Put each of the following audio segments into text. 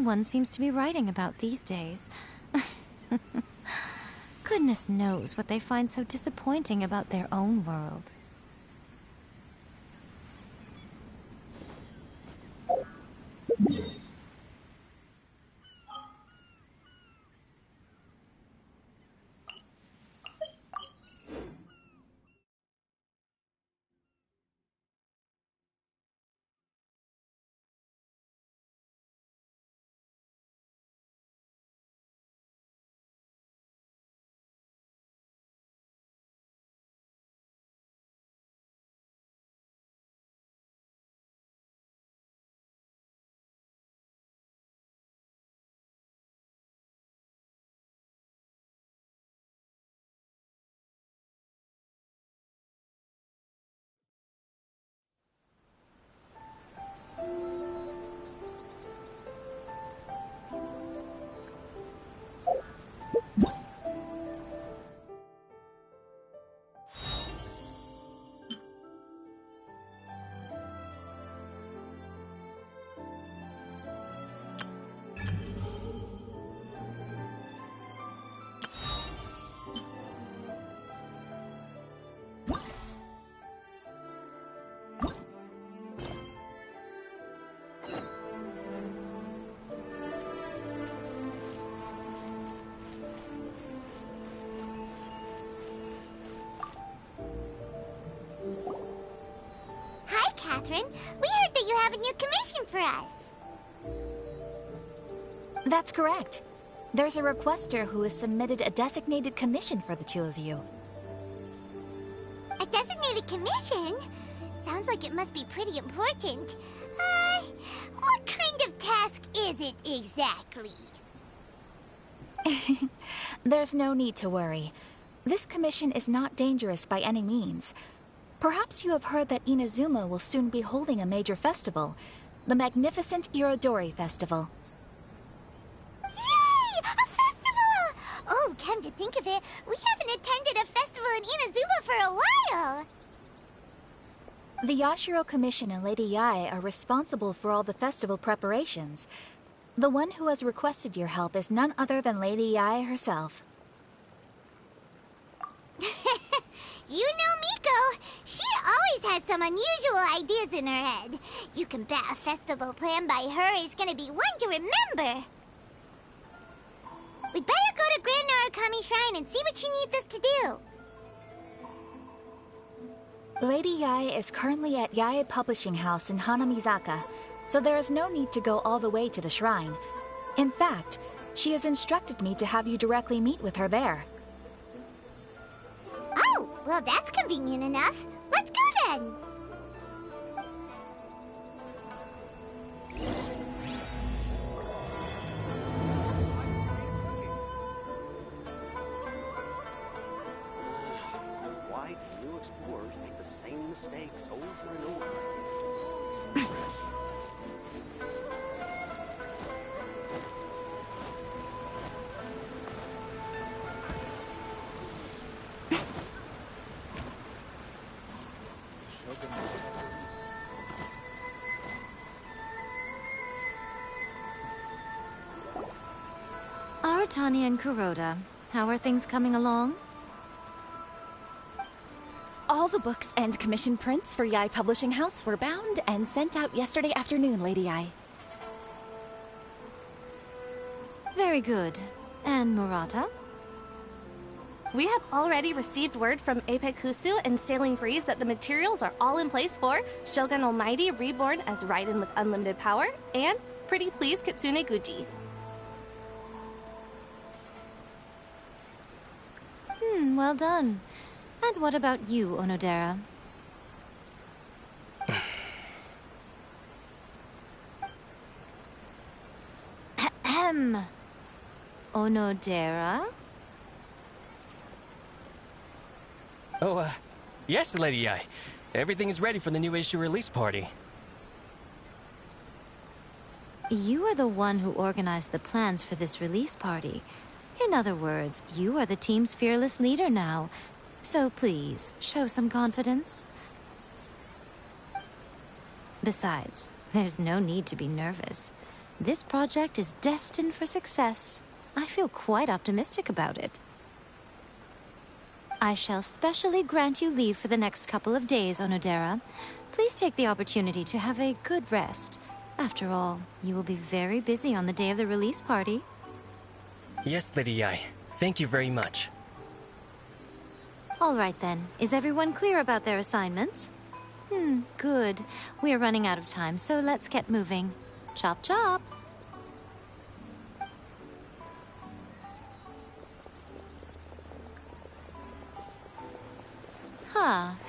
everyone seems to be writing about these days. Goodness knows what they find so disappointing about their own world. Catherine. We heard that you have a new commission for us. That's correct. There's a requester who has submitted a designated commission for the two of you. A designated commission? Sounds like it must be pretty important. What kind of task is it exactly? There's no need to worry. This commission is not dangerous by any means. Perhaps you have heard that Inazuma will soon be holding a major festival, the magnificent Irodori Festival. Yay! A festival! Oh, come to think of it, we haven't attended a festival in Inazuma for a while! The Yashiro Commission and Lady Yae are responsible for all the festival preparations. The one who has requested your help is none other than Lady Yae herself. You know Miko. She always has some unusual ideas in her head. You can bet a festival planned by her is gonna be one to remember. We'd better go to Grand Narukami Shrine and see what she needs us to do. Lady Yae is currently at Yae Publishing House in Hanamizaka, so there is no need to go all the way to the shrine. In fact, she has instructed me to have you directly meet with her there. Oh, well that's convenient enough. Let's go then! Why do new explorers make the same mistakes over and over again? Aratani and Kuroda, how are things coming along? All the books and commission prints for Yae Publishing House were bound and sent out yesterday afternoon, Lady Yae. Very good. And Murata? We have already received word from Apekusu and Sailing Breeze that the materials are all in place for Shogun Almighty Reborn as Raiden with Unlimited Power and Pretty Please Kitsune Guji. Well done. And what about you, Onodera? Ahem. Onodera? Oh, yes, Lady Yae. Everything is ready for the new issue release party. You are the one who organized the plans for this release party. In other words, you are the team's fearless leader now. So please, show some confidence. Besides, there's no need to be nervous. This project is destined for success. I feel quite optimistic about it. I shall specially grant you leave for the next couple of days, Onodera. Please take the opportunity to have a good rest. After all, you will be very busy on the day of the release party. Yes, Lady Yai. Thank you very much. All right then. Is everyone clear about their assignments? Good. We are running out of time, so let's get moving. Chop chop!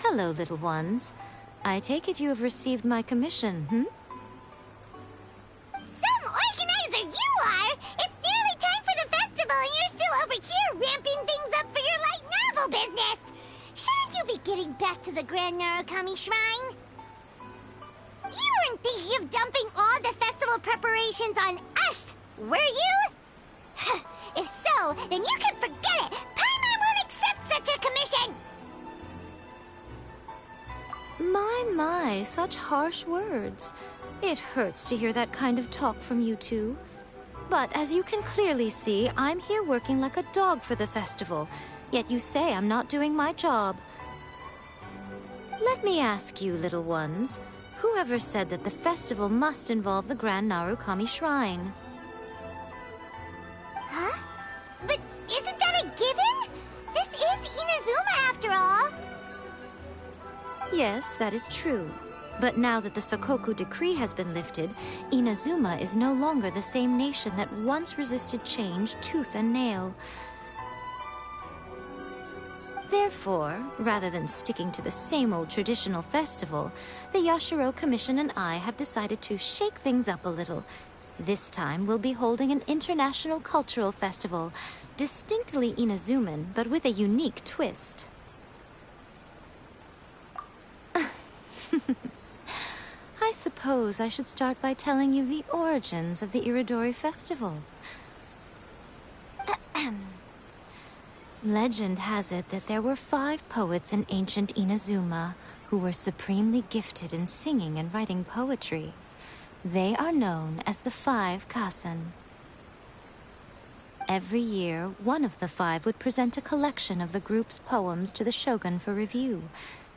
Hello, little ones. I take it you have received my commission, Some organizer you are! It's nearly time for the festival and you're still over here ramping things up for your light novel business! Shouldn't you be getting back to the Grand Narukami Shrine? You weren't thinking of dumping all the festival preparations on us, were you? If so, then you can forget it! Paimon won't accept such a commission! My, such harsh words. It hurts to hear that kind of talk from you two. But as you can clearly see, I'm here working like a dog for the festival, yet you say I'm not doing my job. Let me ask you, little ones, whoever said that the festival must involve the Grand Narukami Shrine? Huh? But isn't that a given? This is Inazuma after all! Yes, that is true. But now that the Sokoku decree has been lifted, Inazuma is no longer the same nation that once resisted change tooth and nail. Therefore, rather than sticking to the same old traditional festival, the Yashiro Commission and I have decided to shake things up a little. This time, we'll be holding an international cultural festival, distinctly Inazuman, but with a unique twist. I suppose I should start by telling you the origins of the Iridori Festival. Legend has it that there were 5 poets in ancient Inazuma who were supremely gifted in singing and writing poetry. They are known as the 5 Kasen. Every year, one of the 5 would present a collection of the group's poems to the shogun for review,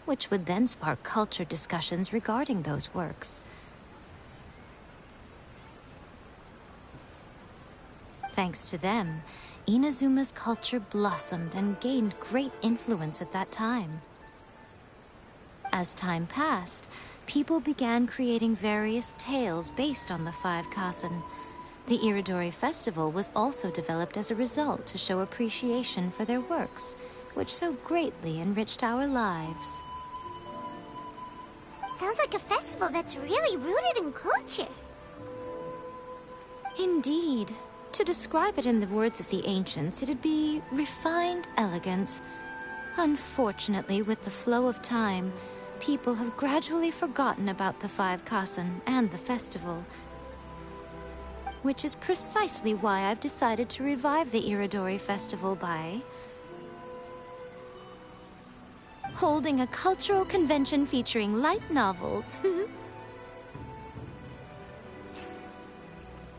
which would then spark culture discussions regarding those works. Thanks to them, Inazuma's culture blossomed and gained great influence at that time. As time passed, people began creating various tales based on the 5 Kasen. The Iridori Festival was also developed as a result to show appreciation for their works, which so greatly enriched our lives. Sounds like a festival that's really rooted in culture. Indeed. To describe it in the words of the ancients, it'd be refined elegance. Unfortunately, with the flow of time, people have gradually forgotten about the 5 Kasen and the festival. Which is precisely why I've decided to revive the Iridori Festival by holding a cultural convention featuring light novels.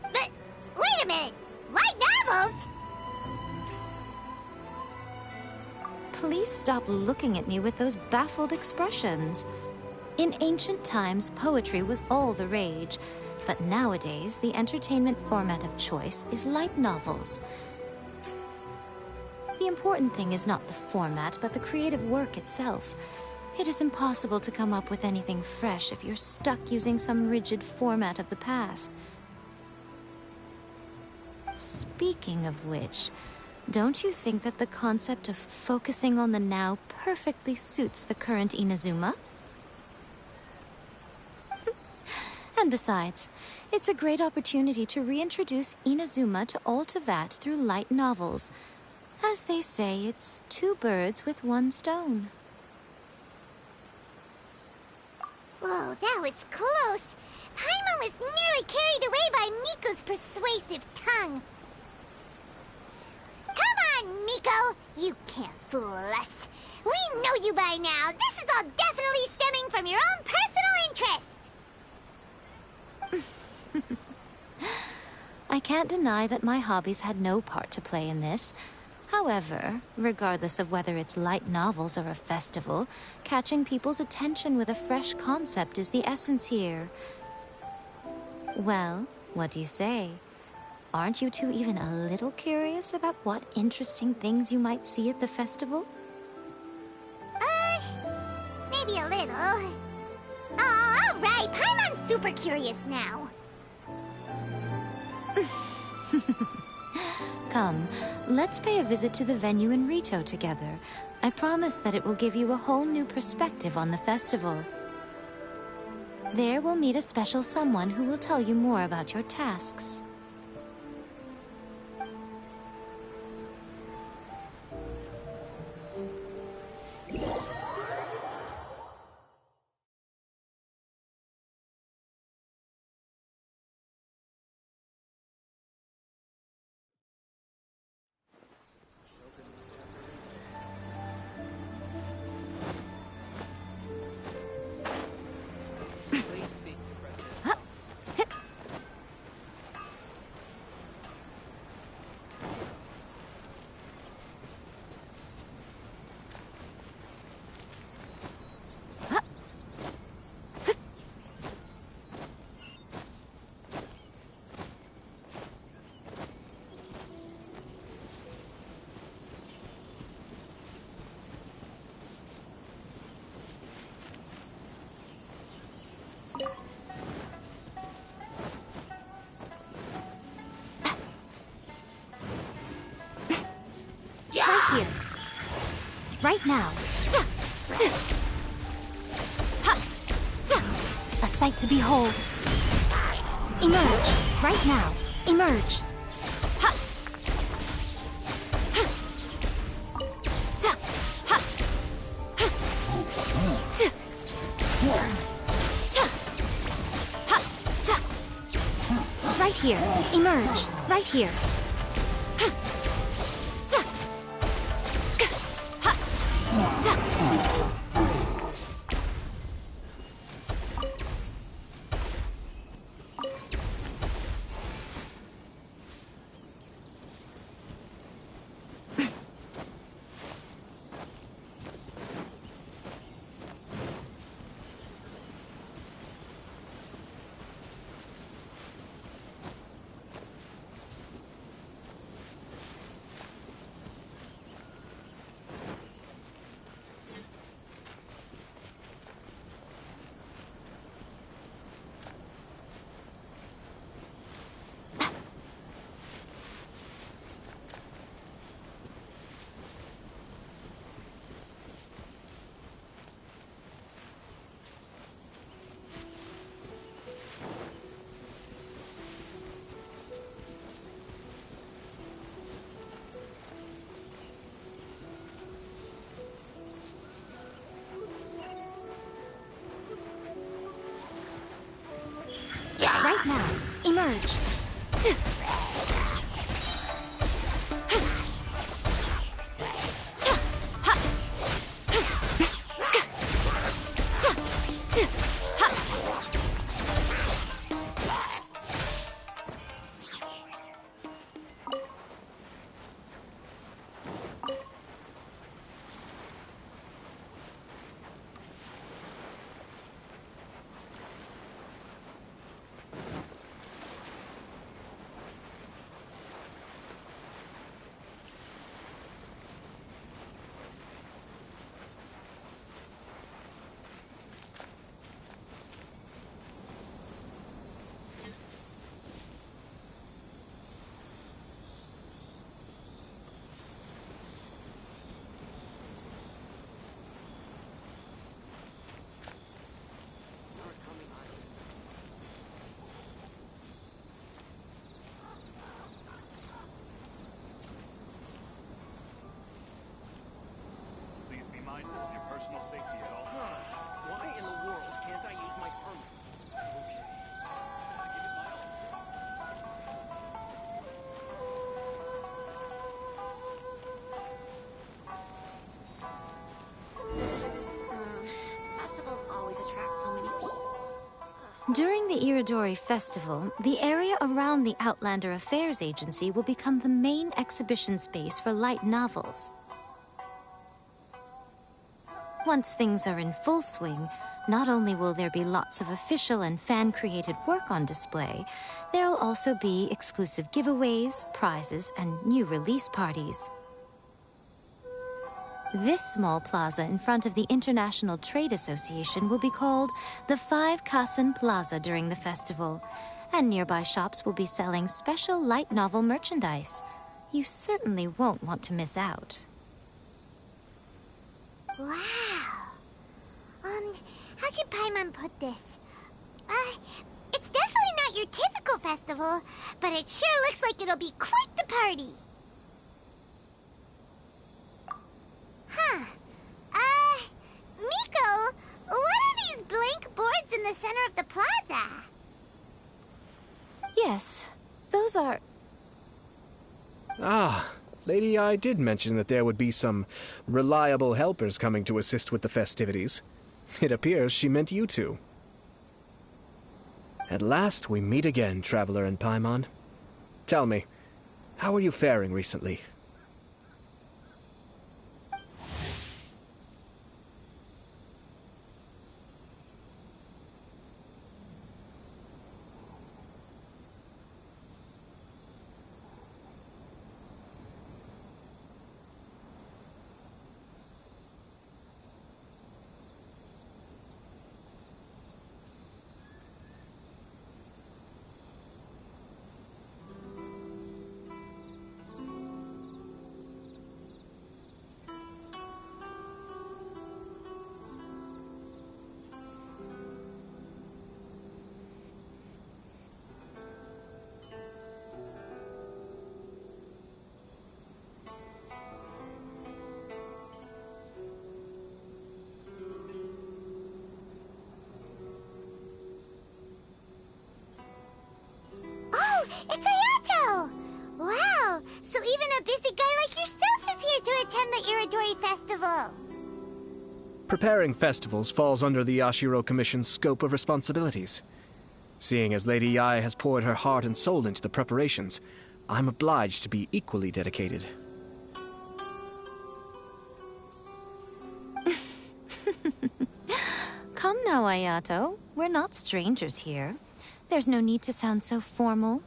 But wait a minute! Light novels? Please stop looking at me with those baffled expressions. In ancient times, poetry was all the rage, but nowadays the entertainment format of choice is light novels. The important thing is not the format, but the creative work itself. It is impossible to come up with anything fresh if you're stuck using some rigid format of the past. Speaking of which, don't you think that the concept of focusing on the now perfectly suits the current Inazuma? And besides, it's a great opportunity to reintroduce Inazuma to all Teyvat through light novels. As they say, it's 2 birds with 1 stone. Whoa, that was close. Paimon was nearly carried away by Miko's persuasive tongue. Come on, Miko! You can't fool us. We know you by now. This is all definitely stemming from your own personal interests. I can't deny that my hobbies had no part to play in this. However, regardless of whether it's light novels or a festival, catching people's attention with a fresh concept is the essence here. Well, what do you say? Aren't you two even a little curious about what interesting things you might see at the festival? Maybe a little. Oh, all right. Paimon's super curious now. Come, let's pay a visit to the venue in Rito together. I promise that it will give you a whole new perspective on the festival. There we'll meet a special someone who will tell you more about your tasks. Right here. Right now. A sight to behold. Emerge. Right now. Emerge. Right here. Emerge. Right here. Right now. Emerge. Personal safety at all times. Why in the world can't I use my permit? Okay. I give it my Festivals always attract so many people. During the Iridori Festival, the area around the Outlander Affairs Agency will become the main exhibition space for light novels. Once things are in full swing, not only will there be lots of official and fan-created work on display, there'll also be exclusive giveaways, prizes, and new release parties. This small plaza in front of the International Trade Association will be called the Five Kasen Plaza during the festival, and nearby shops will be selling special light novel merchandise. You certainly won't want to miss out. Wow. How should Paimon put this? It's definitely not your typical festival, but it sure looks like it'll be quite the party. Huh. Miko, what are these blank boards in the center of the plaza? Yes, those are... Ah, Lady I did mention that there would be some reliable helpers coming to assist with the festivities. It appears she meant you two. At last we meet again, Traveler and Paimon. Tell me, how are you faring recently? It's Hayato! Wow, so even a busy guy like yourself is here to attend the Iridori Festival. Preparing festivals falls under the Yashiro Commission's scope of responsibilities. Seeing as Lady Yae has poured her heart and soul into the preparations, I'm obliged to be equally dedicated. Come now, Ayato. We're not strangers here. There's no need to sound so formal.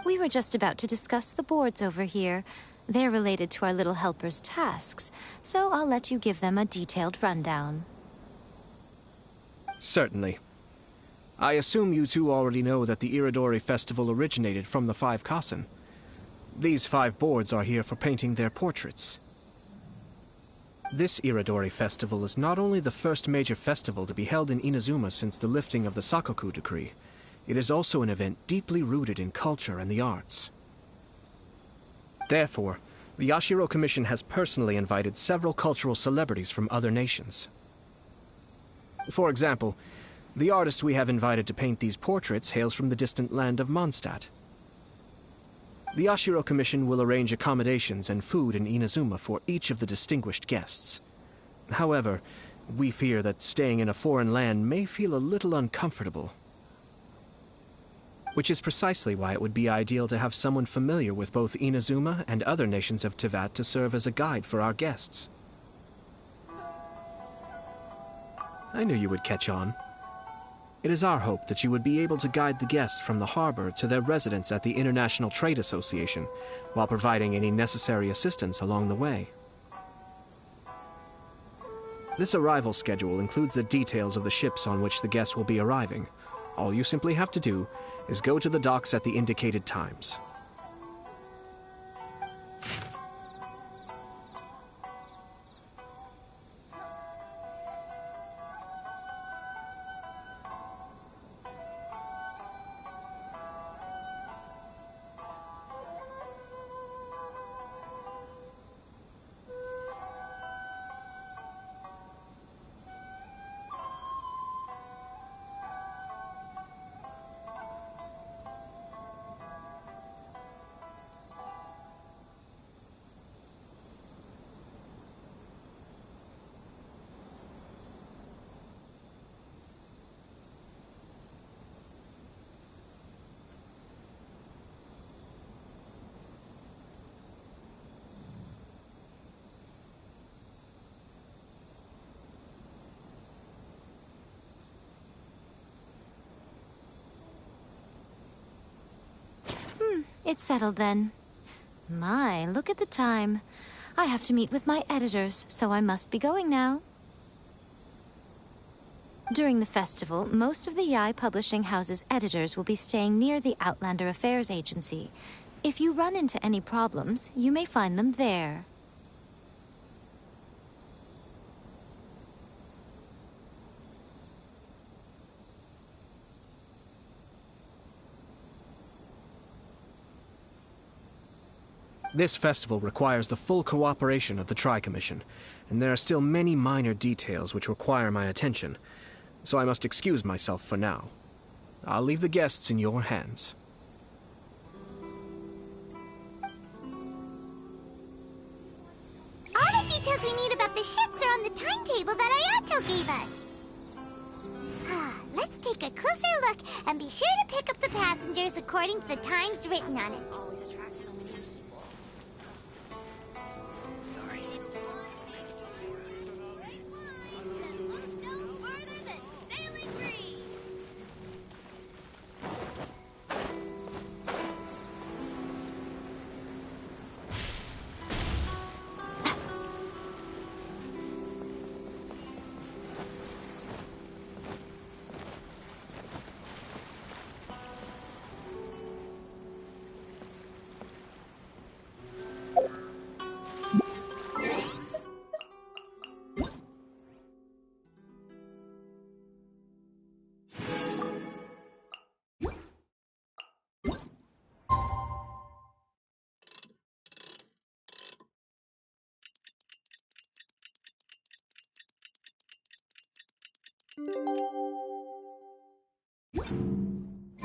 We were just about to discuss the boards over here. They're related to our little helper's tasks, so I'll let you give them a detailed rundown. Certainly. I assume you two already know that the Iridori Festival originated from the Five Kasen. These 5 boards are here for painting their portraits. This Iridori Festival is not only the first major festival to be held in Inazuma since the lifting of the Sakoku Decree, it is also an event deeply rooted in culture and the arts. Therefore, the Yashiro Commission has personally invited several cultural celebrities from other nations. For example, the artist we have invited to paint these portraits hails from the distant land of Mondstadt. The Yashiro Commission will arrange accommodations and food in Inazuma for each of the distinguished guests. However, we fear that staying in a foreign land may feel a little uncomfortable. Which is precisely why it would be ideal to have someone familiar with both Inazuma and other nations of Teyvat to serve as a guide for our guests. I knew you would catch on. It is our hope that you would be able to guide the guests from the harbor to their residence at the International Trade Association, while providing any necessary assistance along the way. This arrival schedule includes the details of the ships on which the guests will be arriving. All you simply have to do is go to the docks at the indicated times. It's settled then. My, look at the time. I have to meet with my editors, so I must be going now. During the festival, most of the Yai Publishing House's editors will be staying near the Outlander Affairs Agency. If you run into any problems, you may find them there. This festival requires the full cooperation of the Tri-Commission, and there are still many minor details which require my attention, so I must excuse myself for now. I'll leave the guests in your hands. All the details we need about the ships are on the timetable that Ayato gave us. Let's take a closer look and be sure to pick up the passengers according to the times written on it.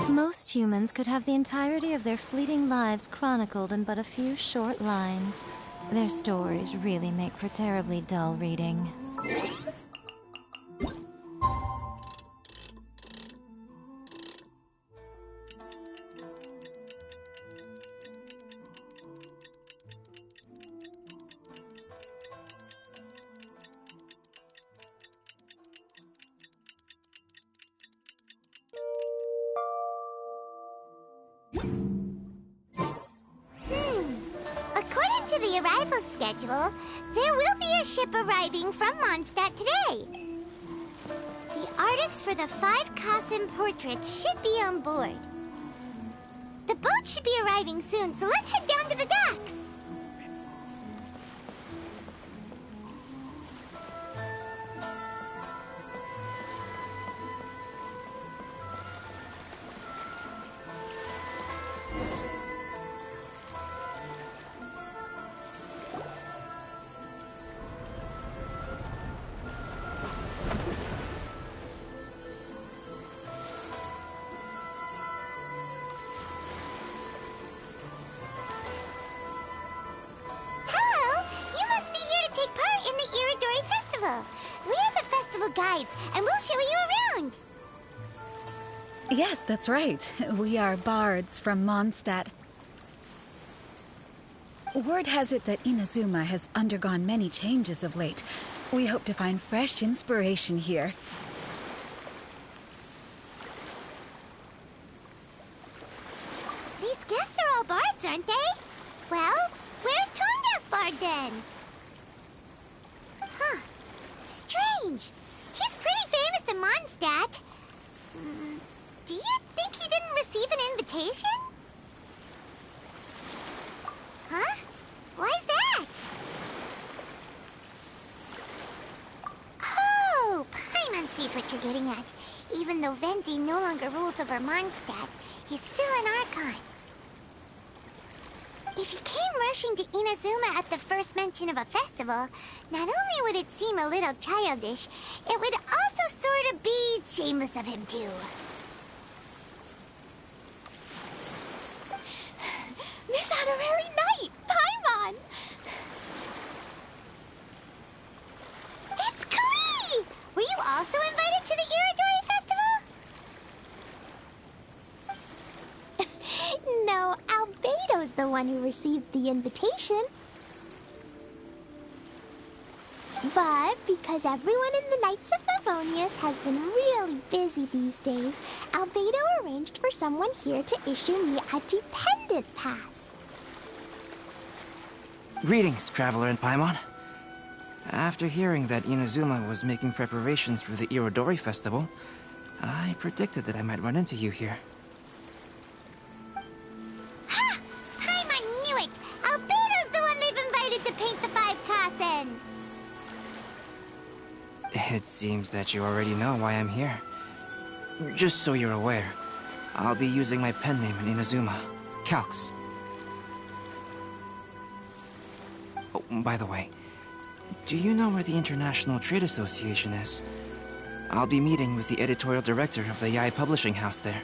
Most humans could have the entirety of their fleeting lives chronicled in but a few short lines. Their stories really make for terribly dull reading. According to the arrival schedule, there will be a ship arriving from Mondstadt today. The artists for the 5 Kasim portraits should be on board. The boat should be arriving soon, so let's head down to the docks. We're the festival guides, and we'll show you around. Yes, that's right. We are bards from Mondstadt. Word has it that Inazuma has undergone many changes of late. We hope to find fresh inspiration here. These guests are all bards, aren't they? Well, where's Teintes Bard then? Huh. Strange. He's pretty famous in Mondstadt. Do you think he didn't receive an invitation? Huh? Why's that? Oh, Paimon sees what you're getting at. Even though Venti no longer rules over Mondstadt, he's still an Archon. If he came rushing to Inazuma at the first mention of a festival, not only would it seem a little childish, it would also sort of be shameless of him too. Miss Honorary Knight, Paimon! It's Klee! Were you also invited to the Iridori Festival? No, Albedo's the one who received the invitation. But because everyone in the Knights of Favonius has been really busy these days, Albedo arranged for someone here to issue me a dependent pass. Greetings, Traveler in Paimon. After hearing that Inazuma was making preparations for the Irodori Festival, I predicted that I might run into you here. Ha! Paimon knew it! Albedo's the one they've invited to paint the 5 Kasen! It seems that you already know why I'm here. Just so you're aware, I'll be using my pen name in Inazuma, Calx. Oh, by the way, do you know where the International Trade Association is? I'll be meeting with the editorial director of the Yae Publishing House there.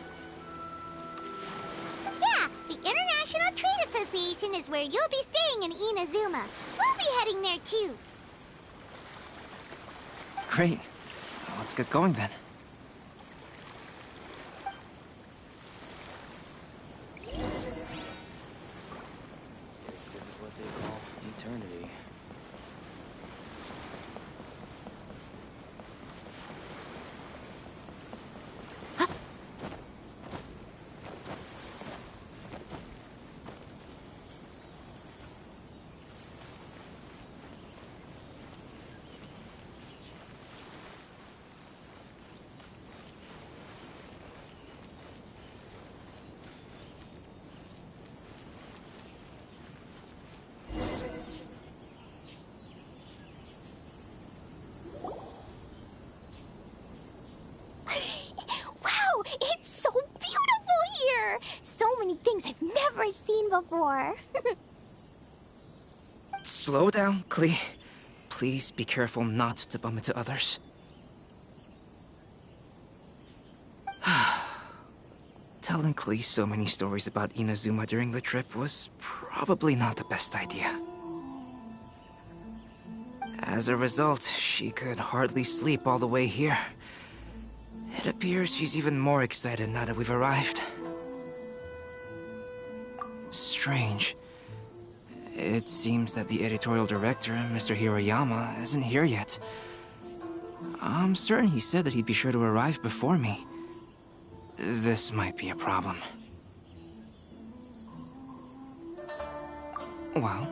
Yeah, the International Trade Association is where you'll be staying in Inazuma. We'll be heading there too. Great. Let's get going then. This is what they call eternity. Wow, it's so beautiful here! So many things I've never seen before. Slow down, Klee. Please be careful not to bump into others. Telling Klee so many stories about Inazuma during the trip was probably not the best idea. As a result, she could hardly sleep all the way here. It appears she's even more excited now that we've arrived. Strange. It seems that the editorial director, Mr. Hiroyama, isn't here yet. I'm certain he said that he'd be sure to arrive before me. This might be a problem. Well,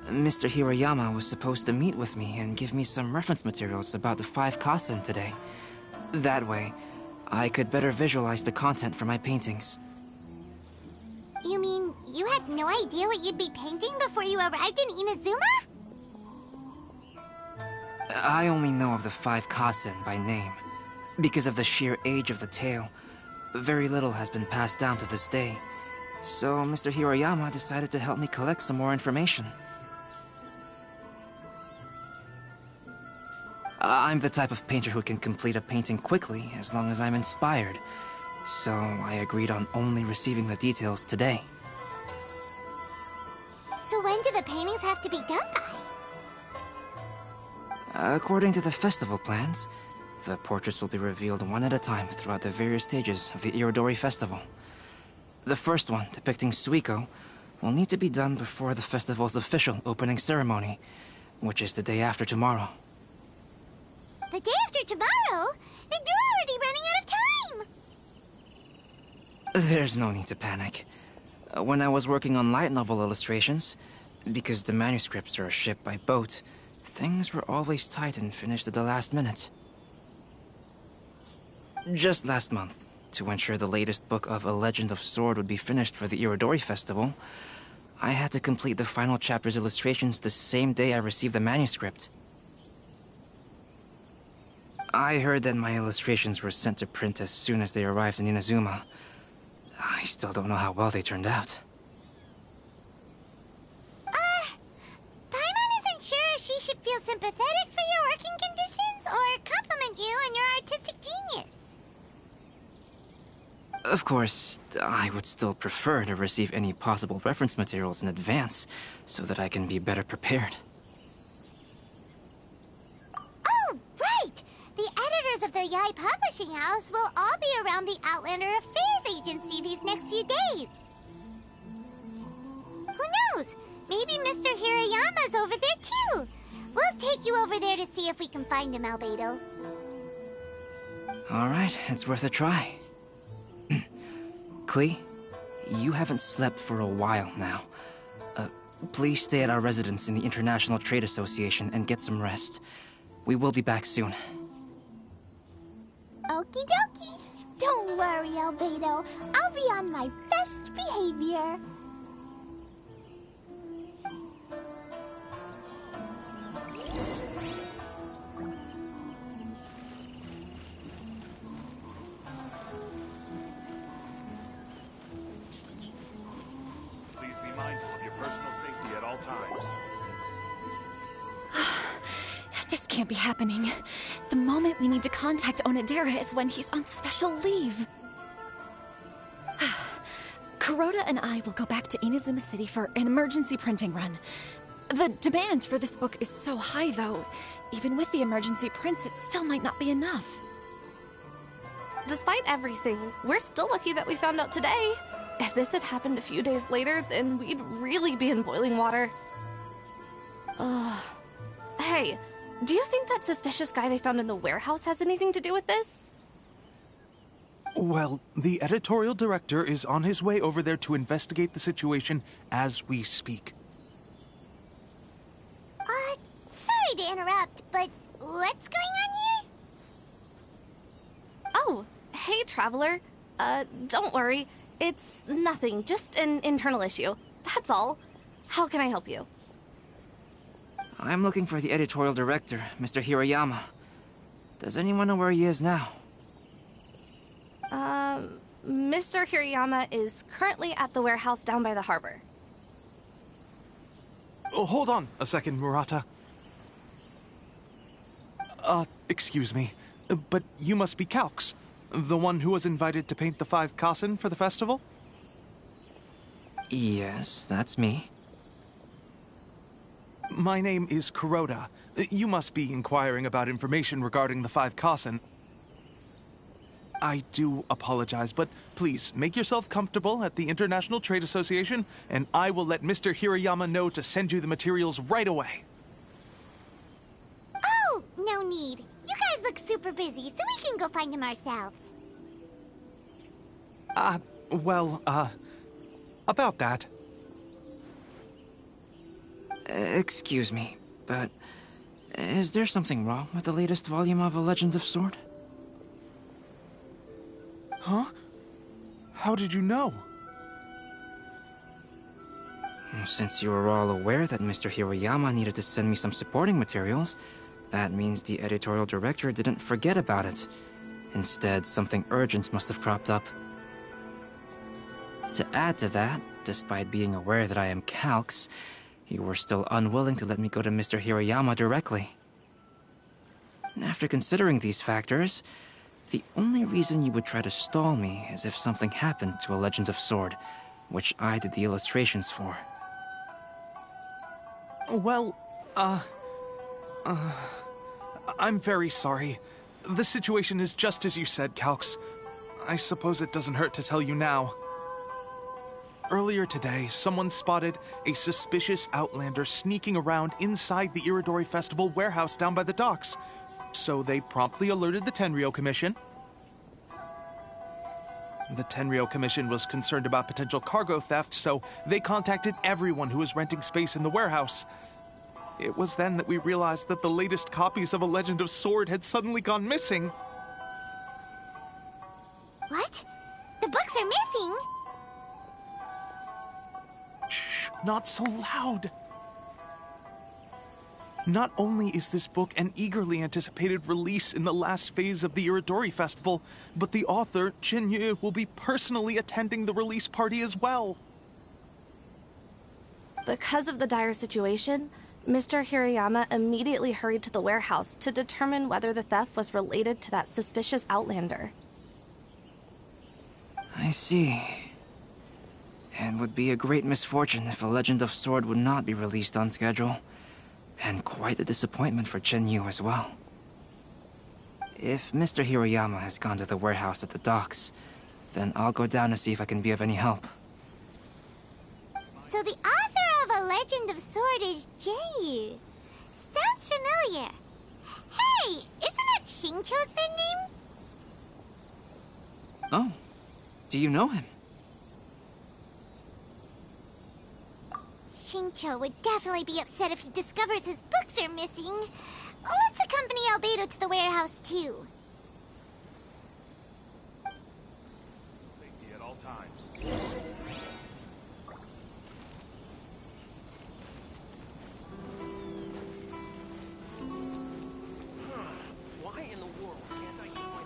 Mr. Hiroyama was supposed to meet with me and give me some reference materials about the 5 Kasen today. That way, I could better visualize the content for my paintings. You mean you had no idea what you'd be painting before you arrived in Inazuma? I only know of the 5 Kasen by name. Because of the sheer age of the tale, very little has been passed down to this day. So Mr. Hiroyama decided to help me collect some more information. I'm the type of painter who can complete a painting quickly as long as I'm inspired. So I agreed on only receiving the details today. So when do the paintings have to be done by? According to the festival plans, the portraits will be revealed one at a time throughout the various stages of the Irodori Festival. The first one, depicting Suiko, will need to be done before the festival's official opening ceremony, which is the day after tomorrow. The day after tomorrow? Then you're already running out of time! There's no need to panic. When I was working on light novel illustrations, because the manuscripts are shipped by boat, things were always tight and finished at the last minute. Just last month, to ensure the latest book of A Legend of Sword would be finished for the Irodori Festival, I had to complete the final chapter's illustrations the same day I received the manuscript. I heard that my illustrations were sent to print as soon as they arrived in Inazuma. I still don't know how well they turned out. Paimon isn't sure if she should feel sympathetic for your working conditions or compliment you on your artistic genius. Of course, I would still prefer to receive any possible reference materials in advance, so that I can be better prepared. Oh, right! The editors of the Yae Publishing House will all be around the Outlander Affairs Agency these next few days. Who knows? Maybe Mr. Hiroyama's over there too. We'll take you over there to see if we can find him, Albedo. Alright, it's worth a try. Klee, you haven't slept for a while now. Please stay at our residence in the International Trade Association and get some rest. We will be back soon. Okie dokie. Don't worry, Albedo. I'll be on my best behavior. Please be mindful of your personal safety at all times. This can't be happening. The moment we need to contact Onodera is when he's on special leave. Kuroda and I will go back to Inazuma City for an emergency printing run. The demand for this book is so high, though. Even with the emergency prints, it still might not be enough. Despite everything, we're still lucky that we found out today. If this had happened a few days later, then we'd really be in boiling water. Hey, do you think that suspicious guy they found in the warehouse has anything to do with this? Well, the editorial director is on his way over there to investigate the situation as we speak. Sorry to interrupt, but what's going on here? Oh, hey, Traveler. Don't worry. It's nothing, just an internal issue. That's all. How can I help you? I'm looking for the editorial director, Mr. Hirayama. Does anyone know where he is now? Mr. Hirayama is currently at the warehouse down by the harbor. Oh, hold on a second, Murata. Excuse me, but you must be Calx, the one who was invited to paint the 5 Kasen for the festival? Yes, that's me. My name is Kuroda. You must be inquiring about information regarding the 5 Kasen. I do apologize, but please make yourself comfortable at the International Trade Association, and I will let Mr. Hirayama know to send you the materials right away. Oh, no need. You guys look super busy, so we can go find him ourselves. About that. Excuse me, but is there something wrong with the latest volume of A Legend of Sword? Huh? How did you know? Since you were all aware that Mr. Hirayama needed to send me some supporting materials, that means the editorial director didn't forget about it. Instead, something urgent must have cropped up. To add to that, despite being aware that I am Calx, you were still unwilling to let me go to Mr. Hirayama directly. After considering these factors, the only reason you would try to stall me is if something happened to A Legend of Sword, which I did the illustrations for. Well, I'm very sorry. The situation is just as you said, Calx. I suppose it doesn't hurt to tell you now. Earlier today, someone spotted a suspicious outlander sneaking around inside the Iridori Festival warehouse down by the docks. So they promptly alerted the Tenryou Commission. The Tenryou Commission was concerned about potential cargo theft, so they contacted everyone who was renting space in the warehouse. It was then that we realized that the latest copies of A Legend of Sword had suddenly gone missing. What? The books are missing? Shh, not so loud. Not only is this book an eagerly anticipated release in the last phase of the Iridori Festival, but the author, Jinyu, will be personally attending the release party as well. Because of the dire situation, Mr. Hirayama immediately hurried to the warehouse to determine whether the theft was related to that suspicious outlander. I see. It would be a great misfortune if A Legend of Sword would not be released on schedule. And quite a disappointment for Jinyu as well. If Mr. Hirayama has gone to the warehouse at the docks, then I'll go down to see if I can be of any help. So the author of A Legend of Sword is Jinyu. sounds familiar. Hey, isn't that Xingqiu's pen name? Oh, do you know him? Xingqiu would definitely be upset if he discovers his books are missing. Let's accompany Albedo to the warehouse, too. Safety at all times. Why in the world can't I use my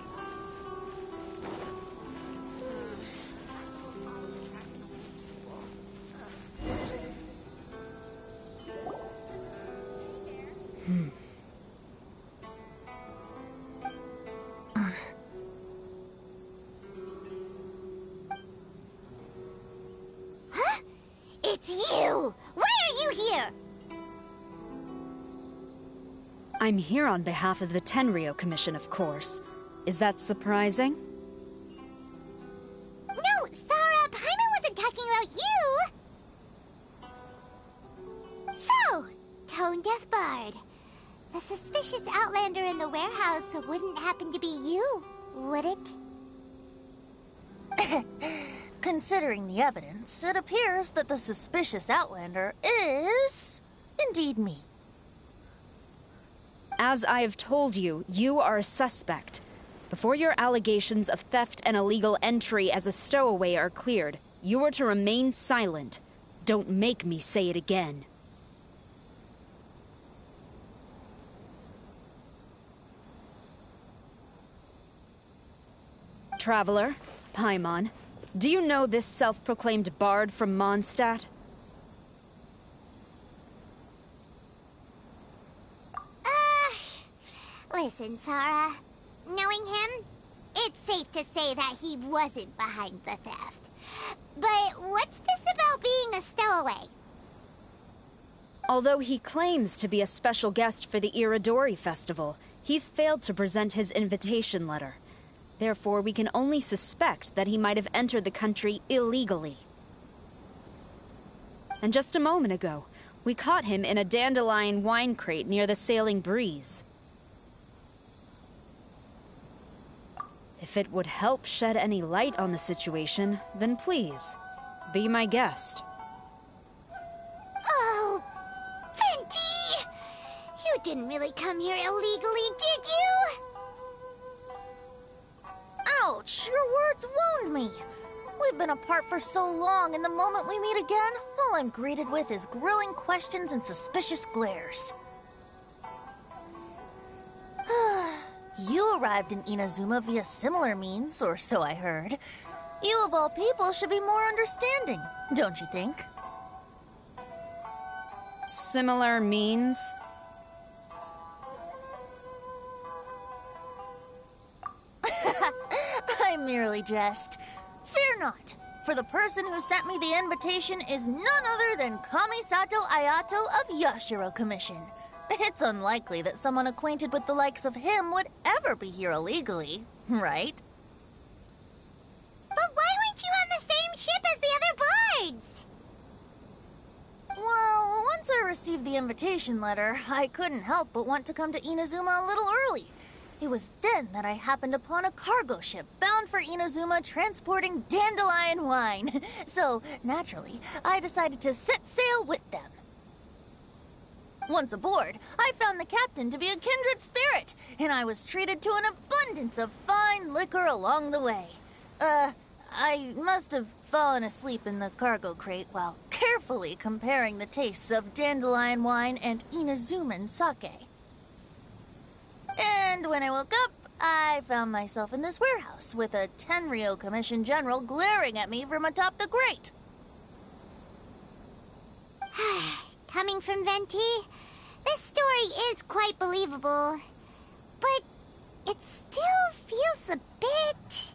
Huh? It's you! Why are you here? I'm here on behalf of the Tenryou Commission, of course. Is that surprising? No, Sarah, Paimon wasn't talking about you! So, Tone-Deaf Bard. The suspicious outlander in the warehouse wouldn't happen to be you, would it? Considering the evidence, it appears that the suspicious outlander is indeed me. As I have told you, you are a suspect. Before your allegations of theft and illegal entry as a stowaway are cleared, you are to remain silent. Don't make me say it again. Traveler, Paimon, do you know this self-proclaimed bard from Mondstadt? Listen, Sarah. Knowing him, it's safe to say that he wasn't behind the theft. But what's this about being a stowaway? Although he claims to be a special guest for the Irodori Festival, he's failed to present his invitation letter. Therefore, we can only suspect that he might have entered the country illegally. And just a moment ago, we caught him in a dandelion wine crate near the Sailing Breeze. If it would help shed any light on the situation, then please, be my guest. Oh, Venti! You didn't really come here illegally, did you? Ouch! Your words wound me. We've been apart for so long, and the moment we meet again, all I'm greeted with is grilling questions and suspicious glares. You arrived in Inazuma via similar means, or so I heard. You of all people should be more understanding, don't you think? Similar means? I merely jest. Fear not, for the person who sent me the invitation is none other than Kamisato Ayato of Yashiro Commission. It's unlikely that someone acquainted with the likes of him would ever be here illegally, right? But why weren't you on the same ship as the other bards? Well, once I received the invitation letter, I couldn't help but want to come to Inazuma a little early. It was then that I happened upon a cargo ship bound for Inazuma transporting dandelion wine. So, naturally, I decided to set sail with them. Once aboard, I found the captain to be a kindred spirit, and I was treated to an abundance of fine liquor along the way. I must have fallen asleep in the cargo crate while carefully comparing the tastes of dandelion wine and Inazuman sake. And when I woke up, I found myself in this warehouse with a Tenryou Commission general glaring at me from atop the grate. Coming from Venti, this story is quite believable. But it still feels a bit...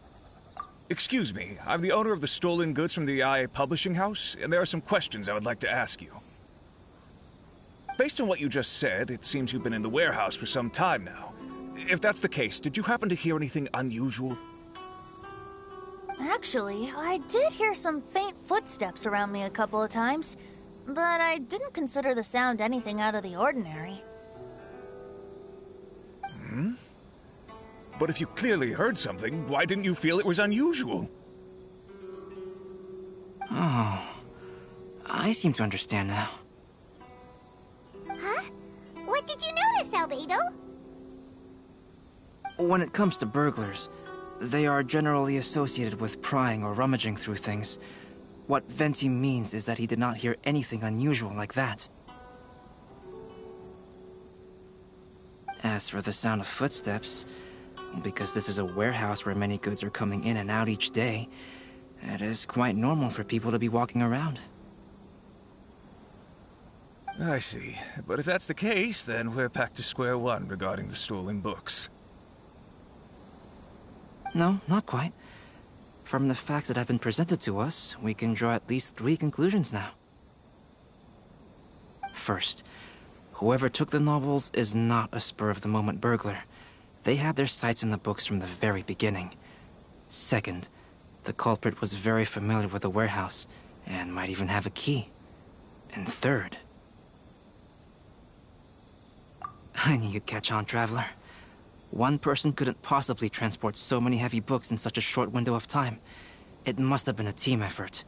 Excuse me, I'm the owner of the stolen goods from the IA publishing house, and there are some questions I would like to ask you. Based on what you just said, it seems you've been in the warehouse for some time now. If that's the case, did you happen to hear anything unusual? Actually, I did hear some faint footsteps around me a couple of times, but I didn't consider the sound anything out of the ordinary. But if you clearly heard something, why didn't you feel it was unusual? Oh, I seem to understand now. Huh? What did you notice, Albedo? When it comes to burglars, they are generally associated with prying or rummaging through things. What Venti means is that he did not hear anything unusual like that. As for the sound of footsteps, because this is a warehouse where many goods are coming in and out each day, it is quite normal for people to be walking around. I see. But if that's the case, then we're back to square one regarding the stolen books. No, not quite. From the facts that have been presented to us, we can draw at least 3 conclusions now. First, whoever took the novels is not a spur-of-the-moment burglar. They had their sights on the books from the very beginning. Second, the culprit was very familiar with the warehouse, and might even have a key. And third... I knew you'd catch on, Traveler. One person couldn't possibly transport so many heavy books in such a short window of time. It must have been a team effort.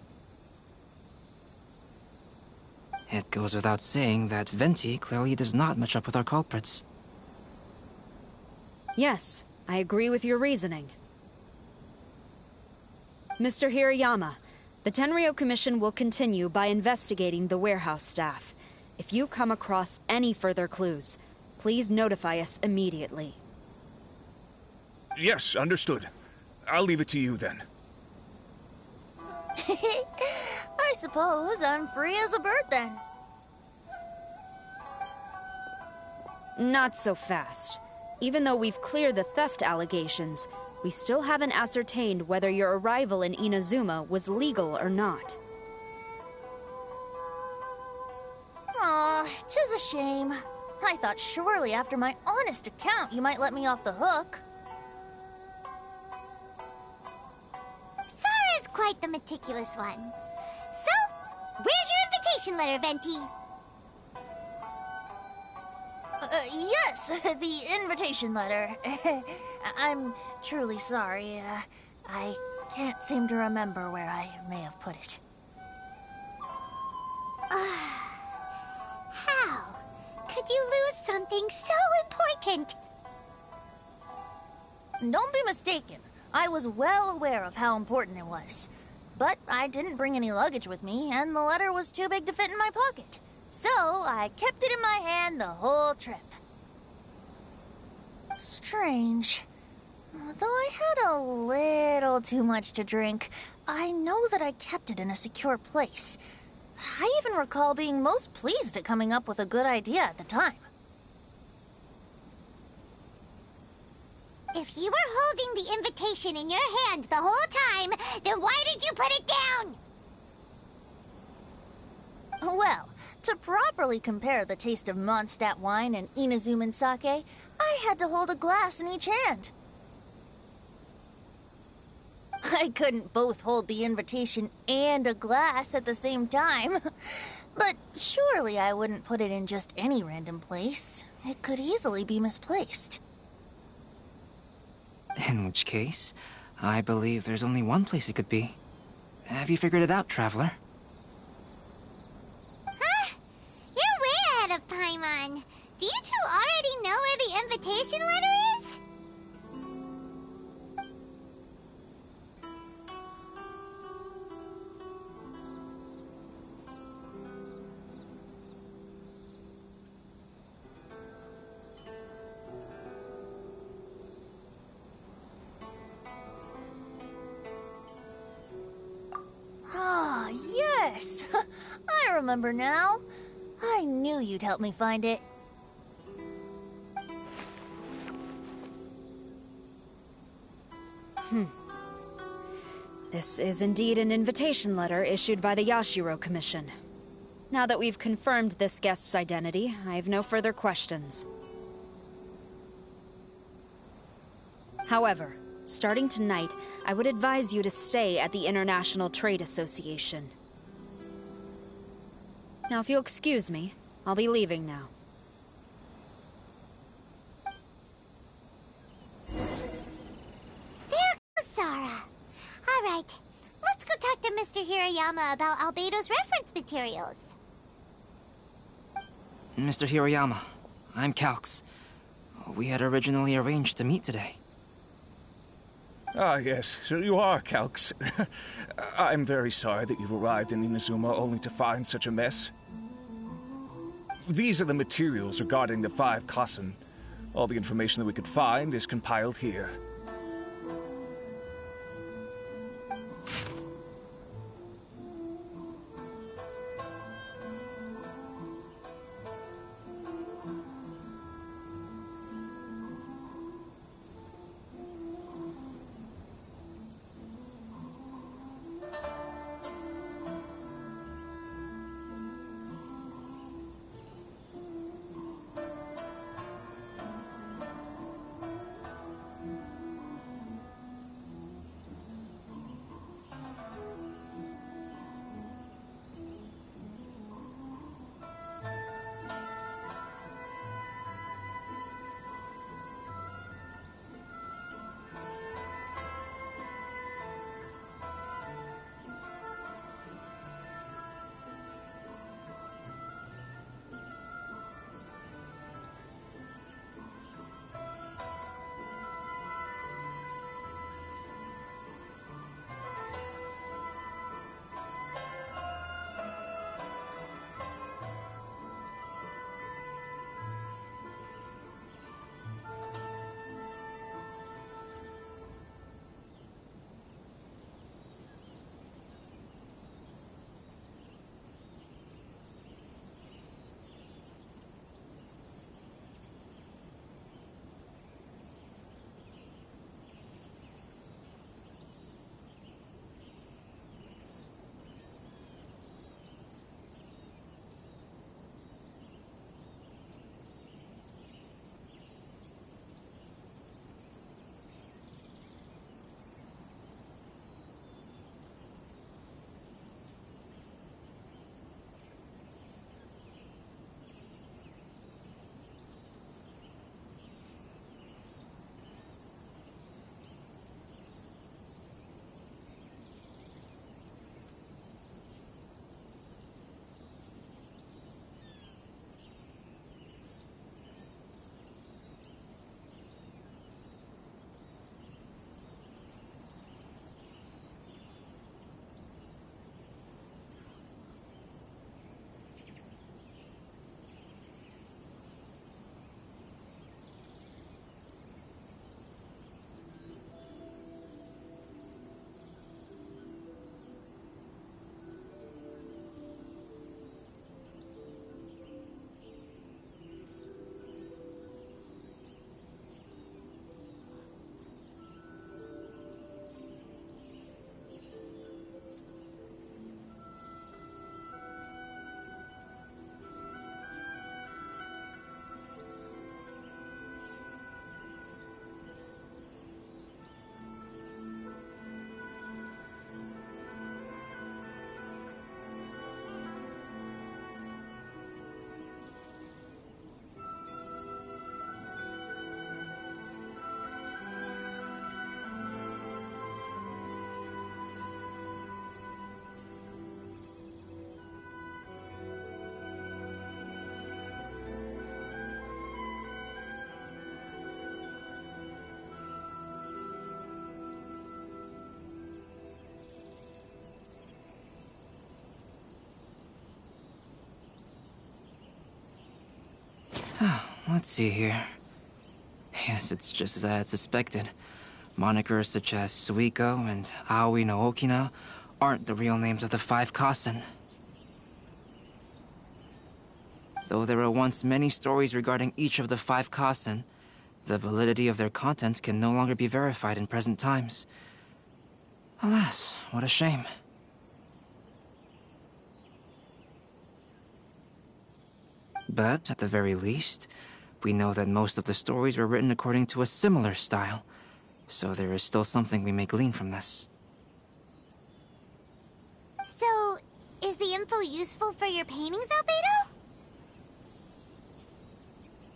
It goes without saying that Venti clearly does not match up with our culprits. Yes, I agree with your reasoning. Mr. Hirayama, the Tenryo Commission will continue by investigating the warehouse staff. If you come across any further clues, please notify us immediately. Yes, understood. I'll leave it to you then. I suppose I'm free as a bird then. Not so fast. Even though we've cleared the theft allegations, we still haven't ascertained whether your arrival in Inazuma was legal or not. Aw, 'tis a shame. I thought surely after my honest account you might let me off the hook. Sara's quite the meticulous one. So, where's your invitation letter, Venti? Yes, the invitation letter. I'm truly sorry. I can't seem to remember where I may have put it. How could you lose something so important? Don't be mistaken. I was well aware of how important it was. But I didn't bring any luggage with me, and the letter was too big to fit in my pocket. So I kept it in my hand the whole trip. Strange. Though I had a little too much to drink, I know that I kept it in a secure place. I even recall being most pleased at coming up with a good idea at the time. If you were holding the invitation in your hand the whole time, then why did you put it down? Well, to properly compare the taste of Mondstadt wine and Inazuman sake, I had to hold a glass in each hand. I couldn't both hold the invitation and a glass at the same time. But surely I wouldn't put it in just any random place. It could easily be misplaced. In which case, I believe there's only one place it could be. Have you figured it out, Traveler? Huh? You're way ahead of Paimon. Do you two already know where the invitation letter is? Ah, yes! I remember now. I knew you'd help me find it. This is indeed an invitation letter issued by the Yashiro Commission. Now that we've confirmed this guest's identity, I have no further questions. However, starting tonight, I would advise you to stay at the International Trade Association. Now, if you'll excuse me, I'll be leaving now. Hiroyama about Albedo's reference materials. Mr. Hiroyama, I'm Calx. We had originally arranged to meet today. Ah, yes, so you are Calx. I'm very sorry that you've arrived in Inazuma only to find such a mess. These are the materials regarding the 5 Kassen. All the information that we could find is compiled here. Let's see here. Yes, it's just as I had suspected. Monikers such as Suiko and Aoi no Okina aren't the real names of the 5 Kassen. Though there were once many stories regarding each of the 5 Kassen, the validity of their contents can no longer be verified in present times. Alas, what a shame. But, at the very least, we know that most of the stories were written according to a similar style, so there is still something we may glean from this. So, is the info useful for your paintings, Albedo?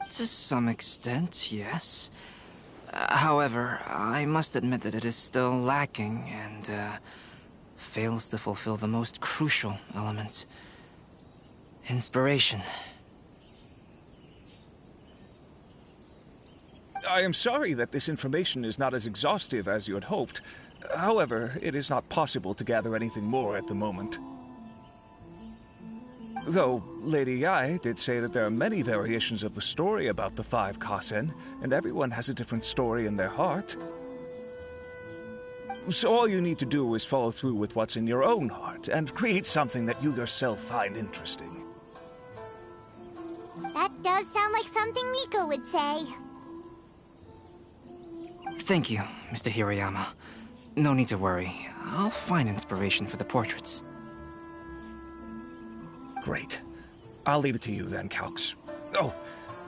To some extent, yes. However, I must admit that it is still lacking, and, fails to fulfill the most crucial element: inspiration. I am sorry that this information is not as exhaustive as you had hoped. However, it is not possible to gather anything more at the moment. Though, Lady Yai did say that there are many variations of the story about the 5 Kasen, and everyone has a different story in their heart. So all you need to do is follow through with what's in your own heart, and create something that you yourself find interesting. That does sound like something Miko would say. Thank you, Mr. Hiroyama. No need to worry. I'll find inspiration for the portraits. Great. I'll leave it to you then, Calx. Oh,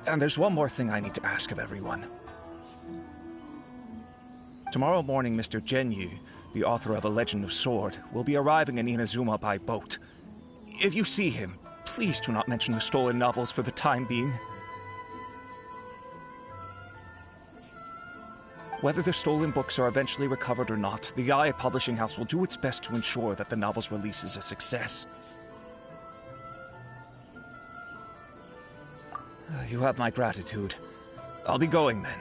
and there's one more thing I need to ask of everyone. Tomorrow morning, Mr. Genyu, the author of A Legend of Sword, will be arriving in Inazuma by boat. If you see him, please do not mention the stolen novels for the time being. Whether the stolen books are eventually recovered or not, the Yae Publishing House will do its best to ensure that the novel's release is a success. You have my gratitude. I'll be going then.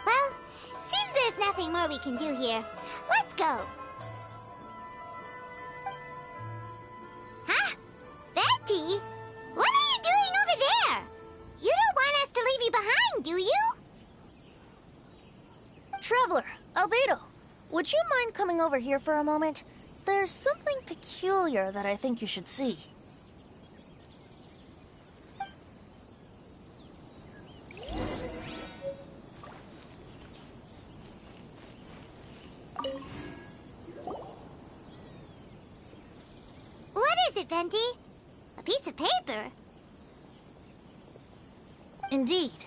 Well, seems there's nothing more we can do here. Let's go. Huh? Betty? What are you doing over there? You don't want us to leave you behind, do you? Traveler, Albedo, would you mind coming over here for a moment? There's something peculiar that I think you should see. What is it, Venti? A piece of paper? Indeed.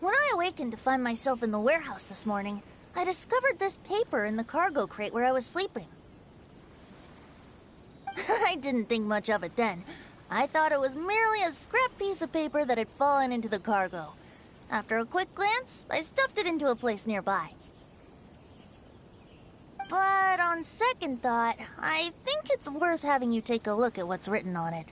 When I awakened to find myself in the warehouse this morning, I discovered this paper in the cargo crate where I was sleeping. I didn't think much of it then. I thought it was merely a scrap piece of paper that had fallen into the cargo. After a quick glance, I stuffed it into a place nearby. But on second thought, I think it's worth having you take a look at what's written on it.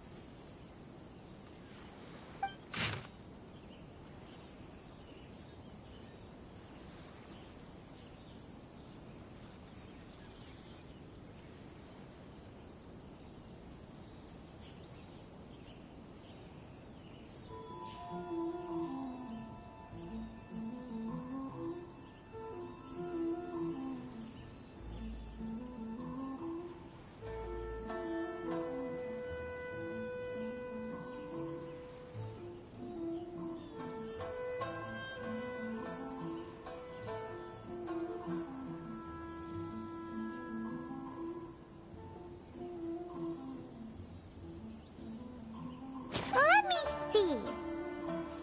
Let me see.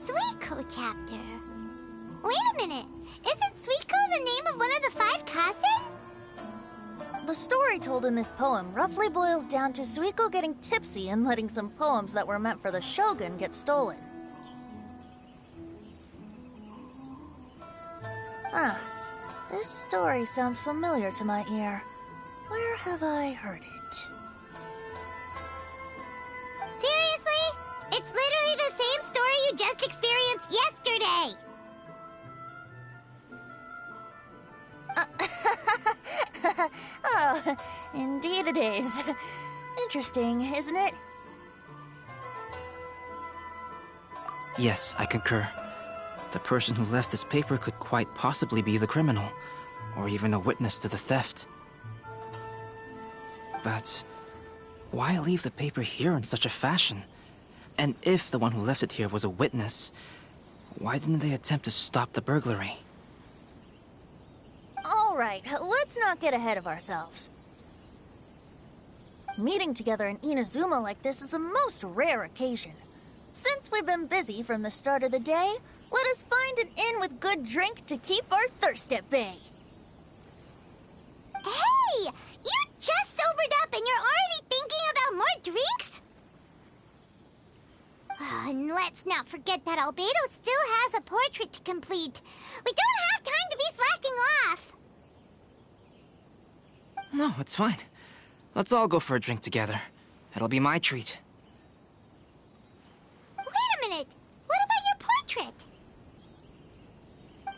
Suiko chapter. Wait a minute. Isn't Suiko the name of one of the 5 Kasen? The story told in this poem roughly boils down to Suiko getting tipsy and letting some poems that were meant for the shogun get stolen. Ah, this story sounds familiar to my ear. Where have I heard it? Seriously? It's literally the same story you just experienced yesterday! Oh, indeed it is. Interesting, isn't it? Yes, I concur. The person who left this paper could quite possibly be the criminal, or even a witness to the theft. But why leave the paper here in such a fashion? And if the one who left it here was a witness, why didn't they attempt to stop the burglary? Alright, let's not get ahead of ourselves. Meeting together in Inazuma like this is a most rare occasion. Since we've been busy from the start of the day, let us find an inn with good drink to keep our thirst at bay. Hey! You just sobered up and you're already thinking about more drinks? And let's not forget that Albedo still has a portrait to complete. We don't have time to be slacking No, it's fine. Let's all go for a drink together. It'll be my treat. Wait a minute! What about your portrait?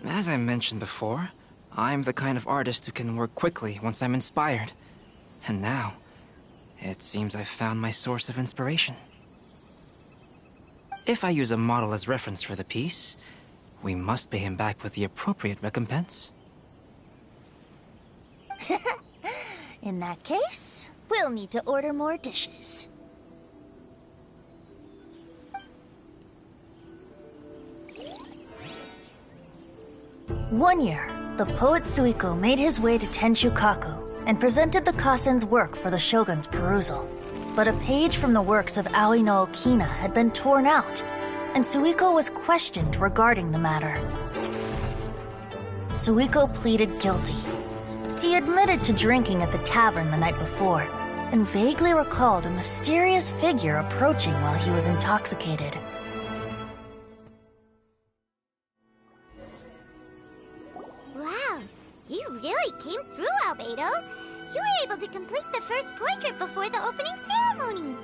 As I mentioned before, I'm the kind of artist who can work quickly once I'm inspired. And now, it seems I've found my source of inspiration. If I use a model as reference for the piece, we must pay him back with the appropriate recompense. In that case, we'll need to order more dishes. One year, the poet Suiko made his way to Tenshukaku and presented the Kasen's work for the shogun's perusal. But a page from the works of Aoi no Okina had been torn out, and Suiko was questioned regarding the matter. Suiko pleaded guilty. He admitted to drinking at the tavern the night before, and vaguely recalled a mysterious figure approaching while he was intoxicated. Wow, you really came through, Albedo. You were able to complete the first portrait before the opening ceremony.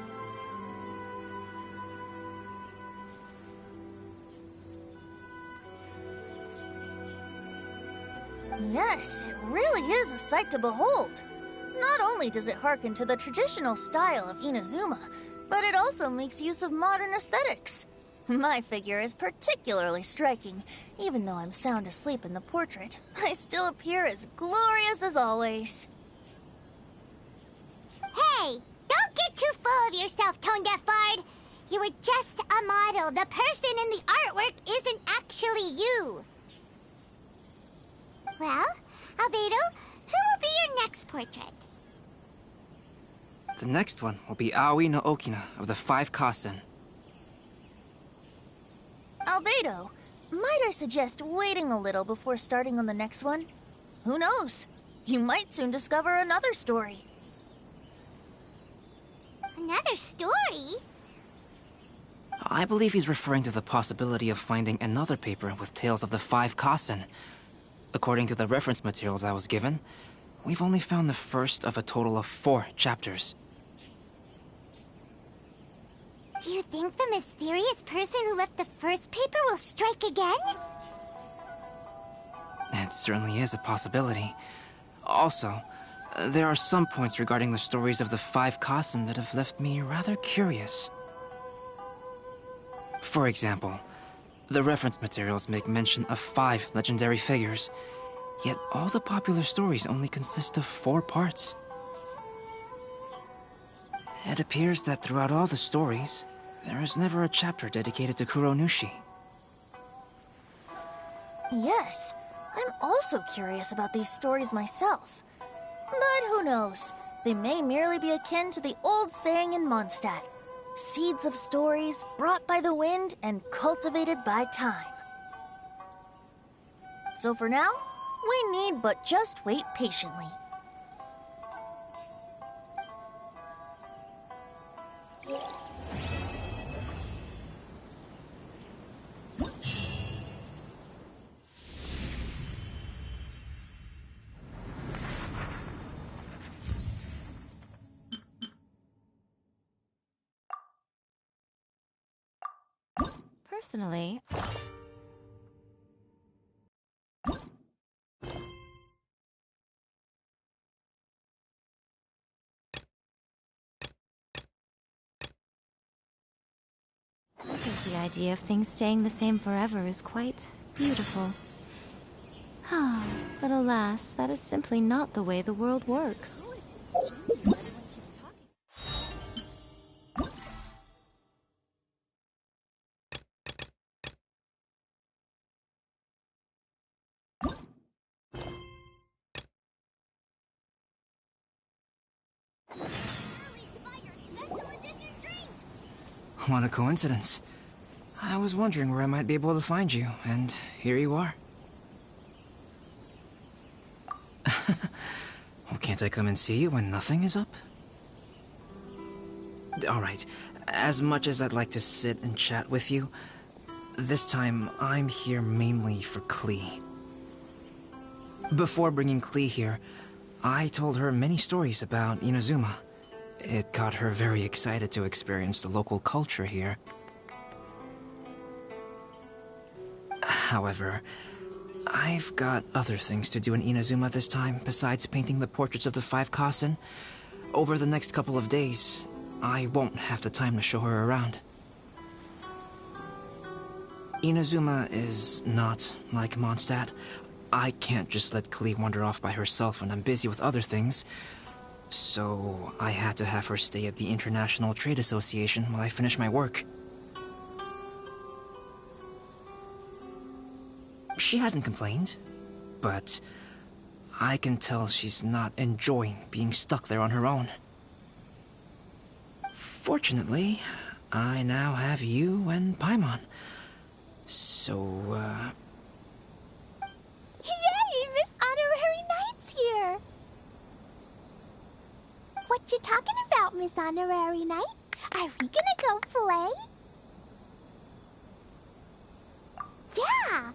Yes, it really is a sight to behold. Not only does it harken to the traditional style of Inazuma, but it also makes use of modern aesthetics. My figure is particularly striking. Even though I'm sound asleep in the portrait, I still appear as glorious as always. Hey, don't get too full of yourself, Tone Deaf Bard. You were just a model. The person in the artwork isn't actually you. Well, Albedo, who will be your next portrait? The next one will be Aoi no Okina of the 5 Kasen. Albedo, might I suggest waiting a little before starting on the next one? Who knows? You might soon discover another story. Another story? I believe he's referring to the possibility of finding another paper with tales of the 5 Kasen. According to the reference materials I was given, we've only found the first of a total of 4 chapters. Do you think the mysterious person who left the first paper will strike again? It certainly is a possibility. Also, there are some points regarding the stories of the 5 Kasen that have left me rather curious. For example, the reference materials make mention of 5 legendary figures, yet all the popular stories only consist of 4 parts. It appears that throughout all the stories, there is never a chapter dedicated to Kuronushi. Yes, I'm also curious about these stories myself. But who knows? They may merely be akin to the old saying in Mondstadt: seeds of stories brought by the wind and cultivated by time. So for now, we need but just wait patiently. Personally, I think the idea of things staying the same forever is quite beautiful. But alas, that is simply not the way the world works. What a coincidence. I was wondering where I might be able to find you, and here you are. Well, can't I come and see you when nothing is up? Alright, as much as I'd like to sit and chat with you, this time I'm here mainly for Klee. Before bringing Klee here, I told her many stories about Inazuma. It got her very excited to experience the local culture here. However, I've got other things to do in Inazuma this time besides painting the portraits of the 5 Kasen. Over the next couple of days, I won't have the time to show her around. Inazuma is not like Mondstadt. I can't just let Klee wander off by herself when I'm busy with other things. So I had to have her stay at the International Trade Association while I finish my work. She hasn't complained, but I can tell she's not enjoying being stuck there on her own. Fortunately, I now have you and Paimon. So, Yay! Miss Honorary Knight's here! What you talking about, Miss Honorary Knight? Are we gonna go play? Yeah!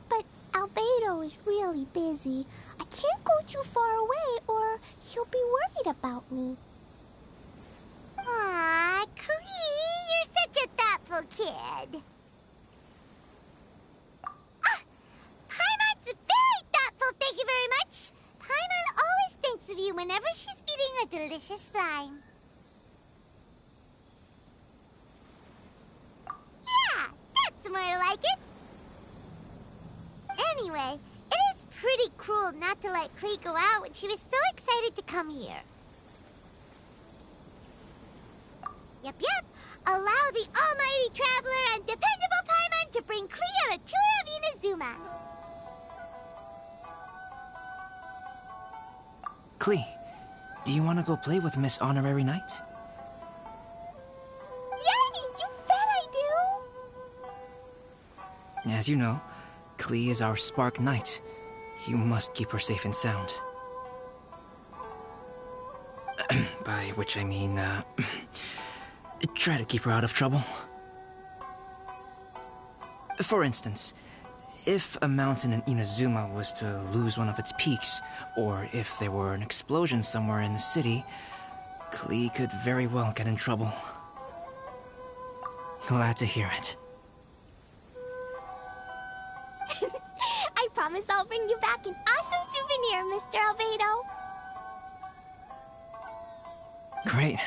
But Albedo is really busy. I can't go too far away or he'll be worried about me. Aw, Klee, you're such a thoughtful kid. Paimon's very thoughtful, thank you very much. Paimon always thinks of you whenever she's eating a delicious slime. Yeah, that's more like it. Anyway, it is pretty cruel not to let Klee go out when she was so excited to come here. Yep. Allow the almighty traveler and dependable Paimon to bring Klee on a tour of Inazuma. Klee, do you want to go play with Miss Honorary Knight? Yay! You bet I do! As you know, Klee is our Spark Knight. You must keep her safe and sound. By which I mean, try to keep her out of trouble. For instance, if a mountain in Inazuma was to lose one of its peaks, or if there were an explosion somewhere in the city, Klee could very well get in trouble. Glad to hear it. I promise I'll bring you back an awesome souvenir, Mr. Albedo. Great.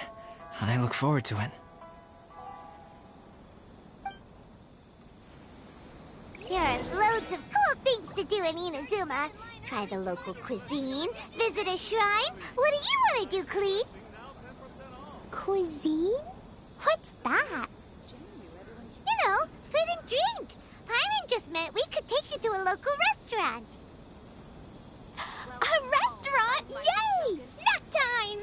I look forward to it. There are loads of cool things to do in Inazuma. Try the local cuisine, visit a shrine. What do you want to do, Klee? Cuisine? What's that? You know, food and drink. Paimon just meant we could take you to a local restaurant. A restaurant? Yay! Snack time!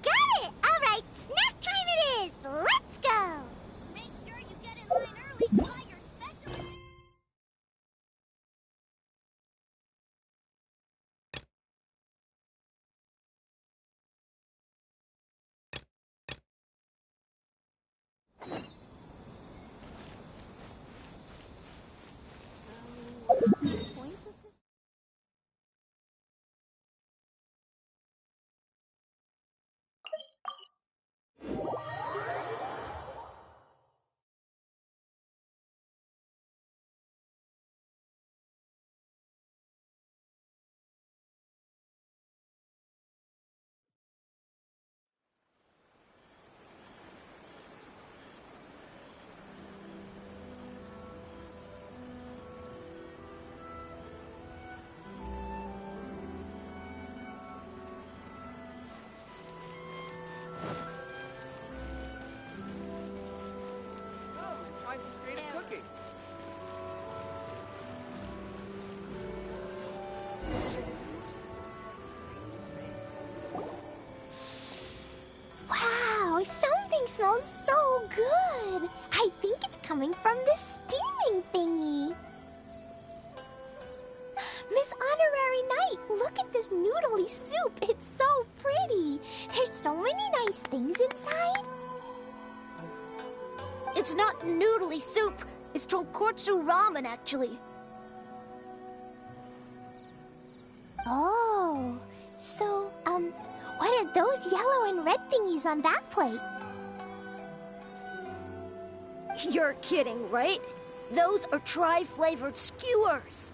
Got it! All right, snack time it is. Let's go! Make sure you get in line early to buy your special... Try some creative cooking. Wow, something smells so good. I think it's coming from this steaming thingy. Miss Honorary Knight, look at this noodly soup. It's so pretty. There's so many nice things inside. It's not noodly soup. It's tonkotsu ramen, actually. Oh, so, what are those yellow and red thingies on that plate? You're kidding, right? Those are tri-flavored skewers.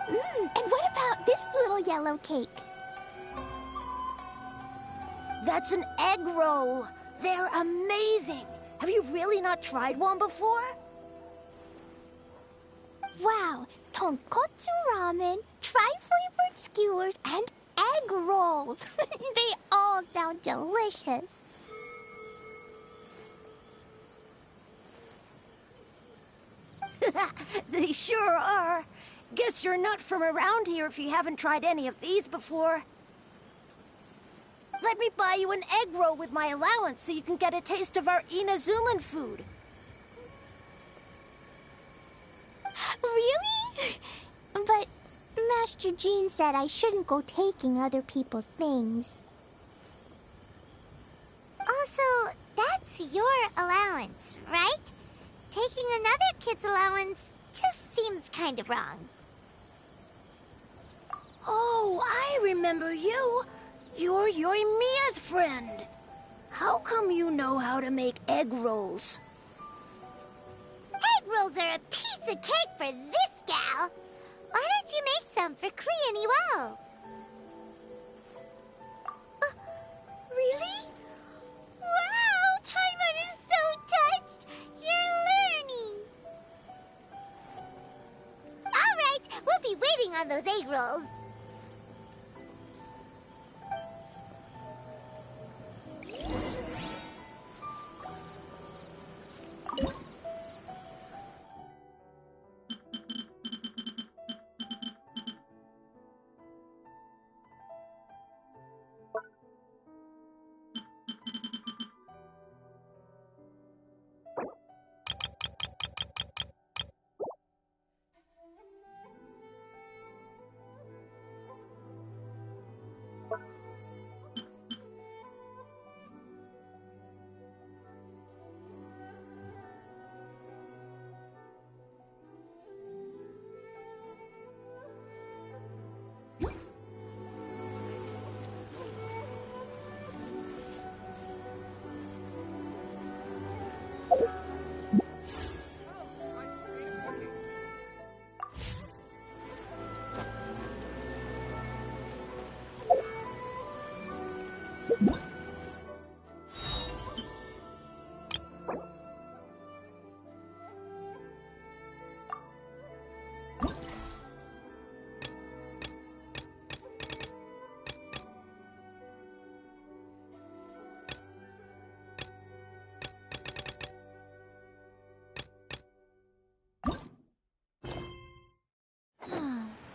And what about this little yellow cake? That's an egg roll. They're amazing. Have you really not tried one before? Wow, tonkotsu ramen, tri-flavored skewers, and egg rolls. They all sound delicious. They sure are. Guess you're not from around here if you haven't tried any of these before. Let me buy you an egg roll with my allowance so you can get a taste of our Inazuman food. Really? But Master Jean said I shouldn't go taking other people's things. Also, that's your allowance, right? Taking another kid's allowance just seems kind of wrong. Oh, I remember you. You're Yoimiya's friend. How come you know how to make egg rolls? Egg rolls are a piece of cake for this gal. Why don't you make some for Klee and Iwao? Really? Wow! Paimon is so touched! You're learning! Alright, we'll be waiting on those egg rolls.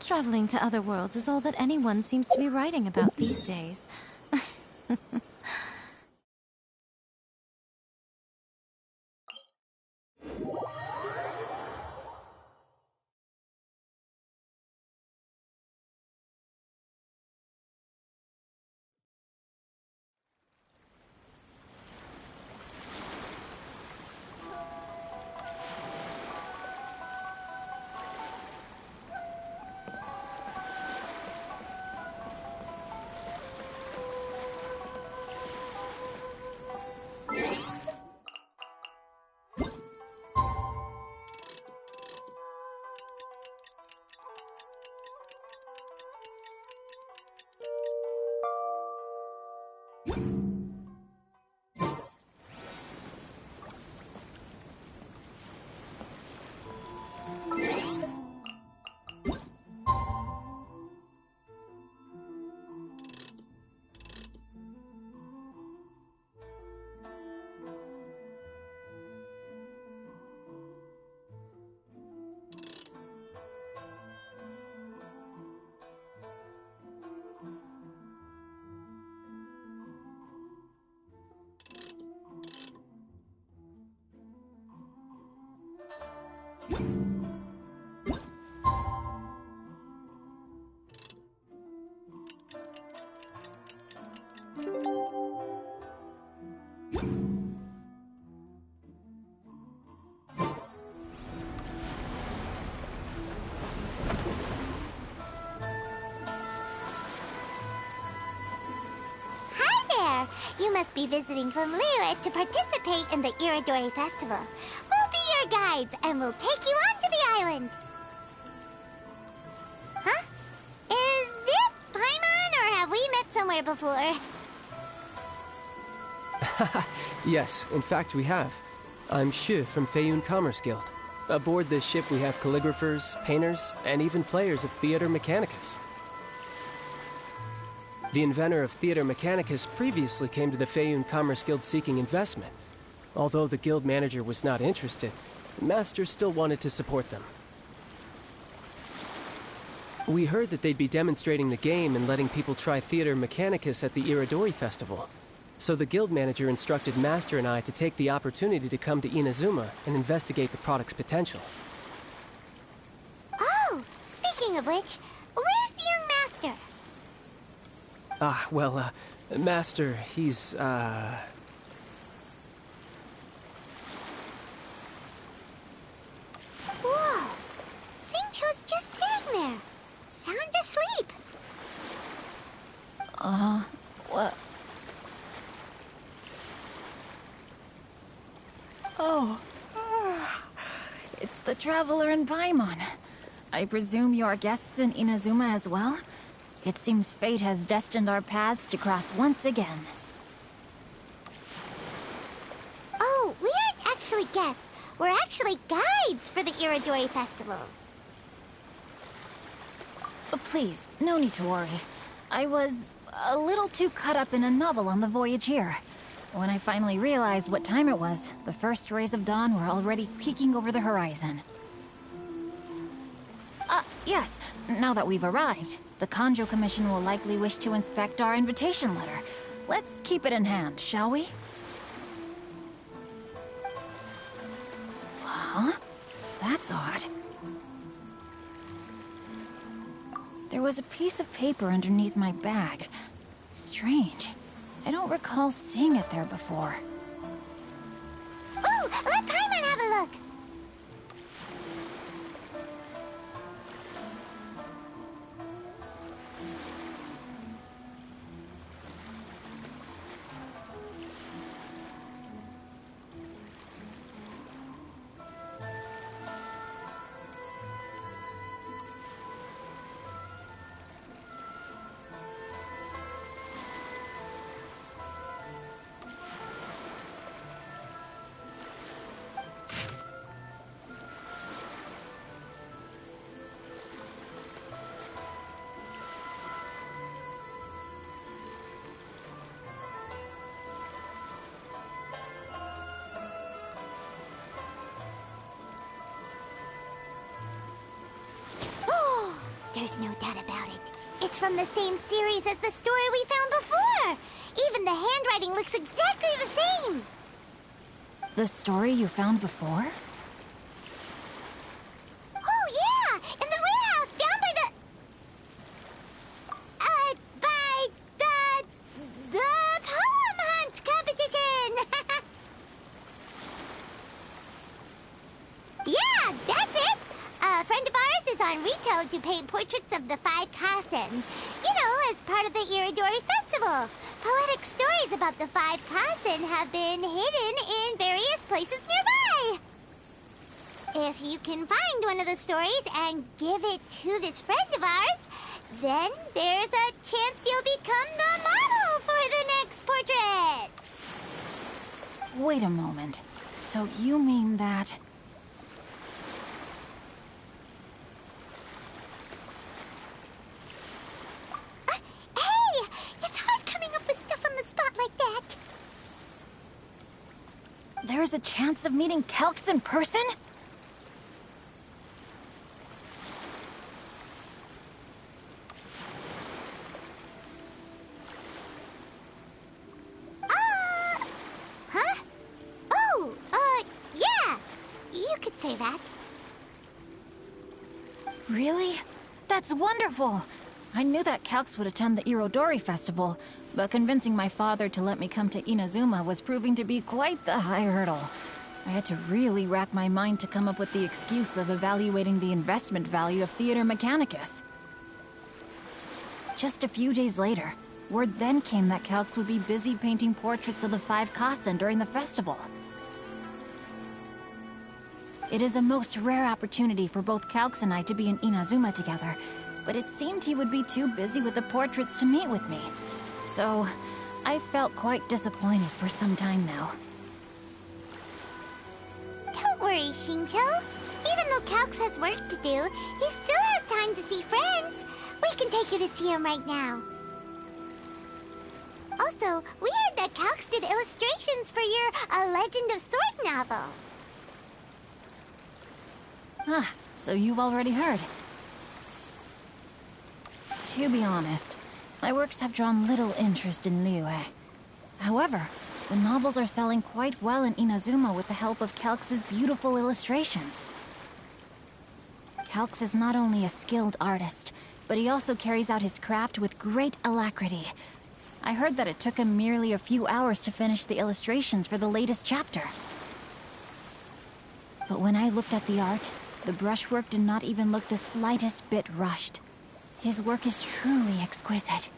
Traveling to other worlds is all that anyone seems to be writing about these days. You must be visiting from Liyue to participate in the Irodori Festival. We'll be your guides, and we'll take you onto the island. Huh? Is it Paimon, or have we met somewhere before? Yes, in fact we have. I'm Shu from Feiyun Commerce Guild. Aboard this ship we have calligraphers, painters, and even players of Theater Mechanicus. The inventor of Theater Mechanicus previously came to the Feiyun Commerce Guild seeking investment. Although the guild manager was not interested, the master still wanted to support them. We heard that they'd be demonstrating the game and letting people try Theater Mechanicus at the Irodori Festival. So the guild manager instructed Master and I to take the opportunity to come to Inazuma and investigate the product's potential. Oh, speaking of which, where's the young master? Master, he's, Whoa! Xingqiu's just sitting there, sound asleep. What? Oh. It's the Traveler and Paimon. I presume you are guests in Inazuma as well? It seems fate has destined our paths to cross once again. Oh, we aren't actually guests. We're actually guides for the Irodori Festival. Please, no need to worry. I was a little too caught up in a novel on the voyage here. When I finally realized what time it was, the first rays of dawn were already peeking over the horizon. Yes, now that we've arrived, the Kanjo Commission will likely wish to inspect our invitation letter. Let's keep it in hand, shall we? Huh? That's odd. There was a piece of paper underneath my bag. Strange. I don't recall seeing it there before. Ooh, let Paimon have a look! There's no doubt about it. It's from the same series as the story we found before. Even the handwriting looks exactly the same. The story you found before? Oh, yeah! In the warehouse down by the... the poem hunt competition! Yeah, that's it! A friend of ours is on Rito to paint portraits of the 5 Kasen. You know, as part of the Irodori Festival. Poetic stories about the 5 Kasen have been hidden in various places nearby. If you can find one of the stories and give it to this friend of ours, then there's a chance you'll become the model for the next portrait. Wait a moment. So you mean that... Hey! It's hard coming up with stuff on the spot like that. There's a chance of meeting Calx in person? Huh? Oh, yeah. You could say that. Really? That's wonderful! I knew that Calx would attend the Irodori Festival, but convincing my father to let me come to Inazuma was proving to be quite the high hurdle. I had to really rack my mind to come up with the excuse of evaluating the investment value of Theater Mechanicus. Just a few days later, Word then came that Calx would be busy painting portraits of the five Kasen during the festival. It is a most rare opportunity for both Calx and I to be in Inazuma together, but it seemed he would be too busy with the portraits to meet with me. So, I felt quite disappointed for some time now. Don't worry, Shincho. Even though Calx has work to do, he still has time to see friends. We can take you to see him right now. Also, we heard that Calx did illustrations for your A Legend of Sword novel. Ah, so you've already heard. To be honest, my works have drawn little interest in Liyue. However, the novels are selling quite well in Inazuma with the help of Calx's beautiful illustrations. Calx is not only a skilled artist, but he also carries out his craft with great alacrity. I heard that it took him merely a few hours to finish the illustrations for the latest chapter. But when I looked at the art, the brushwork did not even look the slightest bit rushed. His work is truly exquisite.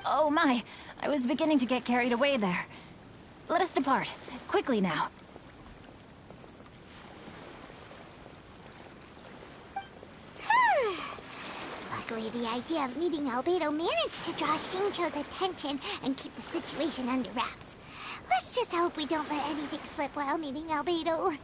Oh my, I was beginning to get carried away there. Let us depart, quickly now. Luckily, the idea of meeting Albedo managed to draw Shincho's attention and keep the situation under wraps. Let's just hope we don't let anything slip while meeting Albedo.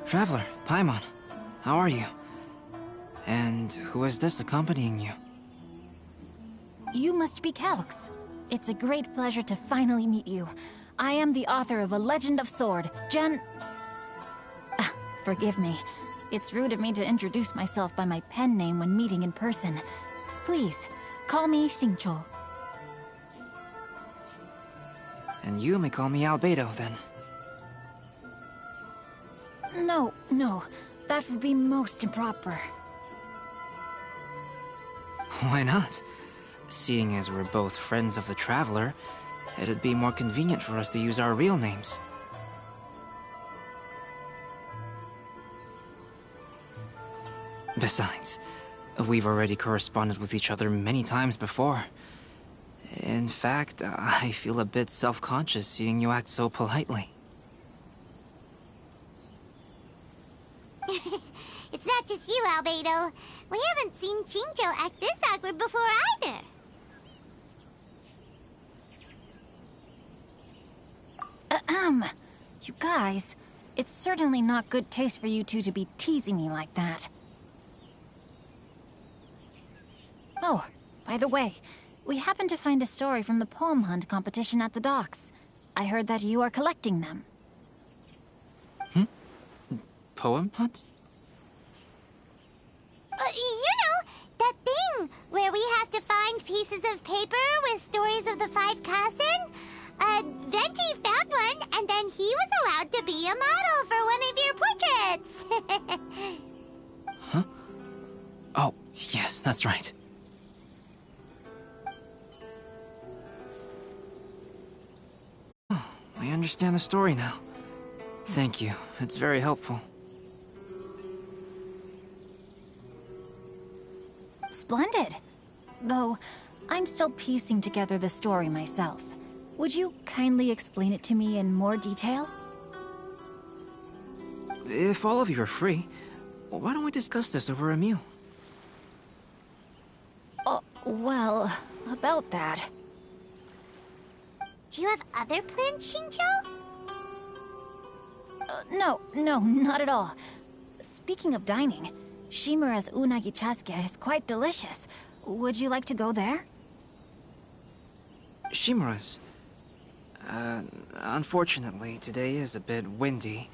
Traveler, Paimon, how are you? And who is this accompanying you? You must be Calx. It's a great pleasure to finally meet you. I am the author of A Legend of Sword, Forgive me. It's rude of me to introduce myself by my pen name when meeting in person. Please, call me Shincho. And you may call me Albedo, then. No. That would be most improper. Why not? Seeing as we're both friends of the Traveler, it'd be more convenient for us to use our real names. Besides, we've already corresponded with each other many times before. In fact, I feel a bit self-conscious seeing you act so politely. It's not just you, Albedo. We haven't seen Shincho act this awkward before either. You guys, it's certainly not good taste for you two to be teasing me like that. Oh, by the way, we happened to find a story from the poem hunt competition at the docks. I heard that you are collecting them. Poem hunt? You know, that thing where we have to find pieces of paper with stories of the five Kasen? Venti found one, and then he was allowed to be a model for one of your portraits. Huh? Oh, yes, that's right. Oh, I understand the story now. Thank you. It's very helpful. Splendid. Though, I'm still piecing together the story myself. Would you kindly explain it to me in more detail? If all of you are free, why don't we discuss this over a meal? Well, about that. Do you have other plans, Shincho? No, not at all. Speaking of dining, Shimura's unagi chasuke is quite delicious. Would you like to go there? Shimura's. Unfortunately, today is a bit windy.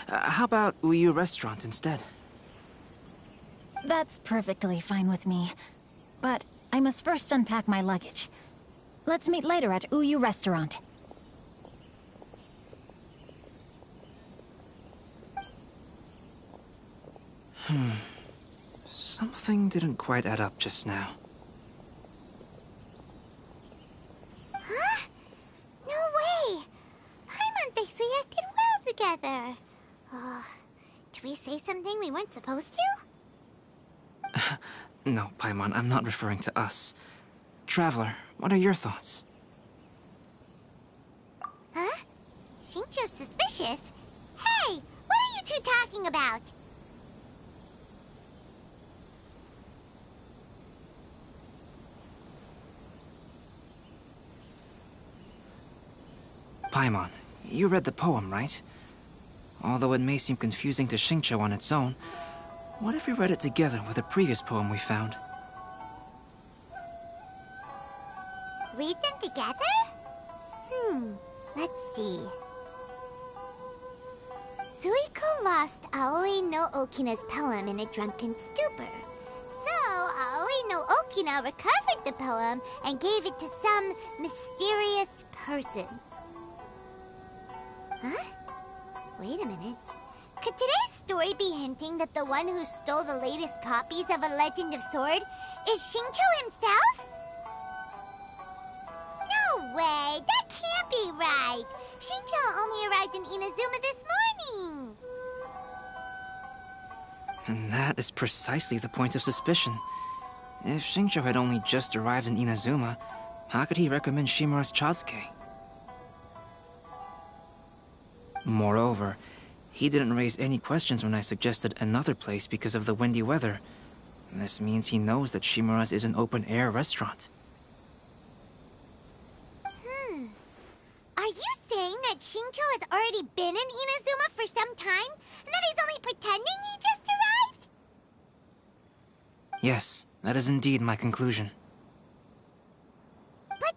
How about Uyu Restaurant instead? That's perfectly fine with me. But I must first unpack my luggage. Let's meet later at Uyu Restaurant. Something didn't quite add up just now. Huh? No way! Paimon thinks we acted well together. Did we say something we weren't supposed to? No, Paimon, I'm not referring to us. Traveler, what are your thoughts? Huh? Xingqiu's suspicious? Hey! What are you two talking about? Paimon, you read the poem, right? Although it may seem confusing to Xingqiu on its own, what if we read it together with a previous poem we found? Read them together? Let's see. Suiko lost Aoi no Okina's poem in a drunken stupor. So, Aoi no Okina recovered the poem and gave it to some mysterious person. Huh? Wait a minute. Could today's story be hinting that the one who stole the latest copies of A Legend of Sword is Xingqiu himself? No way! That can't be right! Xingqiu only arrived in Inazuma this morning! And that is precisely the point of suspicion. If Xingqiu had only just arrived in Inazuma, how could he recommend Shimura's Chasuke? Moreover, he didn't raise any questions when I suggested another place because of the windy weather. This means he knows that Shimura's is an open-air restaurant. Are you saying that Xingqiu has already been in Inazuma for some time, and that he's only pretending he just arrived? Yes, that is indeed my conclusion. But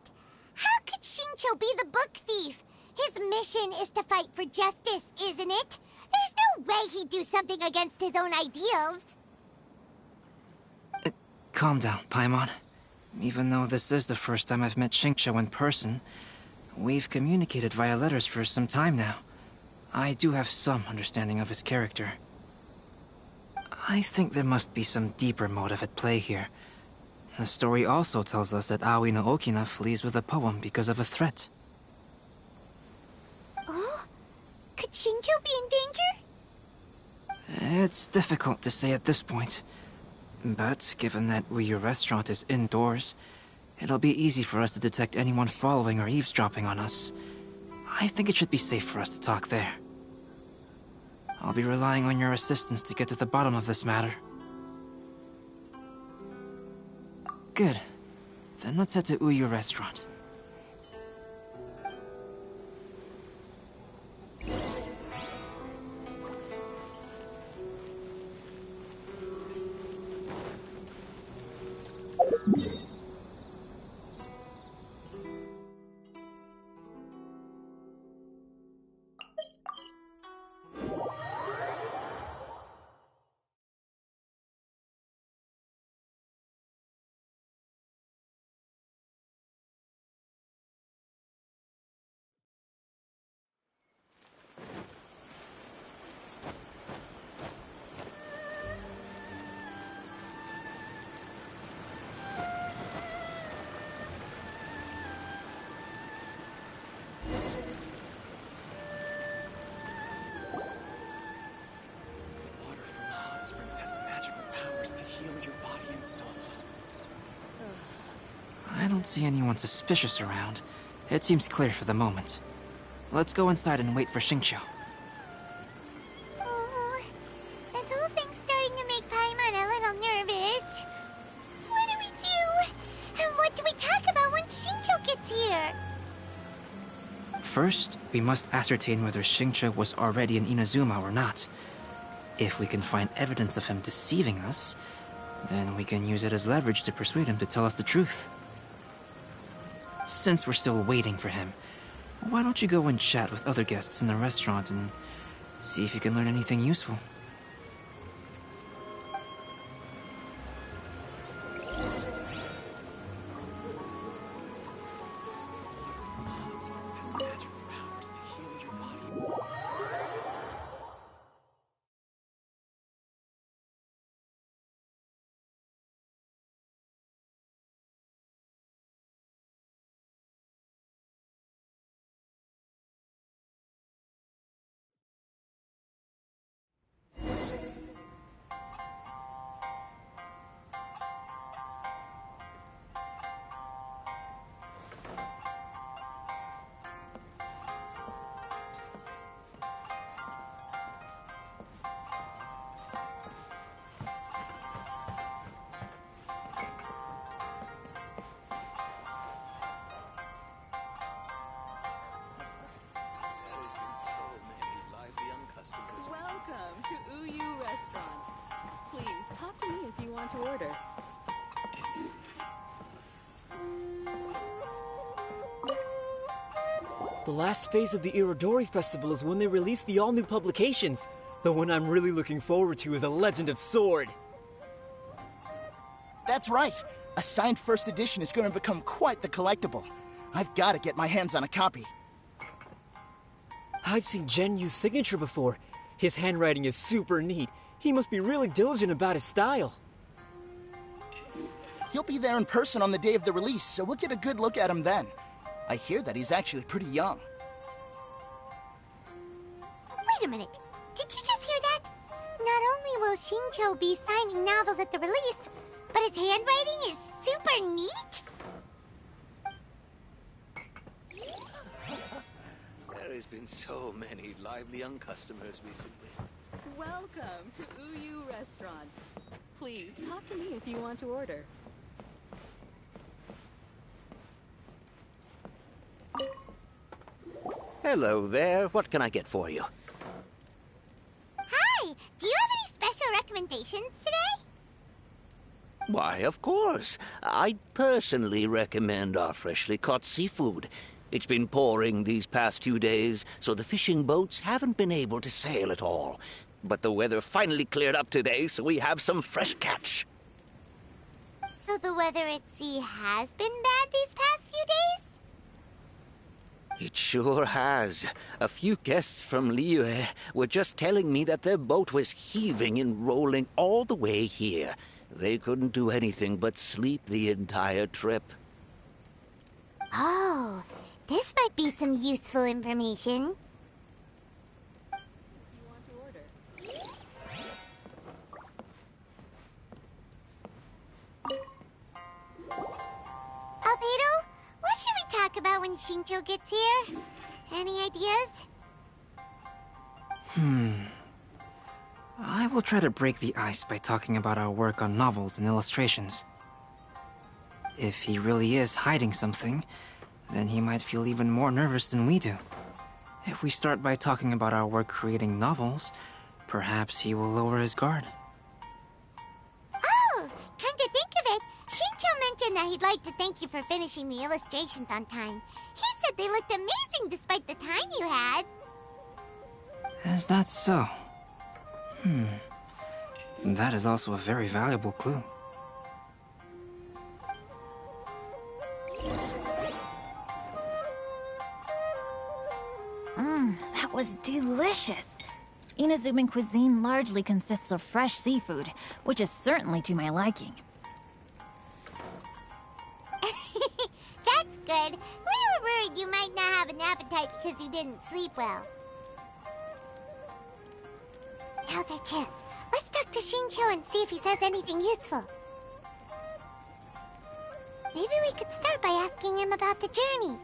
how could Xingqiu be the book thief? His mission is to fight for justice, isn't it? There's no way he'd do something against his own ideals. Calm down, Paimon. Even though this is the first time I've met Xingqiu in person, we've communicated via letters for some time now. I do have some understanding of his character. I think there must be some deeper motive at play here. The story also tells us that Aoi no Okina flees with a poem because of a threat. Oh? Could Xingqiu be in danger? It's difficult to say at this point. But given that Uyu Restaurant is indoors, it'll be easy for us to detect anyone following or eavesdropping on us. I think it should be safe for us to talk there. I'll be relying on your assistance to get to the bottom of this matter. Good. Then let's head to Uyu Restaurant. I don't see anyone suspicious around. It seems clear for the moment. Let's go inside and wait for Xingqiu. Oh, this whole thing's starting to make Paimon a little nervous. What do we do? And what do we talk about when Xingqiu gets here? First, we must ascertain whether Xingqiu was already in Inazuma or not. If we can find evidence of him deceiving us, then we can use it as leverage to persuade him to tell us the truth. Since we're still waiting for him, why don't you go and chat with other guests in the restaurant and see if you can learn anything useful? Welcome to Uyu Restaurant. Please talk to me if you want to order. The last phase of the Irodori Festival is when they release the all-new publications. The one I'm really looking forward to is A Legend of Sword. That's right. A signed first edition is going to become quite the collectible. I've got to get my hands on a copy. I've seen Genyu's signature before. His handwriting is super neat. He must be really diligent about his style. He'll be there in person on the day of the release, so we'll get a good look at him then. I hear that he's actually pretty young. Wait a minute. Did you just hear that? Not only will Shincho be signing novels at the release, but his handwriting is super neat? There has been so many lively young customers recently. Welcome to Uyu Restaurant. Please talk to me if you want to order. Hello there. What can I get for you? Hi! Do you have any special recommendations today? Why, of course. I'd personally recommend our freshly caught seafood. It's been pouring these past few days, so the fishing boats haven't been able to sail at all. But the weather finally cleared up today, so we have some fresh catch. So the weather at sea has been bad these past few days? It sure has. A few guests from Liyue were just telling me that their boat was heaving and rolling all the way here. They couldn't do anything but sleep the entire trip. Oh, this might be some useful information. Albedo, what should we talk about when Shincho gets here? Any ideas? I will try to break the ice by talking about our work on novels and illustrations. If he really is hiding something, then he might feel even more nervous than we do. If we start by talking about our work creating novels, perhaps he will lower his guard. Oh, come to think of it, Shincho mentioned that he'd like to thank you for finishing the illustrations on time. He said they looked amazing despite the time you had. Is that so? That is also a very valuable clue. That was delicious. Inazuman cuisine largely consists of fresh seafood, which is certainly to my liking. That's good. We were worried you might not have an appetite because you didn't sleep well. Now's our chance. Let's talk to Shincho and see if he says anything useful. Maybe we could start by asking him about the journey.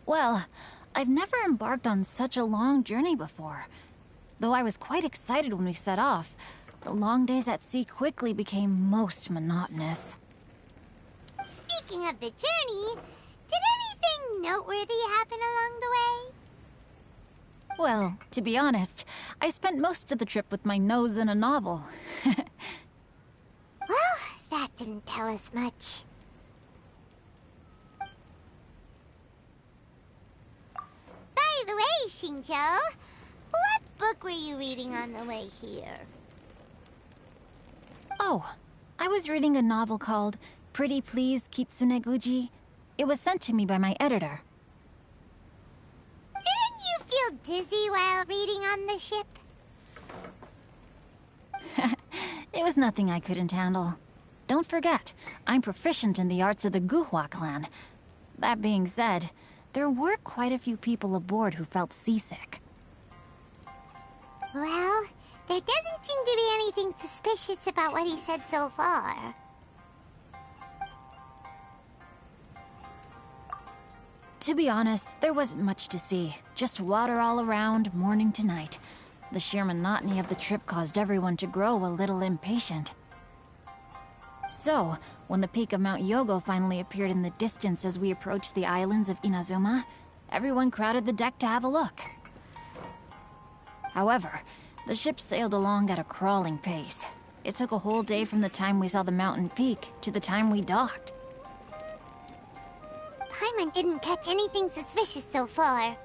Well, I've never embarked on such a long journey before. Though I was quite excited when we set off, The long days at sea quickly became most monotonous. Speaking of the journey, did anything noteworthy happen along the way? Well, to be honest, I spent most of the trip with my nose in a novel. Well, that didn't tell us much. By the way, Xingqiu, what book were you reading on the way here? Oh, I was reading a novel called Pretty Please Kitsune Guji. It was sent to me by my editor. Didn't you feel dizzy while reading on the ship? It was nothing I couldn't handle. Don't forget, I'm proficient in the arts of the Guhua clan. That being said, there were quite a few people aboard who felt seasick. Well, there doesn't seem to be anything suspicious about what he said so far. To be honest, there wasn't much to see. Just water all around, morning to night. The sheer monotony of the trip caused everyone to grow a little impatient. So, when the peak of Mount Yogo finally appeared in the distance as we approached the islands of Inazuma, everyone crowded the deck to have a look. However, the ship sailed along at a crawling pace. It took a whole day from the time we saw the mountain peak to the time we docked. Paimon didn't catch anything suspicious so far.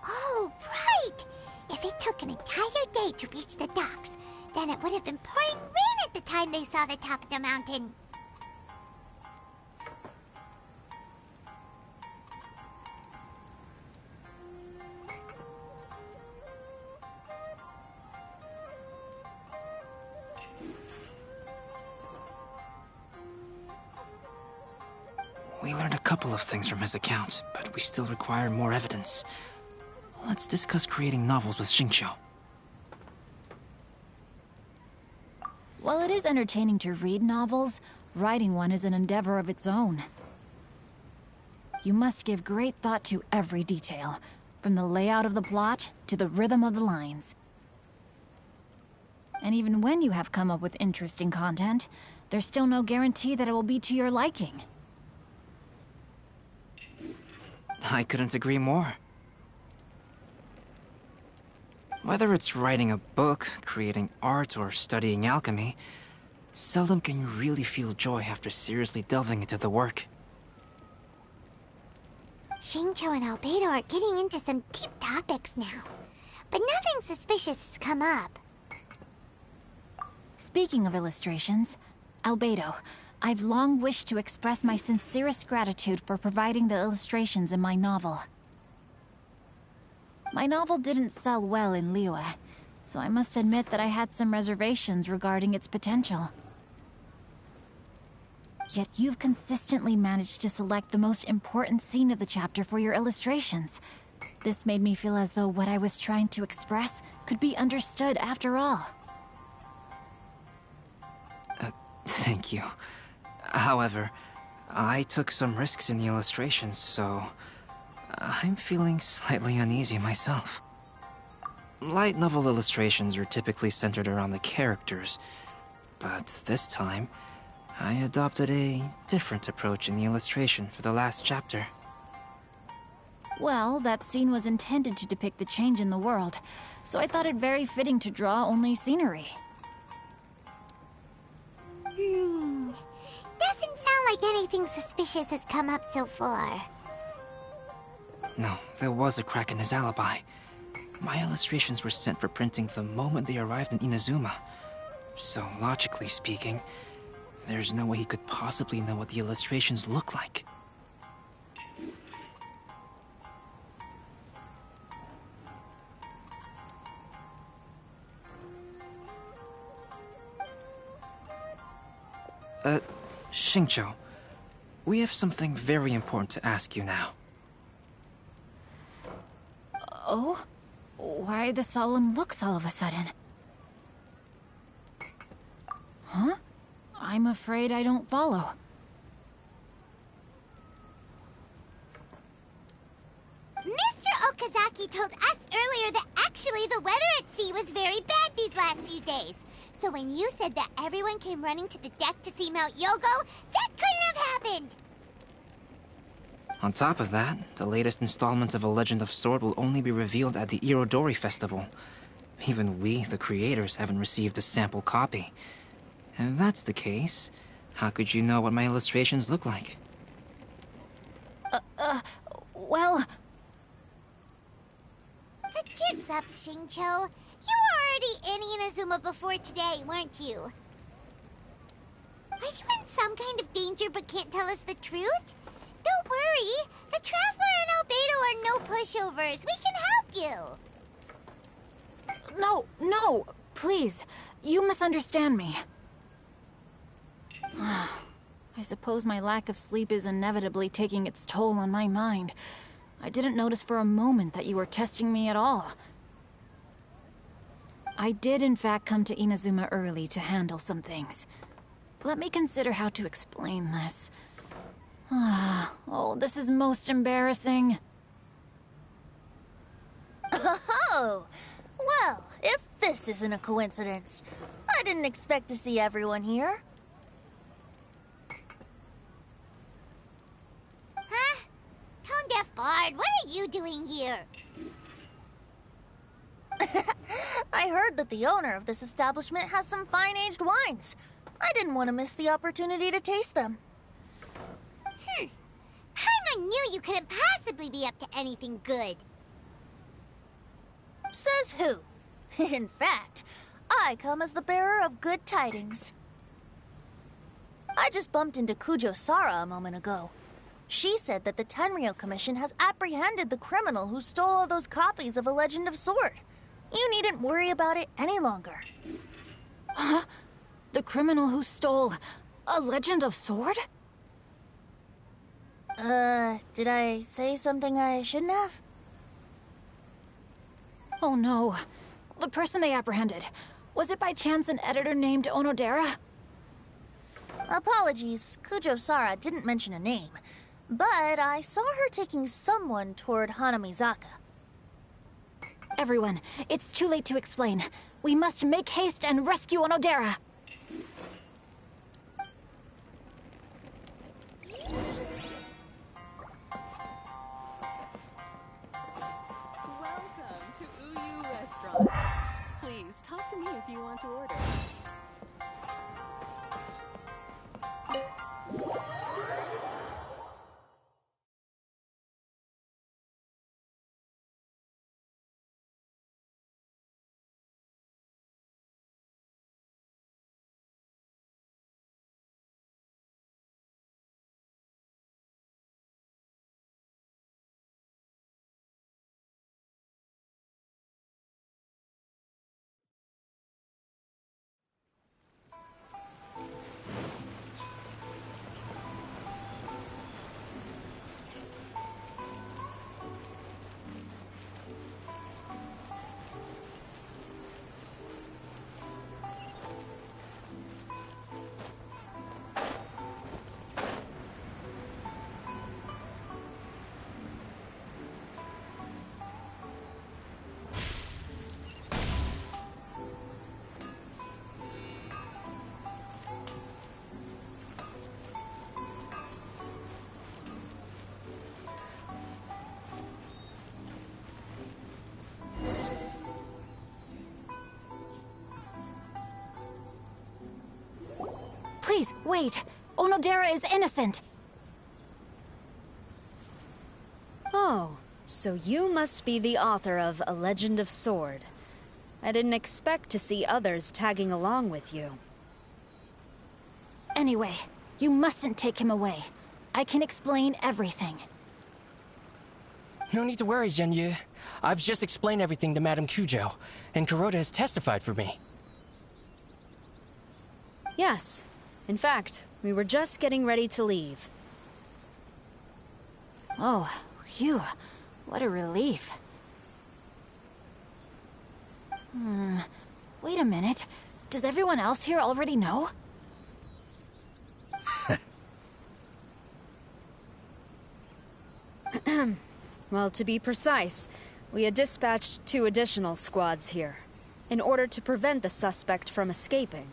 Oh, right! If it took an entire day to reach the docks, then it would have been pouring rain at the time they saw the top of the mountain. We learned a couple of things from his account, but we still require more evidence. Let's discuss creating novels with Xingqiu. While it is entertaining to read novels, writing one is an endeavor of its own. You must give great thought to every detail, from the layout of the plot to the rhythm of the lines. And even when you have come up with interesting content, there's still no guarantee that it will be to your liking. I couldn't agree more. Whether it's writing a book, creating art, or studying alchemy, seldom can you really feel joy after seriously delving into the work. Xingqiu and Albedo are getting into some deep topics now, but nothing suspicious has come up. Speaking of illustrations, Albedo, I've long wished to express my sincerest gratitude for providing the illustrations in my novel. My novel didn't sell well in Liyue, so I must admit that I had some reservations regarding its potential. Yet you've consistently managed to select the most important scene of the chapter for your illustrations. This made me feel as though what I was trying to express could be understood after all. Thank you. However, I took some risks in the illustrations, so I'm feeling slightly uneasy myself. Light novel illustrations are typically centered around the characters, but this time, I adopted a different approach in the illustration for the last chapter. Well, that scene was intended to depict the change in the world, so I thought it very fitting to draw only scenery. Doesn't sound like anything suspicious has come up so far. No, there was a crack in his alibi. My illustrations were sent for printing the moment they arrived in Inazuma. So, logically speaking, there's no way he could possibly know what the illustrations look like. Xingqiu, we have something very important to ask you now. Oh? Why the solemn looks all of a sudden? Huh? I'm afraid I don't follow. Mr. Okazaki told us earlier that actually the weather at sea was very bad these last few days. So when you said that everyone came running to the deck to see Mount Yogo, that couldn't have happened! On top of that, the latest installment of A Legend of Sword will only be revealed at the Irodori Festival. Even we, the creators, haven't received a sample copy. And if that's the case, how could you know what my illustrations look like? Well... The jig's up, Xingqiu. You were already in Inazuma before today, weren't you? Are you in some kind of danger but can't tell us the truth? Don't worry. The Traveler and Albedo are no pushovers. We can help you. No, please. You misunderstand me. I suppose my lack of sleep is inevitably taking its toll on my mind. I didn't notice for a moment that you were testing me at all. I did in fact come to Inazuma early to handle some things. Let me consider how to explain this. Oh, this is most embarrassing. Oh, well, if this isn't a coincidence, I didn't expect to see everyone here. Huh? Tone-deaf bard, what are you doing here? I heard that the owner of this establishment has some fine-aged wines. I didn't want to miss the opportunity to taste them. Paimon knew you couldn't possibly be up to anything good. Says who? In fact, I come as the bearer of good tidings. I just bumped into Kujo Sara a moment ago. She said that the Tenryou Commission has apprehended the criminal who stole all those copies of A Legend of Sword. You needn't worry about it any longer. Huh? The criminal who stole A Legend of Sword? Did I say something I shouldn't have? Oh no. The person they apprehended. Was it by chance an editor named Onodera? Apologies, Kujo Sara didn't mention a name. But I saw her taking someone toward Hanamizaka. Everyone, it's too late to explain. We must make haste and rescue Onodera. Welcome to Uyu Restaurant. Please talk to me if you want to order. Please, wait! Onodera is innocent! Oh, so you must be the author of A Legend of Sword. I didn't expect to see others tagging along with you. Anyway, you mustn't take him away. I can explain everything. No need to worry, Zhenyu. I've just explained everything to Madame Kujo, and Kuroda has testified for me. Yes. In fact, we were just getting ready to leave. Oh, phew. What a relief. Wait a minute. Does everyone else here already know? Well, to be precise, We had dispatched 2 additional squads here, in order to prevent the suspect from escaping.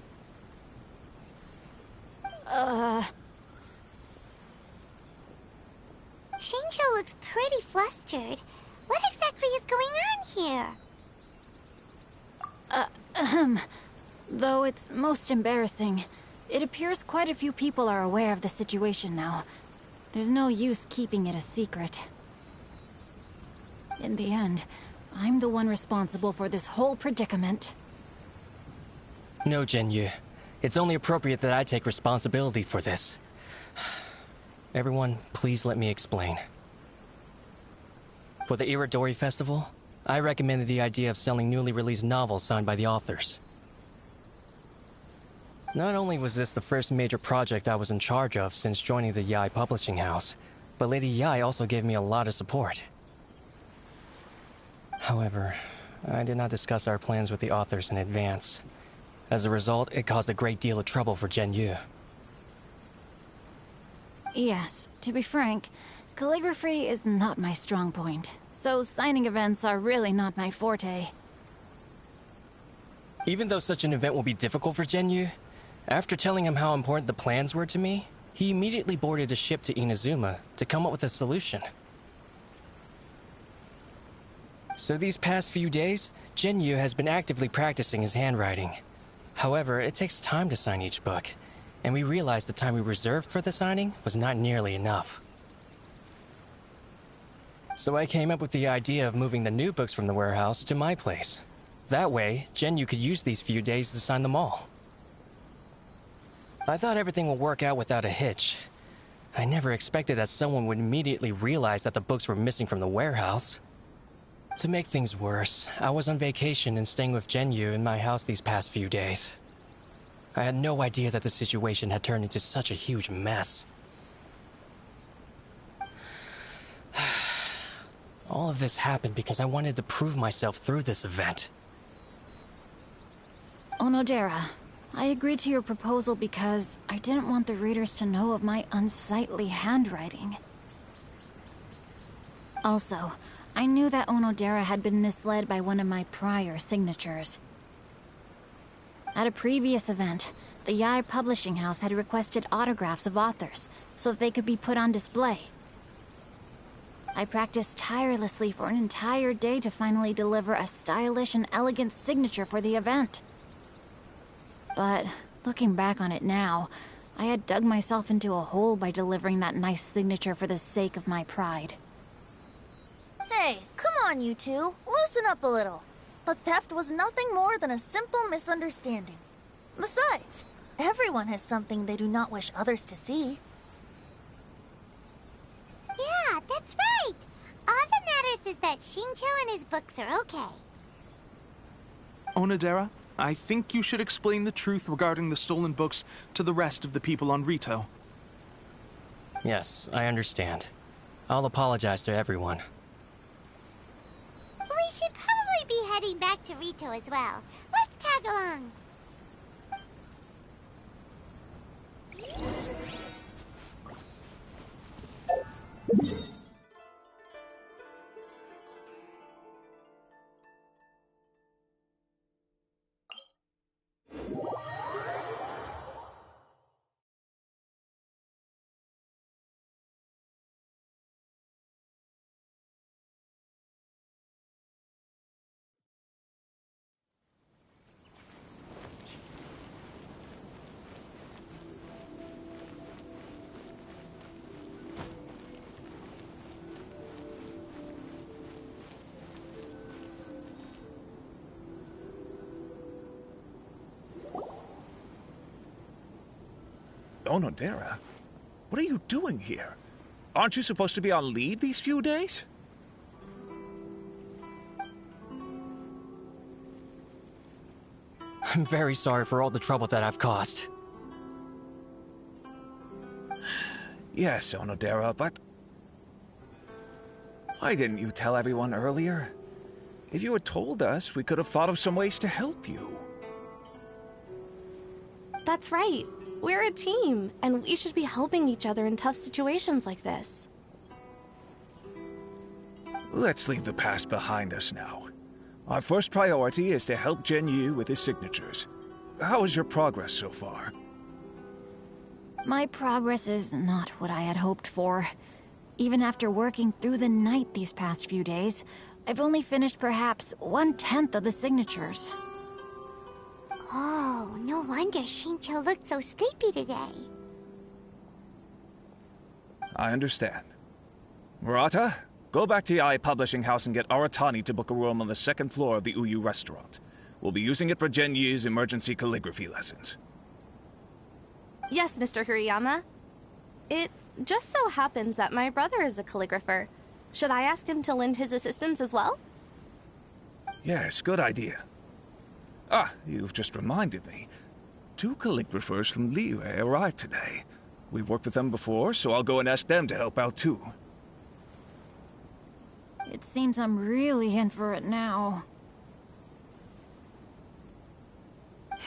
Shinjo looks pretty flustered. What exactly is going on here? Though it's most embarrassing, it appears quite a few people are aware of the situation now. There's no use keeping it a secret. In the end, I'm the one responsible for this whole predicament. No, Genyu. It's only appropriate that I take responsibility for this. Everyone, please let me explain. For the Irodori Festival, I recommended the idea of selling newly released novels signed by the authors. Not only was this the first major project I was in charge of since joining the Yae publishing house, but Lady Yae also gave me a lot of support. However, I did not discuss our plans with the authors in advance. As a result, it caused a great deal of trouble for Genyu. Yes, to be frank, calligraphy is not my strong point, so signing events are really not my forte. Even though such an event will be difficult for Genyu, after telling him how important the plans were to me, he immediately boarded a ship to Inazuma to come up with a solution. So these past few days, Genyu has been actively practicing his handwriting. However, it takes time to sign each book, and we realized the time we reserved for the signing was not nearly enough. So I came up with the idea of moving the new books from the warehouse to my place. That way, Genyu could use these few days to sign them all. I thought everything would work out without a hitch. I never expected that someone would immediately realize that the books were missing from the warehouse. To make things worse, I was on vacation and staying with Genyu in my house these past few days. I had no idea that the situation had turned into such a huge mess. All of this happened because I wanted to prove myself through this event. Onodera, I agreed to your proposal because I didn't want the readers to know of my unsightly handwriting. Also, I knew that Onodera had been misled by one of my prior signatures. At a previous event, the Yae publishing house had requested autographs of authors so that they could be put on display. I practiced tirelessly for an entire day to finally deliver a stylish and elegant signature for the event. But looking back on it now, I had dug myself into a hole by delivering that nice signature for the sake of my pride. Hey, come on, you two. Loosen up a little. The theft was nothing more than a simple misunderstanding. Besides, everyone has something they do not wish others to see. Yeah, that's right. All that matters is that Shinjo and his books are okay. Onodera, I think you should explain the truth regarding the stolen books to the rest of the people on Rito. Yes, I understand. I'll apologize to everyone. We should probably be heading back to Rito as well. Let's tag along. Onodera? What are you doing here? Aren't you supposed to be on leave these few days? I'm very sorry for all the trouble that I've caused. Yes, Onodera, but... why didn't you tell everyone earlier? If you had told us, we could have thought of some ways to help you. That's right. We're a team, and we should be helping each other in tough situations like this. Let's leave the past behind us now. Our first priority is to help Genyu with his signatures. How is your progress so far? My progress is not what I had hoped for. Even after working through the night these past few days, I've only finished perhaps 1/10 of the signatures. Oh, no wonder Shincho looked so sleepy today. I understand. Murata, go back to the Yae Publishing House and get Aratani to book a room on the 2nd floor of the Uyu restaurant. We'll be using it for Genyu's emergency calligraphy lessons. Yes, Mr. Hirayama. It just so happens that my brother is a calligrapher. Should I ask him to lend his assistance as well? Yes, good idea. Ah, you've just reminded me. 2 calligraphers from Liyue arrived today. We've worked with them before, so I'll go and ask them to help out too. It seems I'm really in for it now.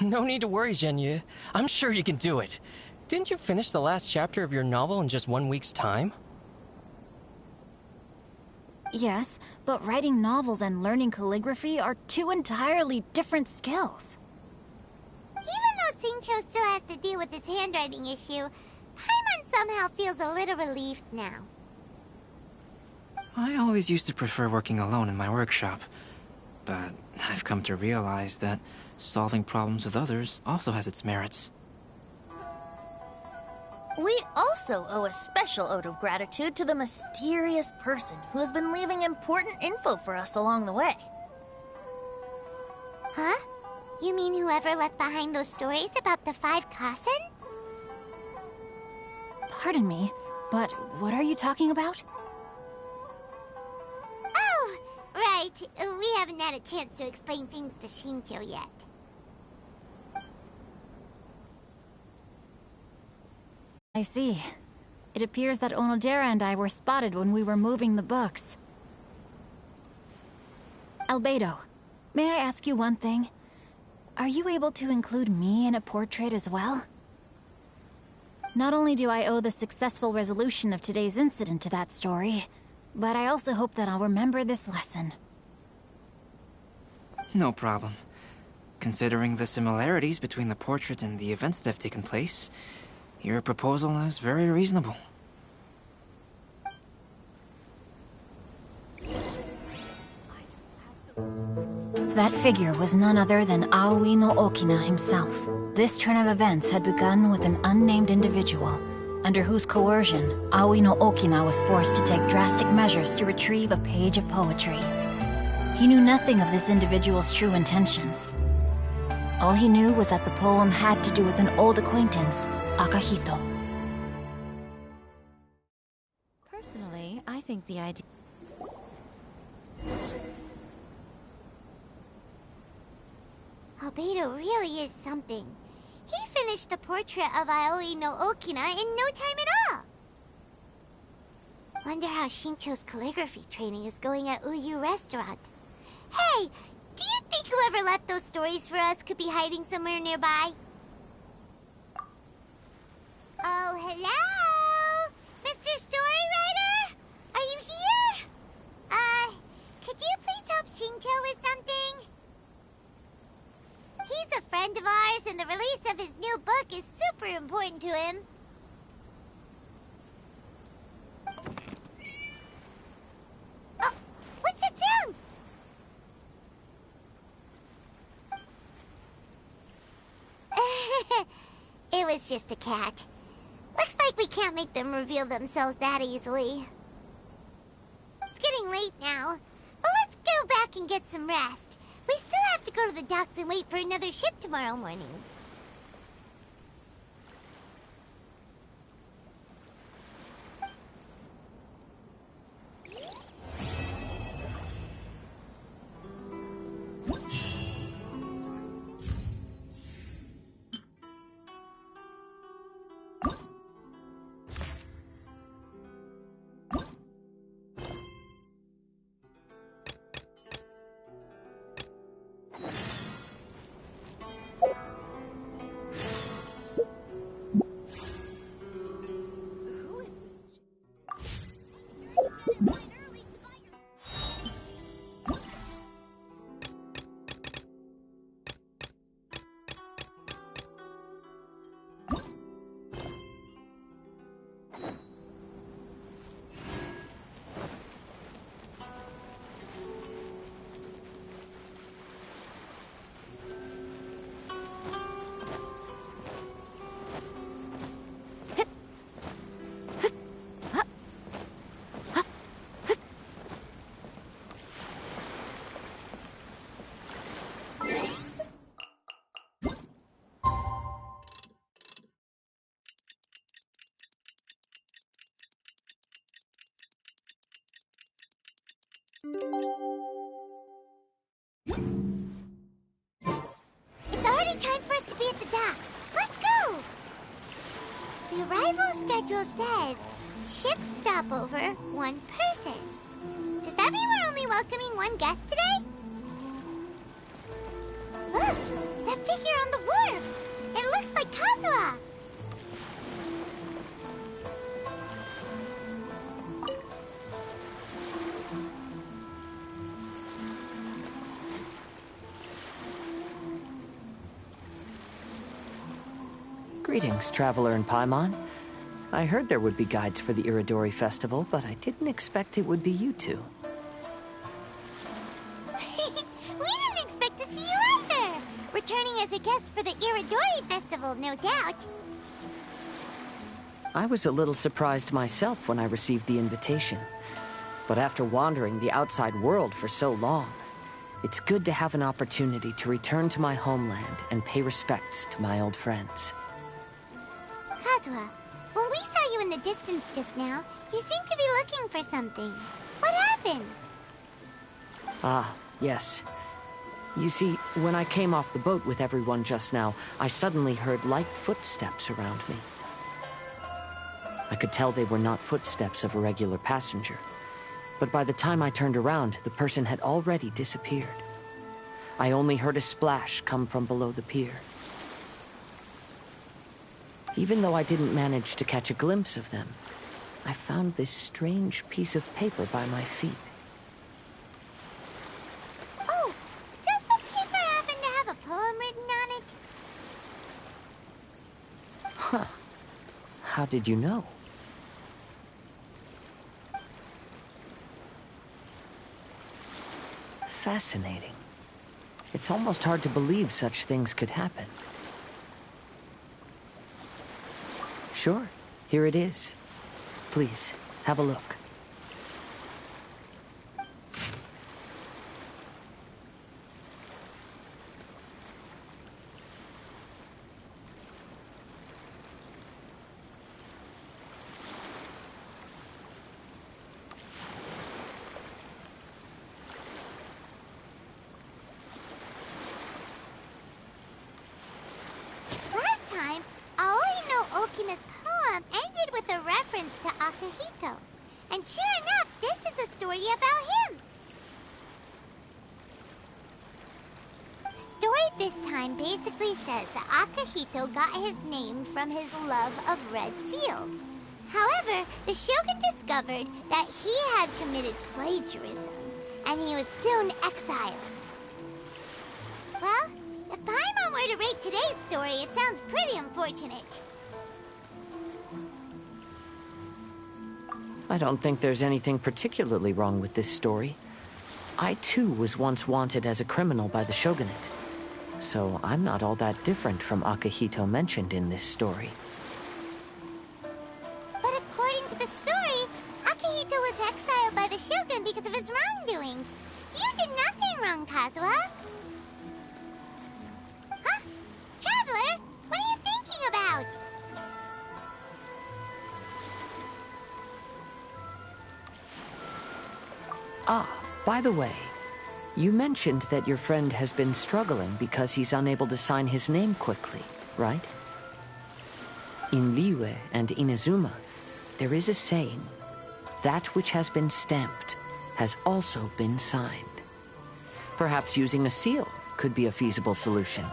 No need to worry, Genyu. I'm sure you can do it. Didn't you finish the last chapter of your novel in just 1 week's time? Yes, but writing novels and learning calligraphy are 2 entirely different skills. Even though Shincho still has to deal with his handwriting issue, Paimon somehow feels a little relieved now. I always used to prefer working alone in my workshop, but I've come to realize that solving problems with others also has its merits. We also owe a special ode of gratitude to the mysterious person who has been leaving important info for us along the way. Huh? You mean whoever left behind those stories about the 5 Kasen? Pardon me, but what are you talking about? Oh, right. We haven't had a chance to explain things to Shincho yet. I see. It appears that Onodera and I were spotted when we were moving the books. Albedo, may I ask you one thing? Are you able to include me in a portrait as well? Not only do I owe the successful resolution of today's incident to that story, but I also hope that I'll remember this lesson. No problem. Considering the similarities between the portrait and the events that have taken place, your proposal is very reasonable. That figure was none other than Aoi no Okina himself. This turn of events had begun with an unnamed individual, under whose coercion, Aoi no Okina was forced to take drastic measures to retrieve a page of poetry. He knew nothing of this individual's true intentions. All he knew was that the poem had to do with an old acquaintance, Akahito. Personally, I think the idea... Albedo really is something. He finished the portrait of Aoi no Okina in no time at all. Wonder how Shincho's calligraphy training is going at Uyu Restaurant. Hey, do you think whoever left those stories for us could be hiding somewhere nearby? Oh, hello? Mr. Storywriter? Are you here? Could you please help Shincho with something? He's a friend of ours, and the release of his new book is super important to him. Oh, what's that sound? It was just a cat. Looks like we can't make them reveal themselves that easily. It's getting late now. Well, let's go back and get some rest. We still have to go to the docks and wait for another ship tomorrow morning. It's already time for us to be at the docks. Let's go! The arrival schedule says ship stopover, 1 person. Does that mean we're only welcoming 1 guest today? Look! That figure on the wharf! It looks like Kazuha! Greetings, Traveler in Paimon. I heard there would be guides for the Irodori Festival, but I didn't expect it would be you two. We didn't expect to see you either! Returning as a guest for the Irodori Festival, no doubt. I was a little surprised myself when I received the invitation. But after wandering the outside world for so long, it's good to have an opportunity to return to my homeland and pay respects to my old friends. Kazuha, when we saw you in the distance just now, you seemed to be looking for something. What happened? Ah, yes. You see, when I came off the boat with everyone just now, I suddenly heard light footsteps around me. I could tell they were not footsteps of a regular passenger. But by the time I turned around, the person had already disappeared. I only heard a splash come from below the pier. Even though I didn't manage to catch a glimpse of them, I found this strange piece of paper by my feet. Oh, does the paper happen to have a poem written on it? Huh. How did you know? Fascinating. It's almost hard to believe such things could happen. Sure, here it is. Please, have a look. Last time, Aoi no Okina's poem ended with a reference to Akihito. And sure enough, this is a story about him. Story this time basically says that Akihito got his name from his love of red seals. However, the shogun discovered that he had committed plagiarism, and he was soon exiled. Well, if Paimon were to rate today's story, it sounds pretty unfortunate. I don't think there's anything particularly wrong with this story. I too was once wanted as a criminal by the shogunate. So I'm not all that different from Akihito mentioned in this story. But according to the story, Akihito was exiled by the shogun because of his wrongdoings. You did nothing wrong, Kazuha. Huh? Traveler, what are you thinking about? Ah, by the way, you mentioned that your friend has been struggling because he's unable to sign his name quickly, right? In Liyue and Inazuma, there is a saying, that which has been stamped has also been signed. Perhaps using a seal could be a feasible solution.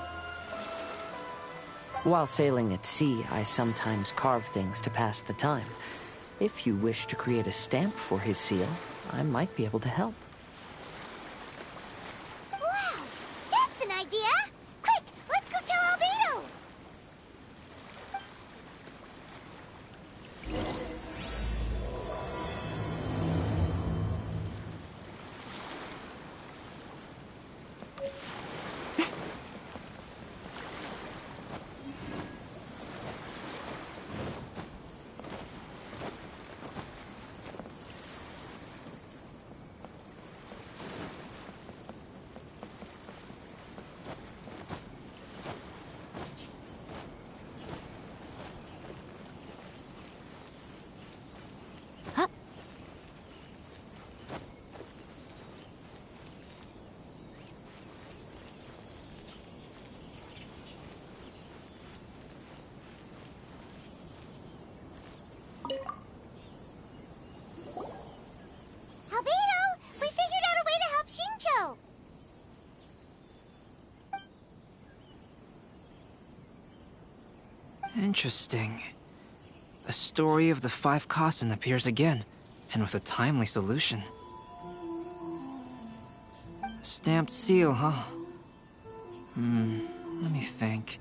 While sailing at sea, I sometimes carve things to pass the time. If you wish to create a stamp for his seal, I might be able to help. Wow, that's an idea! Quick, let's go tell Albedo! Interesting. A story of the 5 Kasen appears again, and with a timely solution. A stamped seal, huh? Let me think.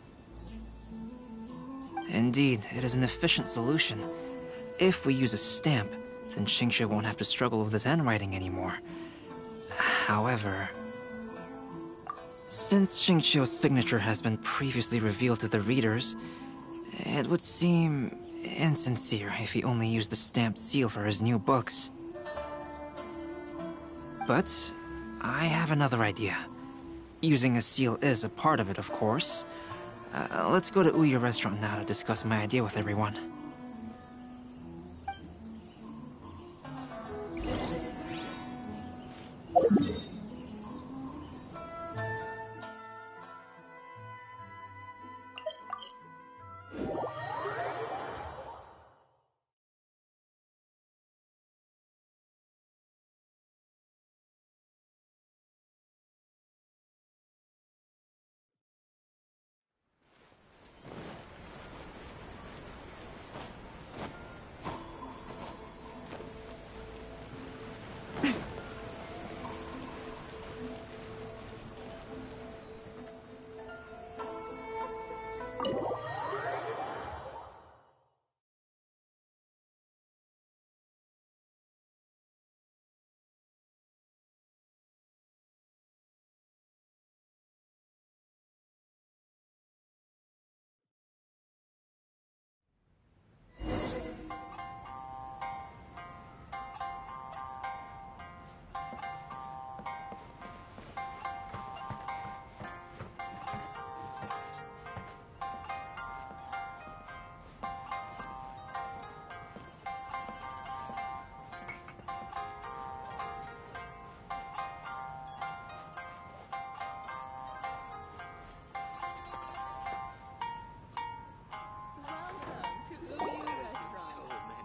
Indeed, it is an efficient solution. If we use a stamp, then Xingqiu won't have to struggle with his handwriting anymore. However, since Xingqiu's signature has been previously revealed to the readers, it would seem insincere if he only used the stamped seal for his new books. But I have another idea. Using a seal is a part of it, of course. Let's go to Uyu Restaurant now to discuss my idea with everyone.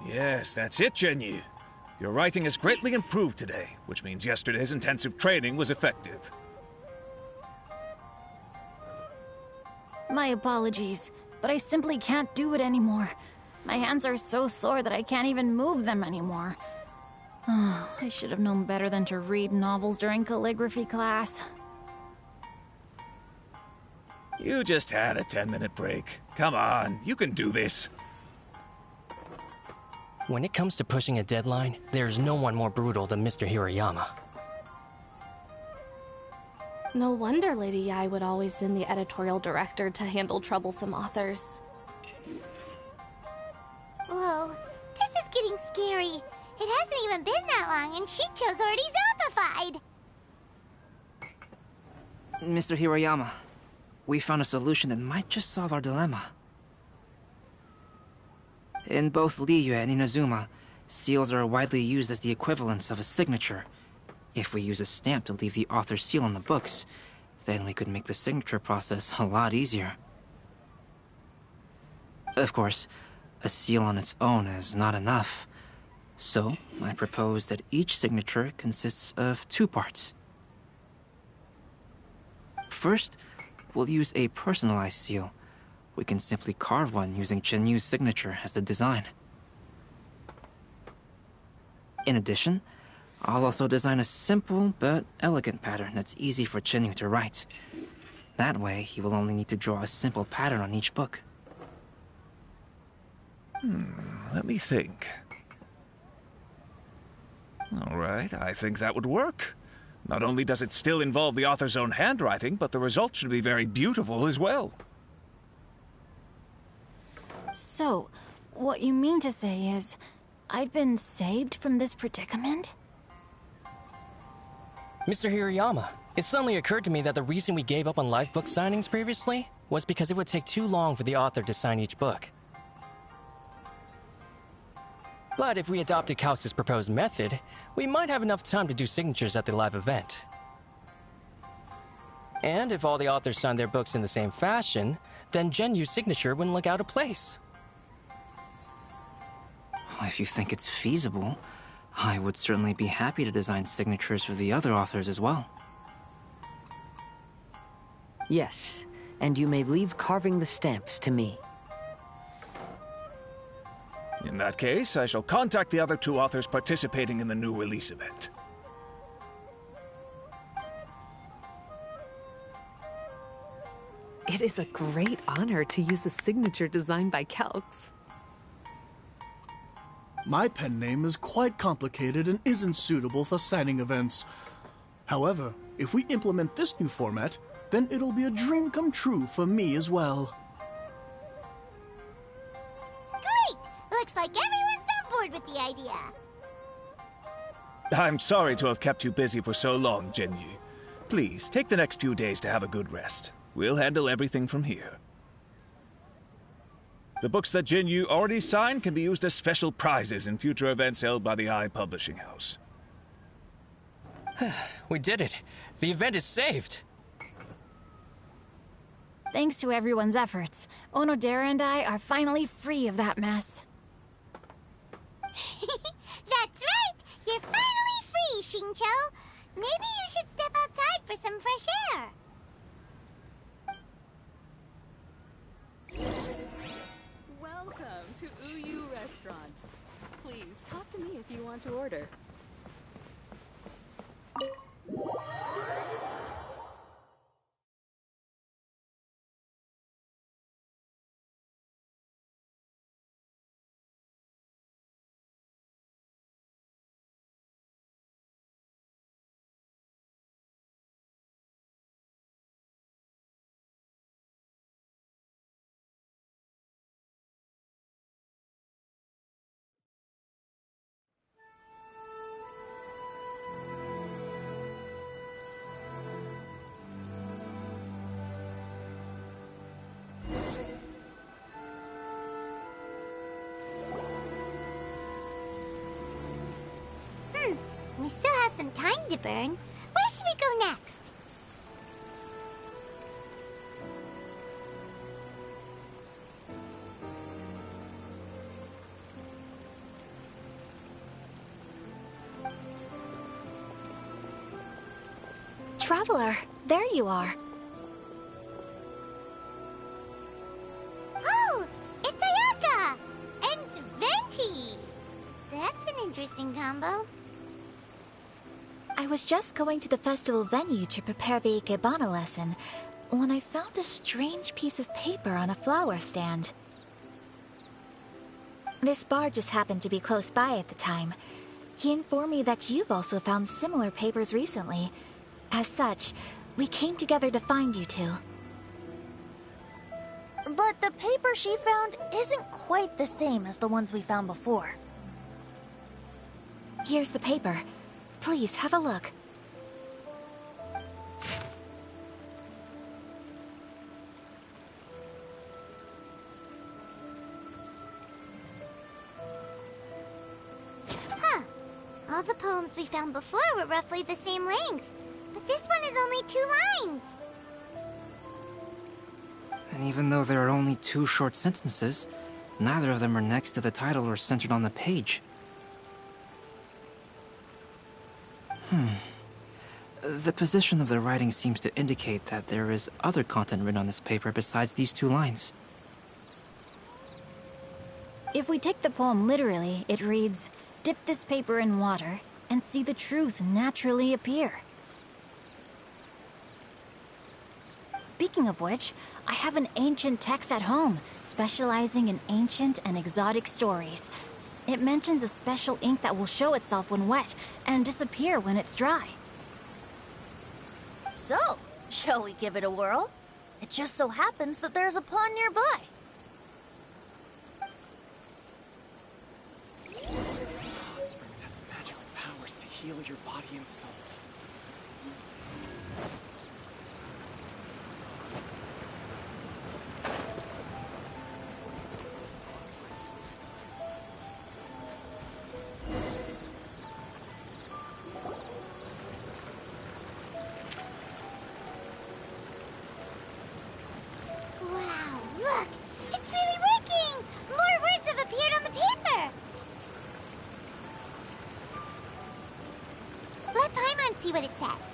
Yes, that's it, Zhenyu. Your writing has greatly improved today, which means yesterday's intensive training was effective. My apologies, but I simply can't do it anymore. My hands are so sore that I can't even move them anymore. I should have known better than to read novels during calligraphy class. You just had a 10-minute break. Come on, you can do this. When it comes to pushing a deadline, there's no one more brutal than Mr. Hirayama. No wonder Lady Yai would always send the editorial director to handle troublesome authors. Whoa, this is getting scary. It hasn't even been that long and Xingqiu's already zombified. Mr. Hirayama, we found a solution that might just solve our dilemma. In both Liyue and Inazuma, seals are widely used as the equivalents of a signature. If we use a stamp to leave the author's seal on the books, then we could make the signature process a lot easier. Of course, a seal on its own is not enough. So, I propose that each signature consists of 2 parts. First, we'll use a personalized seal. We can simply carve one using Chenyu's signature as the design. In addition, I'll also design a simple but elegant pattern that's easy for Chenyu to write. That way, he will only need to draw a simple pattern on each book. Let me think. All right, I think that would work. Not only does it still involve the author's own handwriting, but the result should be very beautiful as well. So, what you mean to say is, I've been saved from this predicament? Mr. Hirayama, it suddenly occurred to me that the reason we gave up on live book signings previously was because it would take too long for the author to sign each book. But if we adopted Calx's proposed method, we might have enough time to do signatures at the live event. And if all the authors signed their books in the same fashion, then Genyu's signature wouldn't look out of place. If you think it's feasible, I would certainly be happy to design signatures for the other authors as well. Yes, and you may leave carving the stamps to me. In that case, I shall contact the other two authors participating in the new release event. It is a great honor to use a signature designed by Calx. My pen name is quite complicated and isn't suitable for signing events. However, if we implement this new format, then it'll be a dream come true for me as well. Great! Looks like everyone's on board with the idea. I'm sorry to have kept you busy for so long, Genyu. Please, take the next few days to have a good rest. We'll handle everything from here. The books that Genyu already signed can be used as special prizes in future events held by the Eye Publishing House. We did it! The event is saved! Thanks to everyone's efforts, Onodera and I are finally free of that mess. That's right! You're finally free, Xingqiu! Maybe you should step outside for some fresh air. Welcome to Uyu Restaurant. Please talk to me if you want to order. We still have some time to burn. Where should we go next? Traveler, there you are. Oh, it's Ayaka! And Venti! That's an interesting combo. I was just going to the festival venue to prepare the Ikebana lesson when I found a strange piece of paper on a flower stand. This bard just happened to be close by at the time. He informed me that you've also found similar papers recently. As such, we came together to find you two. But the paper she found isn't quite the same as the ones we found before. Here's the paper. Please, have a look. Huh. All the poems we found before were roughly the same length. But this one is only 2 lines. And even though there are only 2 short sentences, neither of them are next to the title or centered on the page. The position of the writing seems to indicate that there is other content written on this paper besides these 2 lines. If we take the poem literally, it reads, "Dip this paper in water and see the truth naturally appear." Speaking of which, I have an ancient text at home, specializing in ancient and exotic stories. It mentions a special ink that will show itself when wet and disappear when it's dry. So, shall we give it a whirl? It just so happens that there's a pond nearby. Hot Springs has magical powers to heal your body and soul. Wow, look! It's really working! More words have appeared on the paper! Let Paimon see what it says.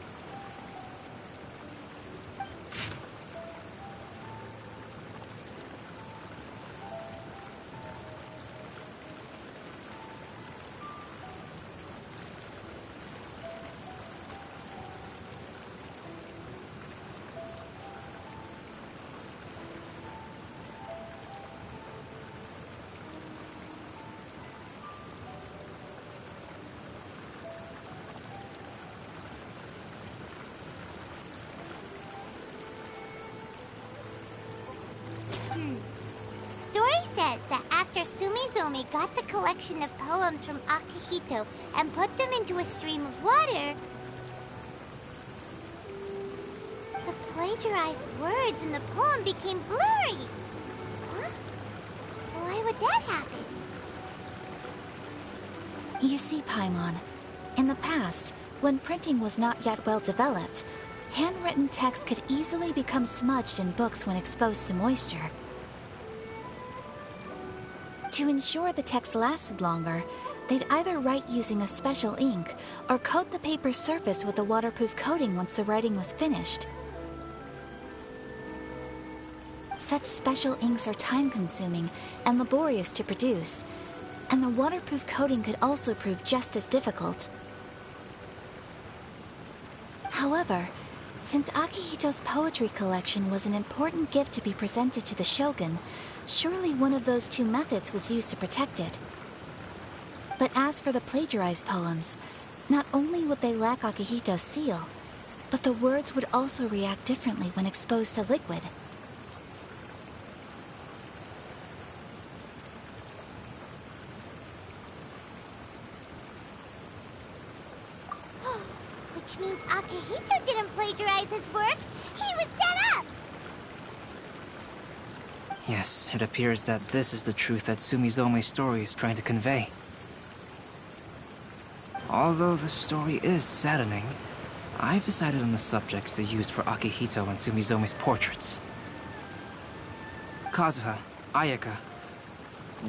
Sumizomi got the collection of poems from Akihito and put them into a stream of water, the plagiarized words in the poem became blurry. Huh? Why would that happen? You see, Paimon, in the past, when printing was not yet well developed, handwritten text could easily become smudged in books when exposed to moisture. To ensure the text lasted longer, they'd either write using a special ink or coat the paper's surface with a waterproof coating once the writing was finished. Such special inks are time-consuming and laborious to produce, and the waterproof coating could also prove just as difficult. However, since Akihito's poetry collection was an important gift to be presented to the Shogun, surely one of those two methods was used to protect it. But as for the plagiarized poems, not only would they lack Akihito's seal, but the words would also react differently when exposed to liquid. Which means Akihito didn't plagiarize his work. He was set up! Yes, it appears that this is the truth that Sumizome's story is trying to convey. Although the story is saddening, I've decided on the subjects to use for Akihito and Sumizome's portraits. Kazuha, Ayaka,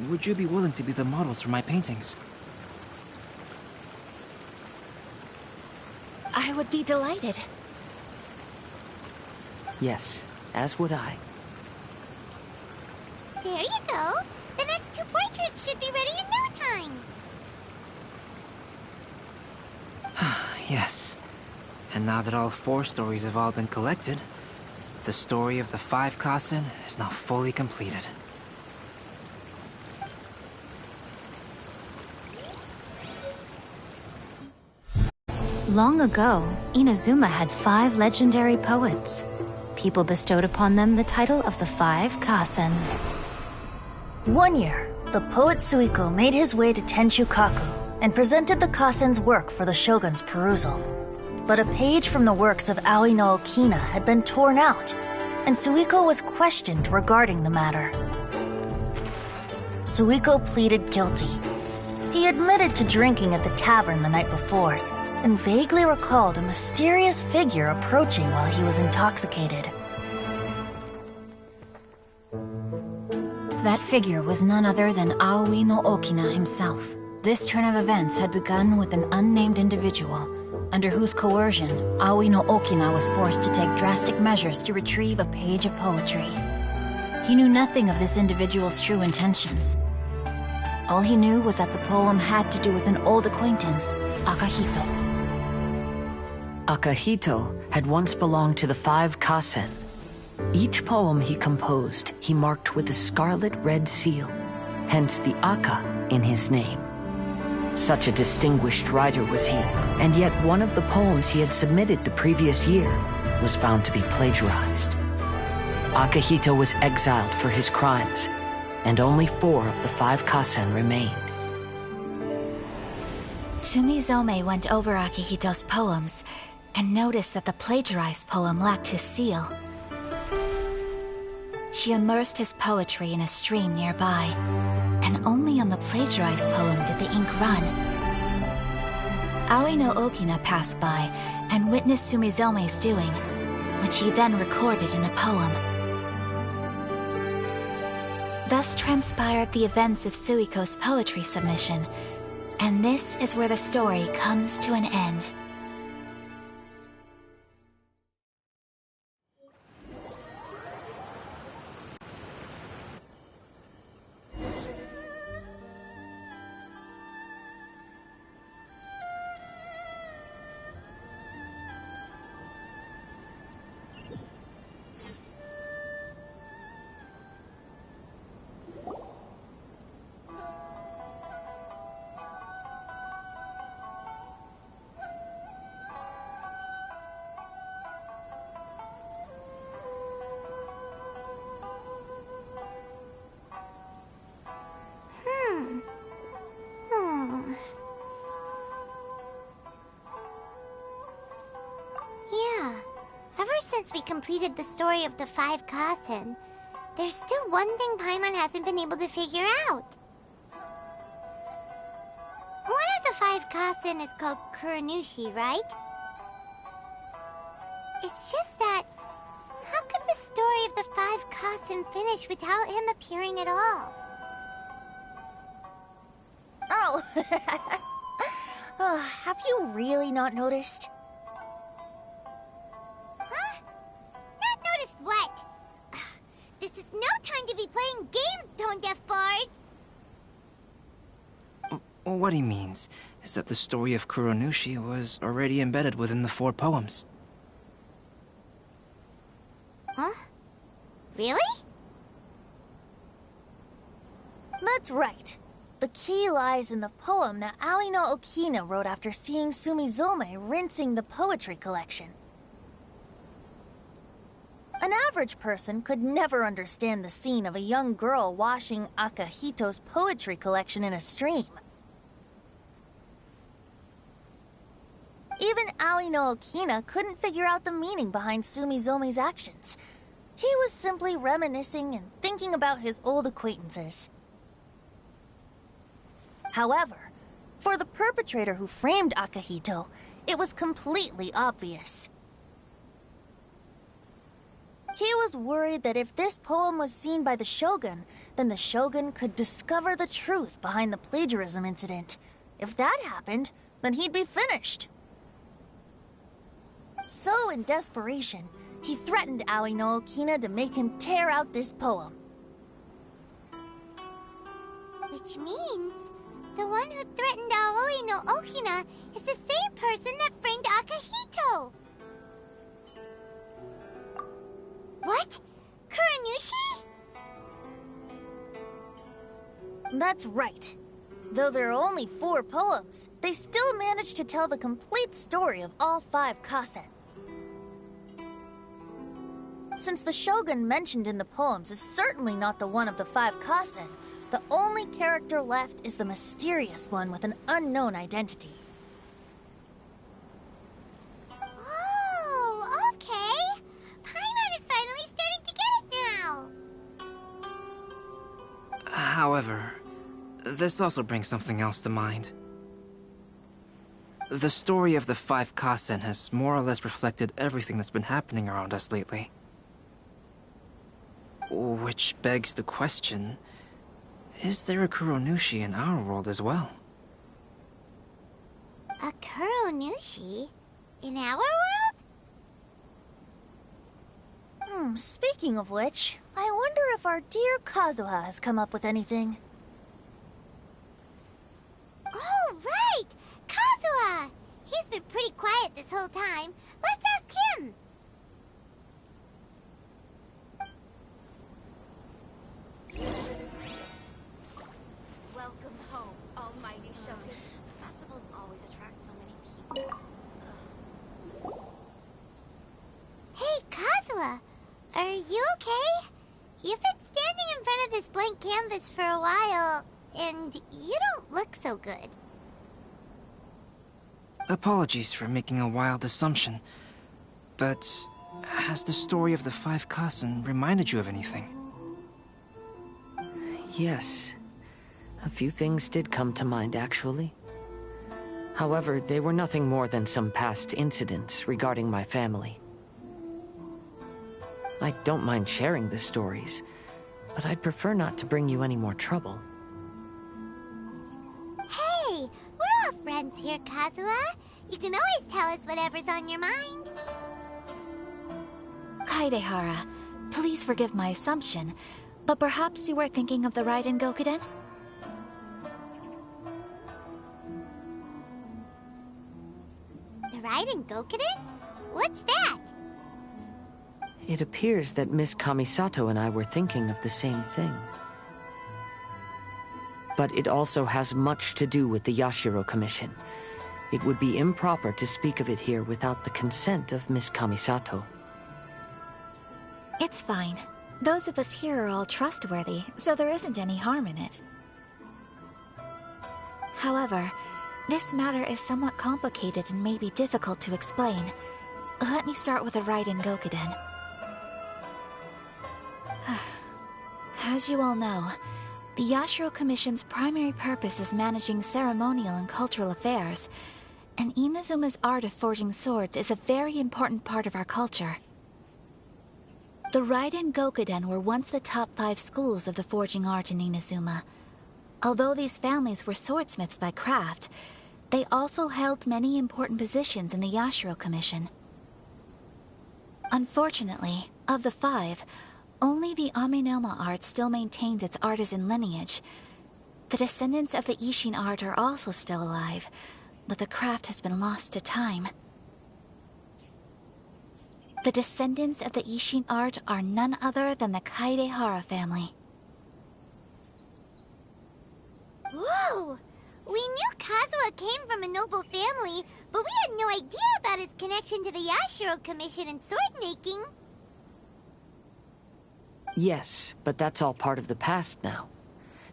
would you be willing to be the models for my paintings? I would be delighted. Yes, as would I. There you go. The next two portraits should be ready in no time. Yes. And now that all four stories have all been collected, the story of the 5 Kasen is now fully completed. Long ago, Inazuma had 5 legendary poets. People bestowed upon them the title of the 5 Kasen. One year, the poet Suiko made his way to Tenshukaku and presented the Kasen's work for the shogun's perusal. But a page from the works of Aoi no Okina had been torn out, and Suiko was questioned regarding the matter. Suiko pleaded guilty. He admitted to drinking at the tavern the night before, and vaguely recalled a mysterious figure approaching while he was intoxicated. That figure was none other than Aoi no Okina himself. This turn of events had begun with an unnamed individual, under whose coercion, Aoi no Okina was forced to take drastic measures to retrieve a page of poetry. He knew nothing of this individual's true intentions. All he knew was that the poem had to do with an old acquaintance, Akihito. Akihito had once belonged to the 5 Kasen. Each poem he composed, he marked with a scarlet red seal, hence the Aka in his name. Such a distinguished writer was he, and yet one of the poems he had submitted the previous year was found to be plagiarized. Akihito was exiled for his crimes, and only 4 of the 5 Kasen remained. Sumizome went over Akihito's poems and noticed that the plagiarized poem lacked his seal. She immersed his poetry in a stream nearby, and only on the plagiarized poem did the ink run. Aoi no Okina passed by and witnessed Sumizome's doing, which he then recorded in a poem. Thus transpired the events of Suiko's poetry submission, and this is where the story comes to an end. completed the story of the 5 Kasen, there's still one thing Paimon hasn't been able to figure out. One of the 5 Kasen is called Kuronushi, right? It's just that, how could the story of the 5 Kasen finish without him appearing at all? Oh, have you really not noticed? Huh? Not noticed what? This is no time to be playing games, Tone Deaf Bard! What he means is that the story of Kuronushi was already embedded within the 4 poems. Huh? Really? That's right. The key lies in the poem that Aoi no Okina wrote after seeing Sumizome rinsing the poetry collection. An average person could never understand the scene of a young girl washing Akahito's poetry collection in a stream. Even Aoi no Okina couldn't figure out the meaning behind Sumizome's actions. He was simply reminiscing and thinking about his old acquaintances. However, for the perpetrator who framed Akahito, it was completely obvious. He was worried that if this poem was seen by the Shogun, then the Shogun could discover the truth behind the plagiarism incident. If that happened, then he'd be finished. So, in desperation, he threatened Aoi no Okina to make him tear out this poem. Which means, the one who threatened Aoi no Okina is the same person that framed Akahito! What? Kuronushi? That's right. Though there are only 4 poems, they still managed to tell the complete story of all 5 Kasen. Since the Shogun mentioned in the poems is certainly not the one of the 5 Kasen, the only character left is the mysterious one with an unknown identity. Oh, okay. Paimon is finally starting to get it now. However, this also brings something else to mind. The story of the 5 Kasen has more or less reflected everything that's been happening around us lately. Which begs the question, is there a Kuronushi in our world as well? A Kuronushi? In our world? Speaking of which, I wonder if our dear Kazuha has come up with anything. Oh, right! Kazuha! He's been pretty quiet this whole time. Let's ask him! Welcome home, almighty Shogun. Festivals always attract so many people. Hey, Kazuha! Are you okay? You've been standing in front of this blank canvas for a while, and you don't look so good. Apologies for making a wild assumption, but has the story of the 5 Kasen reminded you of anything? Yes. A few things did come to mind, actually. However, they were nothing more than some past incidents regarding my family. I don't mind sharing the stories, but I'd prefer not to bring you any more trouble. Hey, we're all friends here, Kazuha. You can always tell us whatever's on your mind. Kaidehara, please forgive my assumption, but perhaps you were thinking of the Raiden Gokuden? The Raiden Gokuden? What's that? It appears that Miss Kamisato and I were thinking of the same thing. But it also has much to do with the Yashiro Commission. It would be improper to speak of it here without the consent of Miss Kamisato. It's fine. Those of us here are all trustworthy, so there isn't any harm in it. However, this matter is somewhat complicated and may be difficult to explain. Let me start with the Raiden Gokuden. As you all know, the Yashiro Commission's primary purpose is managing ceremonial and cultural affairs, and Inazuma's art of forging swords is a very important part of our culture. The Raiden Gokuden were once the top 5 schools of the forging art in Inazuma. Although these families were swordsmiths by craft, they also held many important positions in the Yashiro Commission. Unfortunately, of the 5, only the Aminoma art still maintains its artisan lineage. The descendants of the Ishin art are also still alive, but the craft has been lost to time. The descendants of the Ishin art are none other than the Kaidehara family. Whoa! We knew Kazuha came from a noble family, but we had no idea about his connection to the Yashiro Commission and sword making. Yes, but that's all part of the past now.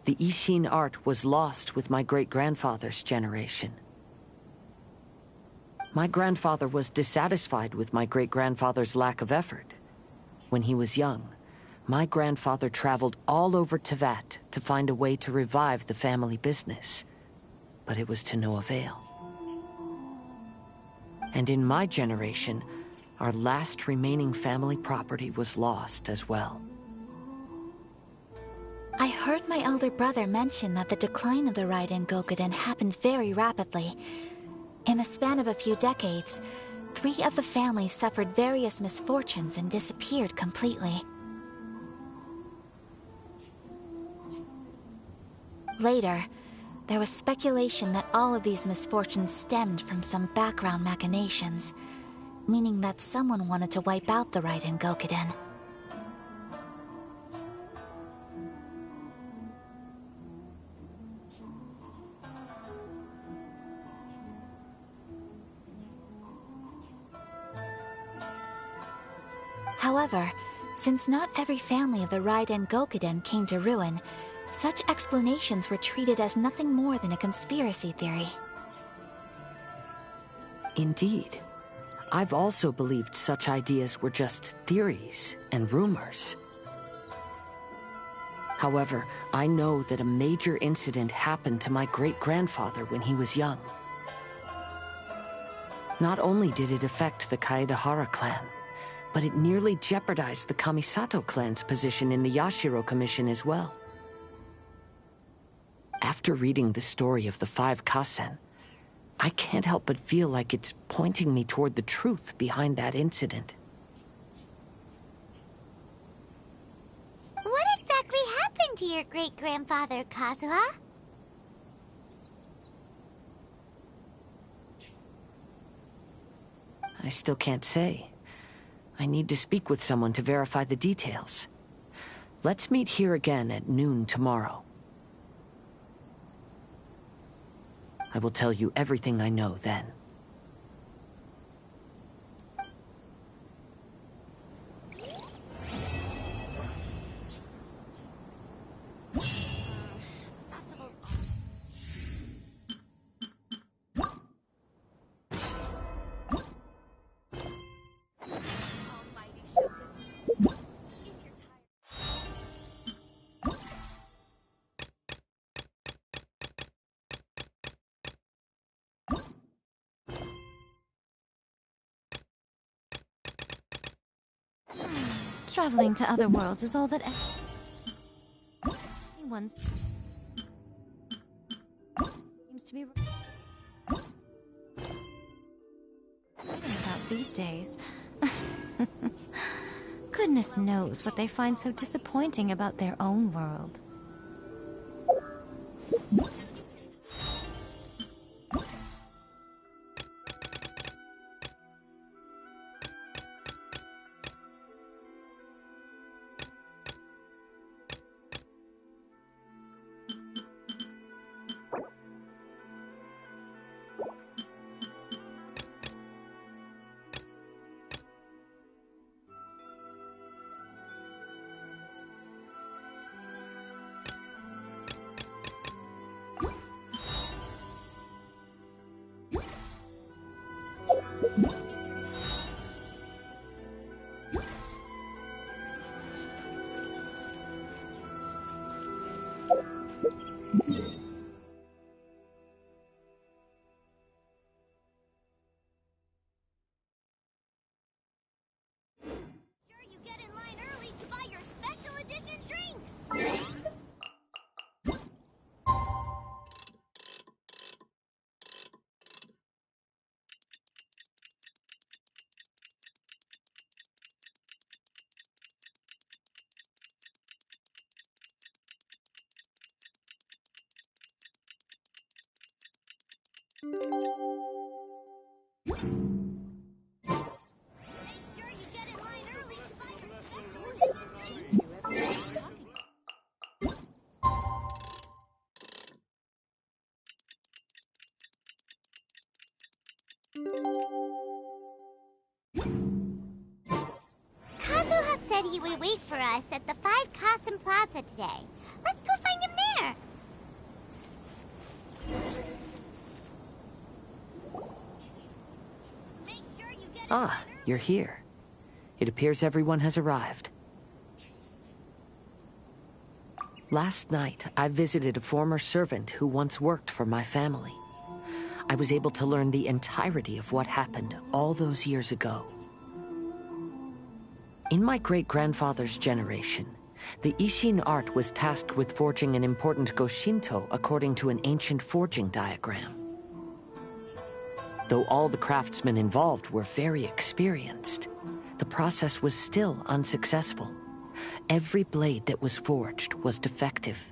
The Ishin art was lost with my great-grandfather's generation. My grandfather was dissatisfied with my great-grandfather's lack of effort. When he was young, my grandfather traveled all over Tevat to find a way to revive the family business. But it was to no avail. And in my generation, our last remaining family property was lost as well. I heard my elder brother mention that the decline of the Raiden Gokuden happened very rapidly. In the span of a few decades, 3 of the families suffered various misfortunes and disappeared completely. Later, there was speculation that all of these misfortunes stemmed from some background machinations, meaning that someone wanted to wipe out the Raiden Gokuden. However, since not every family of the Raiden Gokuden came to ruin, such explanations were treated as nothing more than a conspiracy theory. Indeed. I've also believed such ideas were just theories and rumors. However, I know that a major incident happened to my great-grandfather when he was young. Not only did it affect the Kaedehara clan, but it nearly jeopardized the Kamisato clan's position in the Yashiro Commission as well. After reading the story of the 5 Kasen, I can't help but feel like it's pointing me toward the truth behind that incident. What exactly happened to your great-grandfather, Kazuha? I still can't say. I need to speak with someone to verify the details. Let's meet here again at noon tomorrow. I will tell you everything I know then. Traveling to other worlds is all that anyone seems to be about these days. Goodness knows what they find so disappointing about their own world. Kazuha said he would wait for us at the 5 Kasen Plaza today. Let's go find him there. Ah, you're here. It appears everyone has arrived. Last night, I visited a former servant who once worked for my family. I was able to learn the entirety of what happened all those years ago. In my great-grandfather's generation, the Ishin art was tasked with forging an important Goshinto according to an ancient forging diagram. Though all the craftsmen involved were very experienced, the process was still unsuccessful. Every blade that was forged was defective.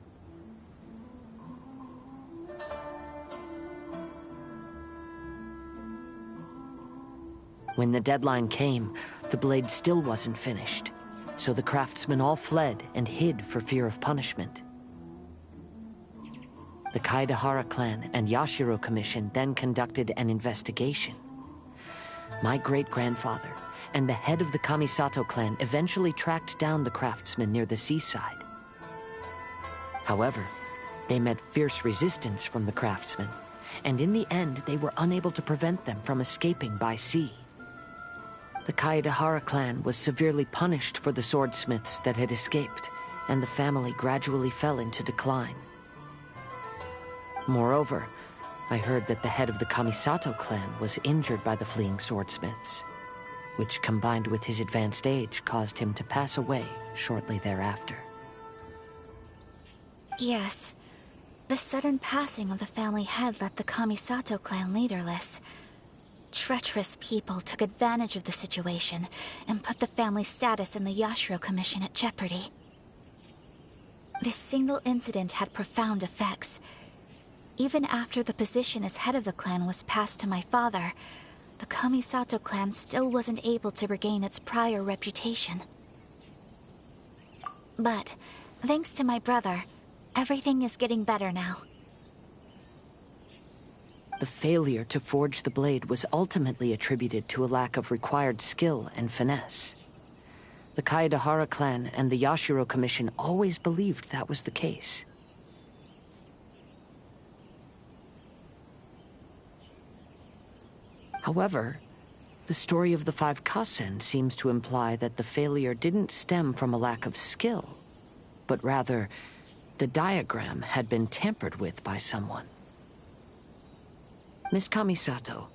When the deadline came, the blade still wasn't finished, so the craftsmen all fled and hid for fear of punishment. The Kaedahara clan and Yashiro Commission then conducted an investigation. My great-grandfather and the head of the Kamisato clan eventually tracked down the craftsmen near the seaside. However, they met fierce resistance from the craftsmen, and in the end they were unable to prevent them from escaping by sea. The Kaedahara clan was severely punished for the swordsmiths that had escaped, and the family gradually fell into decline. Moreover, I heard that the head of the Kamisato clan was injured by the fleeing swordsmiths, which combined with his advanced age caused him to pass away shortly thereafter. Yes. The sudden passing of the family head left the Kamisato clan leaderless. Treacherous people took advantage of the situation and put the family's status in the Yashiro Commission at jeopardy. This single incident had profound effects. Even after the position as head of the clan was passed to my father, the Kamisato clan still wasn't able to regain its prior reputation. But, thanks to my brother, everything is getting better now. The failure to forge the blade was ultimately attributed to a lack of required skill and finesse. The Kaedahara clan and the Yashiro Commission always believed that was the case. However, the story of the 5 Kasen seems to imply that the failure didn't stem from a lack of skill, but rather, the diagram had been tampered with by someone. Miss Kamisato,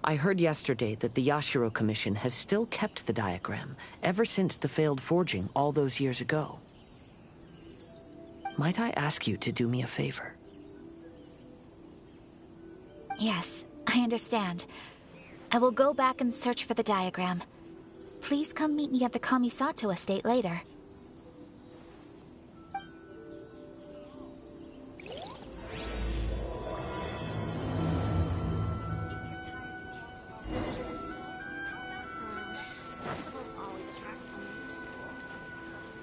I heard yesterday that the Yashiro Commission has still kept the diagram ever since the failed forging all those years ago. Might I ask you to do me a favor? Yes, I understand. I will go back and search for the diagram. Please come meet me at the Kamisato estate later. Festivals always attract so many people.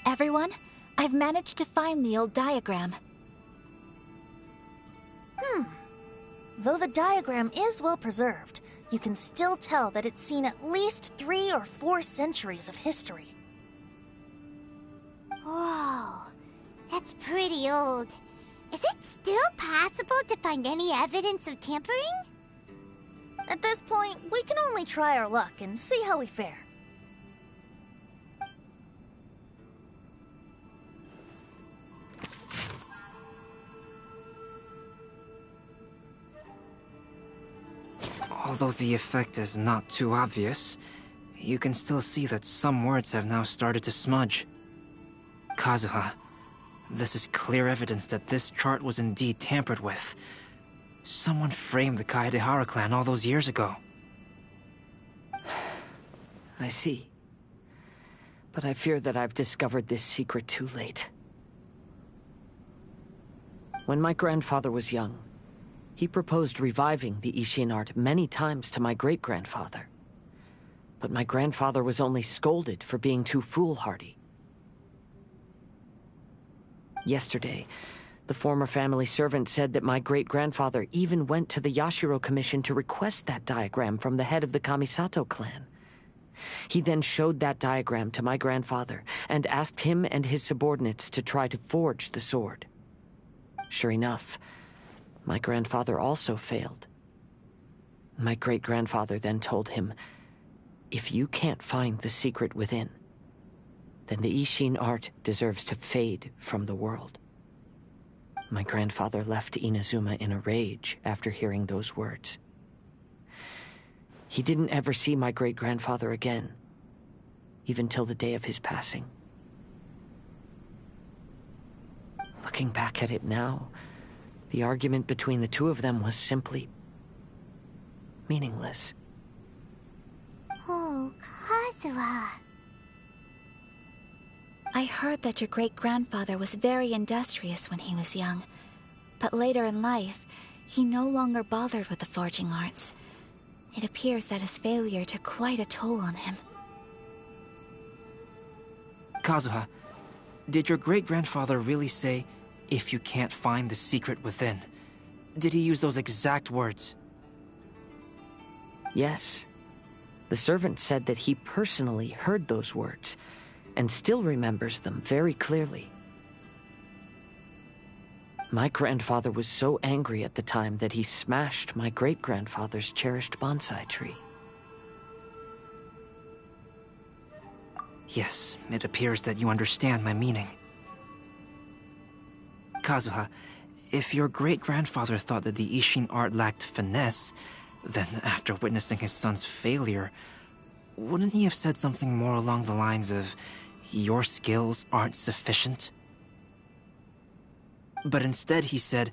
Everyone, I've managed to find the old diagram. Though the diagram is well preserved, you can still tell that it's seen at least 3 or 4 centuries of history. Whoa, that's pretty old. Is it still possible to find any evidence of tampering? At this point, we can only try our luck and see how we fare. Although the effect is not too obvious, you can still see that some words have now started to smudge. Kazuha, this is clear evidence that this chart was indeed tampered with. Someone framed the Kaedehara clan all those years ago. I see. But I fear that I've discovered this secret too late. When my grandfather was young, he proposed reviving the Ishin art many times to my great-grandfather. But my grandfather was only scolded for being too foolhardy. Yesterday, the former family servant said that my great-grandfather even went to the Yashiro Commission to request that diagram from the head of the Kamisato clan. He then showed that diagram to my grandfather and asked him and his subordinates to try to forge the sword. Sure enough, my grandfather also failed. My great-grandfather then told him, if you can't find the secret within, then the Ishin art deserves to fade from the world. My grandfather left Inazuma in a rage after hearing those words. He didn't ever see my great-grandfather again, even till the day of his passing. Looking back at it now, the argument between the two of them was simply meaningless. Oh, Kazuha. I heard that your great-grandfather was very industrious when he was young, but later in life, he no longer bothered with the forging arts. It appears that his failure took quite a toll on him. Kazuha, did your great-grandfather really say, if you can't find the secret within? Did he use those exact words? Yes. The servant said that he personally heard those words, and still remembers them very clearly. My grandfather was so angry at the time that he smashed my great-grandfather's cherished bonsai tree. Yes, it appears that you understand my meaning. Kazuha, if your great-grandfather thought that the Ishin art lacked finesse, then after witnessing his son's failure, wouldn't he have said something more along the lines of, your skills aren't sufficient? But instead he said,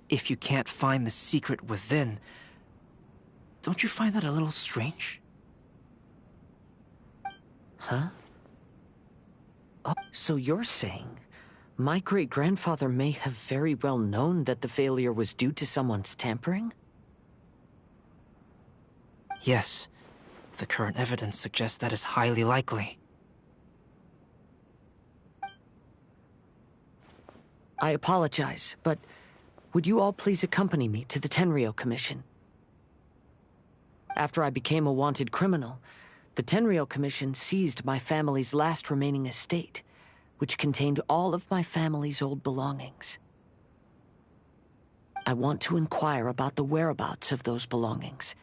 if you can't find the secret within. Don't you find that a little strange? Huh? Oh, so you're saying my great-grandfather may have very well known that the failure was due to someone's tampering? Yes. The current evidence suggests that is highly likely. I apologize, but would you all please accompany me to the Tenryou Commission? After I became a wanted criminal, the Tenryou Commission seized my family's last remaining estate, which contained all of my family's old belongings. I want to inquire about the whereabouts of those belongings.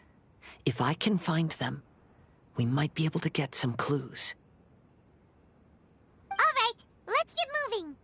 If I can find them, we might be able to get some clues. All right, let's get moving.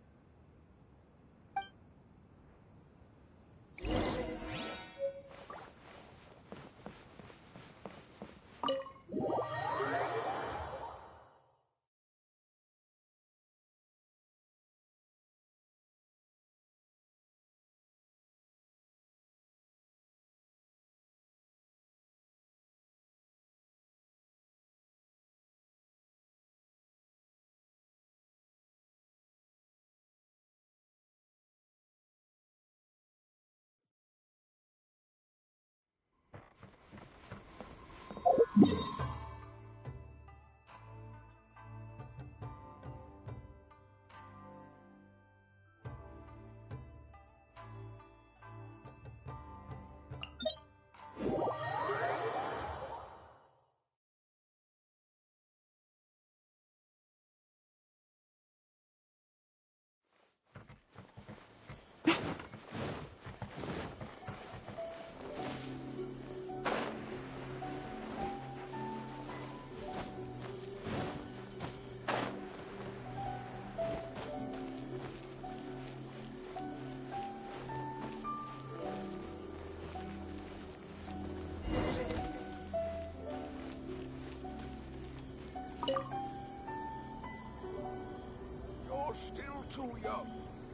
too young.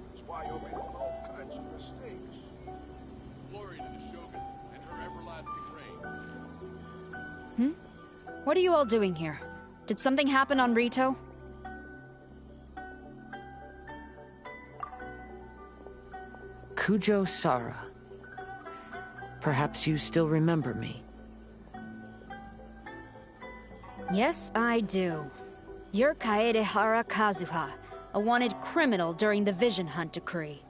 That's why you're making all kinds of mistakes. Glory to the Shogun and her everlasting reign. What are you all doing here? Did something happen on Rito? Kujo Sara. Perhaps you still remember me. Yes, I do. You're Kaedehara Kazuha, a wanted criminal during the Vision Hunt decree.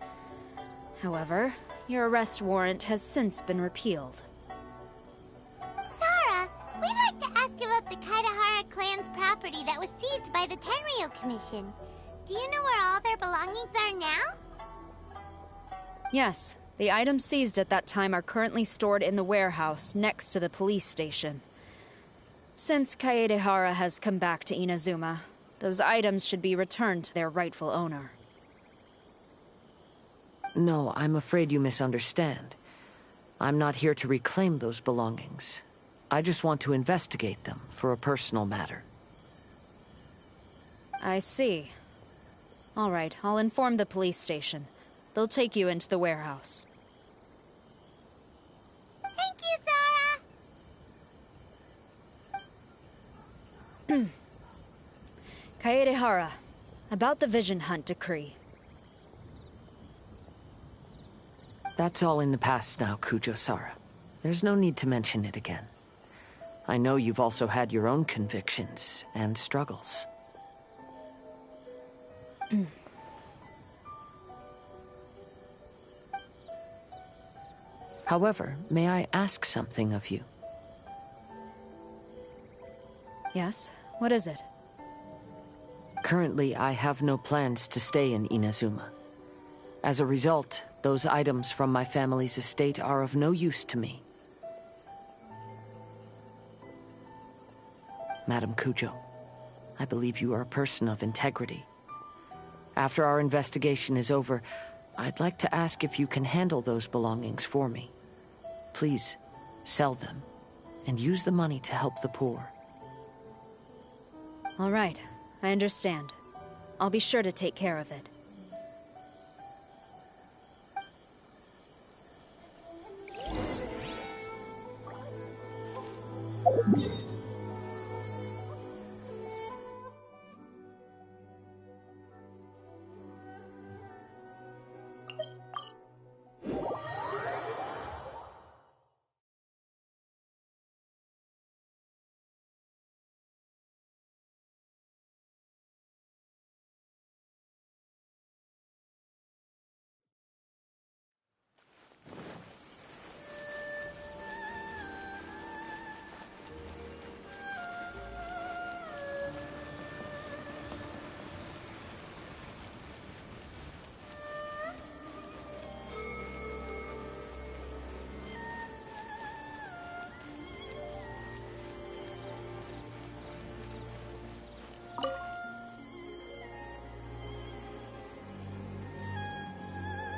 However, your arrest warrant has since been repealed. Sara, we'd like to ask about the Kaedehara clan's property that was seized by the Tenryou Commission. Do you know where all their belongings are now? Yes, the items seized at that time are currently stored in the warehouse next to the police station. Since Kaedehara has come back to Inazuma, those items should be returned to their rightful owner. No, I'm afraid you misunderstand. I'm not here to reclaim those belongings. I just want to investigate them for a personal matter. I see. All right, I'll inform the police station. They'll take you into the warehouse. Thank you, Sara! Kaedehara, about the Vision Hunt decree. That's all in the past now, Kujo Sara. There's no need to mention it again. I know you've also had your own convictions and struggles. However, may I ask something of you? Yes? What is it? Currently, I have no plans to stay in Inazuma. As a result, those items from my family's estate are of no use to me. Madam Kujo, I believe you are a person of integrity. After our investigation is over, I'd like to ask if you can handle those belongings for me. Please, sell them, and use the money to help the poor. All right, I understand. I'll be sure to take care of it.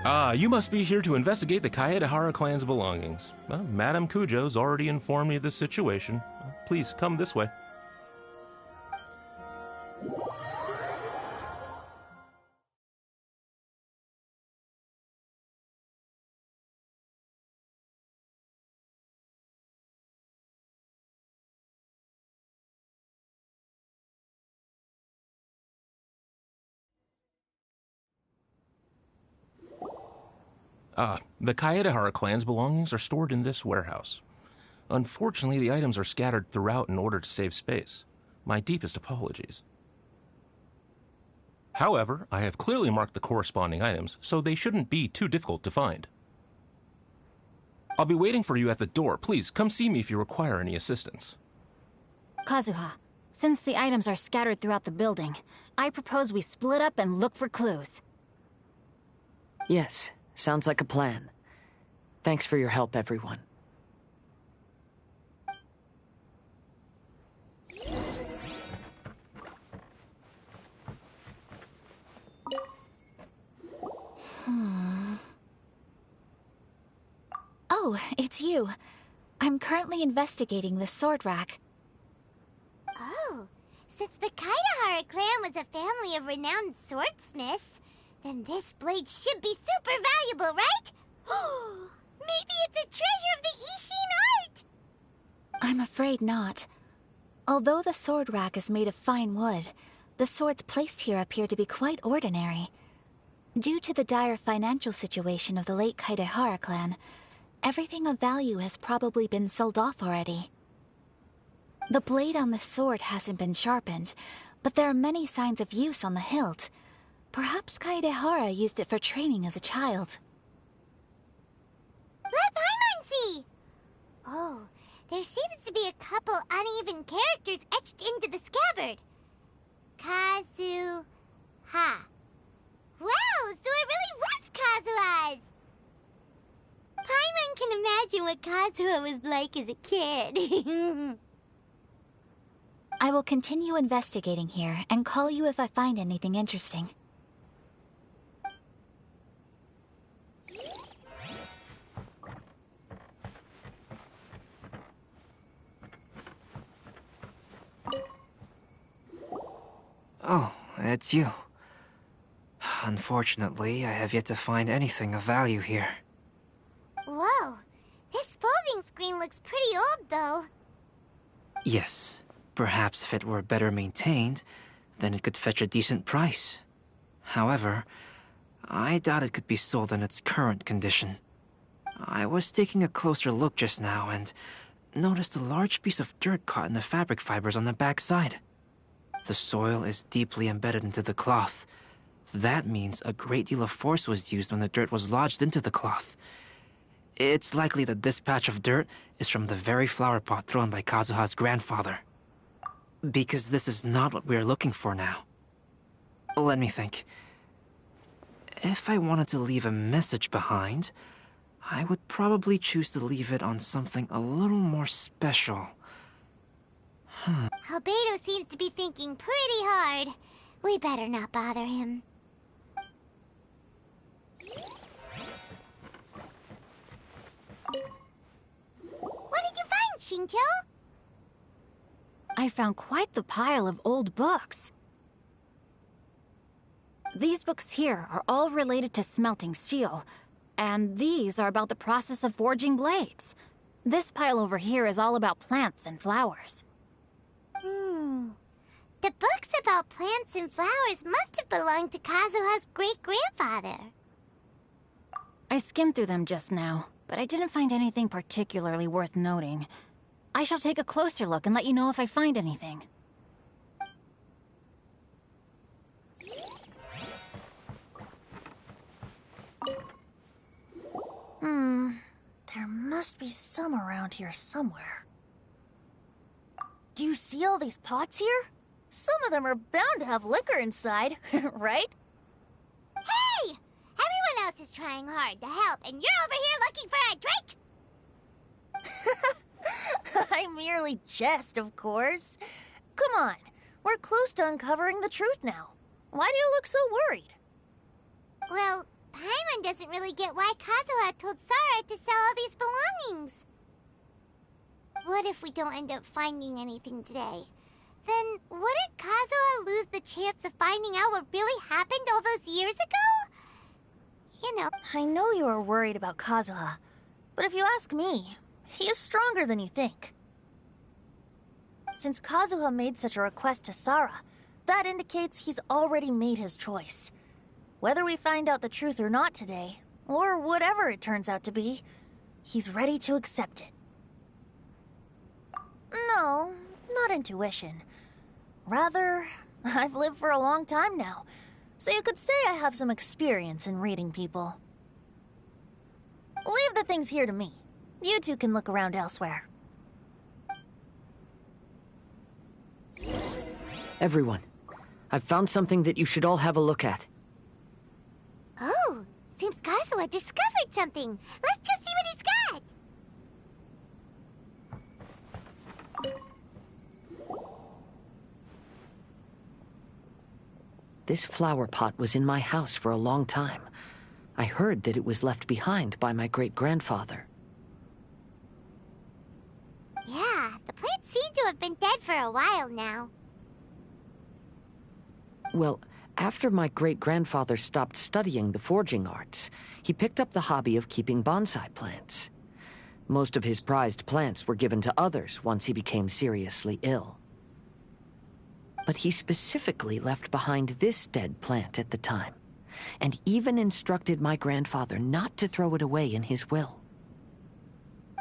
Ah, you must be here to investigate the Kaedehara clan's belongings. Well, Madame Kujo's already informed me of the situation. Please, come this way. The Kaedehara clan's belongings are stored in this warehouse. Unfortunately, the items are scattered throughout in order to save space. My deepest apologies. However, I have clearly marked the corresponding items, so they shouldn't be too difficult to find. I'll be waiting for you at the door. Please, come see me if you require any assistance. Kazuha, since the items are scattered throughout the building, I propose we split up and look for clues. Yes, sounds like a plan. Thanks for your help, everyone. Oh, it's you. I'm currently investigating the sword rack. Oh, since the Kaedehara clan was a family of renowned swordsmiths, Then this blade should be super valuable, right? Maybe it's a treasure of the Ishin art! I'm afraid not. Although the sword rack is made of fine wood, the swords placed here appear to be quite ordinary. Due to the dire financial situation of the late Kaidehara clan, everything of value has probably been sold off already. The blade on the sword hasn't been sharpened, but there are many signs of use on the hilt. Perhaps Kaidehara used it for training as a child. Let Paimon see! Oh, there seems to be a couple uneven characters etched into the scabbard. Kazuha. Wow, so it really was Kazuha's! Paimon can imagine what Kazuha was like as a kid. I will continue investigating here and call you if I find anything interesting. Oh, it's you. Unfortunately, I have yet to find anything of value here. Whoa, this folding screen looks pretty old, though. Yes, perhaps if it were better maintained, then it could fetch a decent price. However, I doubt it could be sold in its current condition. I was taking a closer look just now and noticed a large piece of dirt caught in the fabric fibers on the back side. The soil is deeply embedded into the cloth. That means a great deal of force was used when the dirt was lodged into the cloth. It's likely that this patch of dirt is from the very flower pot thrown by Kazuha's grandfather. Because this is not what we are looking for now. Let me think. If I wanted to leave a message behind, I would probably choose to leave it on something a little more special. Albedo seems to be thinking pretty hard. We better not bother him. What did you find, Shinjo? I found quite the pile of old books. These books here are all related to smelting steel, and these are about the process of forging blades. This pile over here is all about plants and flowers. The books about plants and flowers must have belonged to Kazuha's great-grandfather. I skimmed through them just now, but I didn't find anything particularly worth noting. I shall take a closer look and let you know if I find anything. There must be some around here somewhere. Do you see all these pots here? Some of them are bound to have liquor inside, right? Hey! Everyone else is trying hard to help, and you're over here looking for a drink? I merely jest, of course. Come on, we're close to uncovering the truth now. Why do you look so worried? Well, Paimon doesn't really get why Kazuha told Sarah to sell all these belongings. What if we don't end up finding anything today? Then wouldn't Kazuha lose the chance of finding out what really happened all those years ago? You know. I know you are worried about Kazuha, but if you ask me, he is stronger than you think. Since Kazuha made such a request to Sarah, that indicates he's already made his choice. Whether we find out the truth or not today, or whatever it turns out to be, he's ready to accept it. No, not intuition. Rather, I've lived for a long time now, so you could say I have some experience in reading people. Leave the things here to me. You two can look around elsewhere. Everyone, I've found something that you should all have a look at. Oh, seems Kazuha discovered something. Let's go see what he's got. This flower pot was in my house for a long time. I heard that it was left behind by my great-grandfather. Yeah, the plants seem to have been dead for a while now. Well, After my great-grandfather stopped studying the forging arts, he picked up the hobby of keeping bonsai plants. Most of his prized plants were given to others once he became seriously ill. But he specifically left behind this dead plant at the time, and even instructed my grandfather not to throw it away in his will.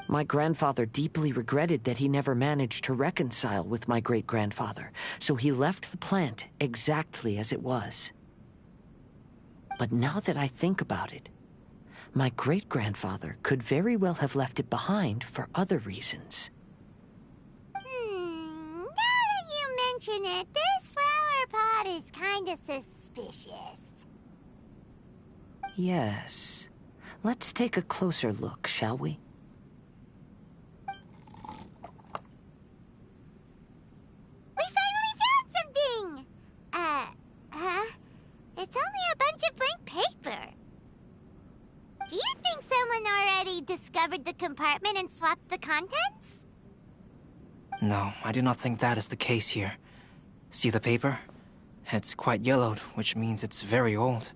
My grandfather deeply regretted that he never managed to reconcile with my great-grandfather, so he left the plant exactly as it was. But now that I think about it, my great-grandfather could very well have left it behind for other reasons. Now that you mention it, this flower pot is kinda suspicious. Yes. Let's take a closer look, shall we? We finally found something! It's only a bunch of blank paper. Do you think someone already discovered the compartment and swapped the contents? No, I do not think that is the case here. See the paper? It's quite yellowed, which means it's very old.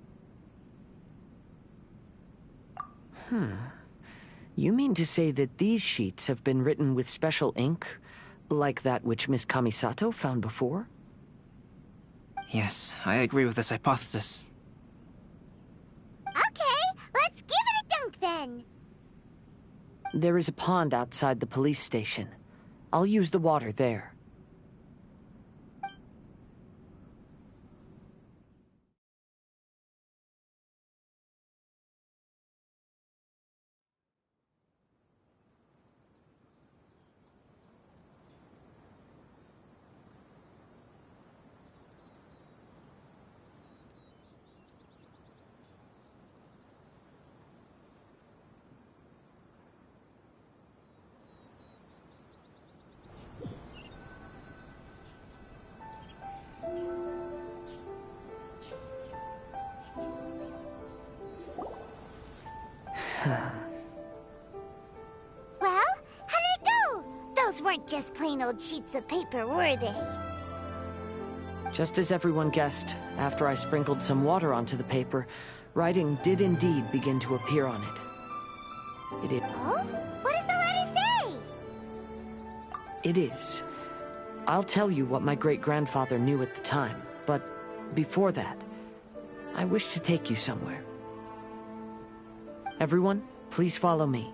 You mean to say that these sheets have been written with special ink, like that which Miss Kamisato found before? Yes, I agree with this hypothesis. Okay, let's give it a dunk then. There is a pond outside the police station. I'll use the water there. Well, how did it go? Those weren't just plain old sheets of paper, were they? Just as everyone guessed, after I sprinkled some water onto the paper, writing did indeed begin to appear on it. Oh? What does the letter say? It is. I'll tell you what my great-grandfather knew at the time, but before that, I wish to take you somewhere. Everyone, please follow me.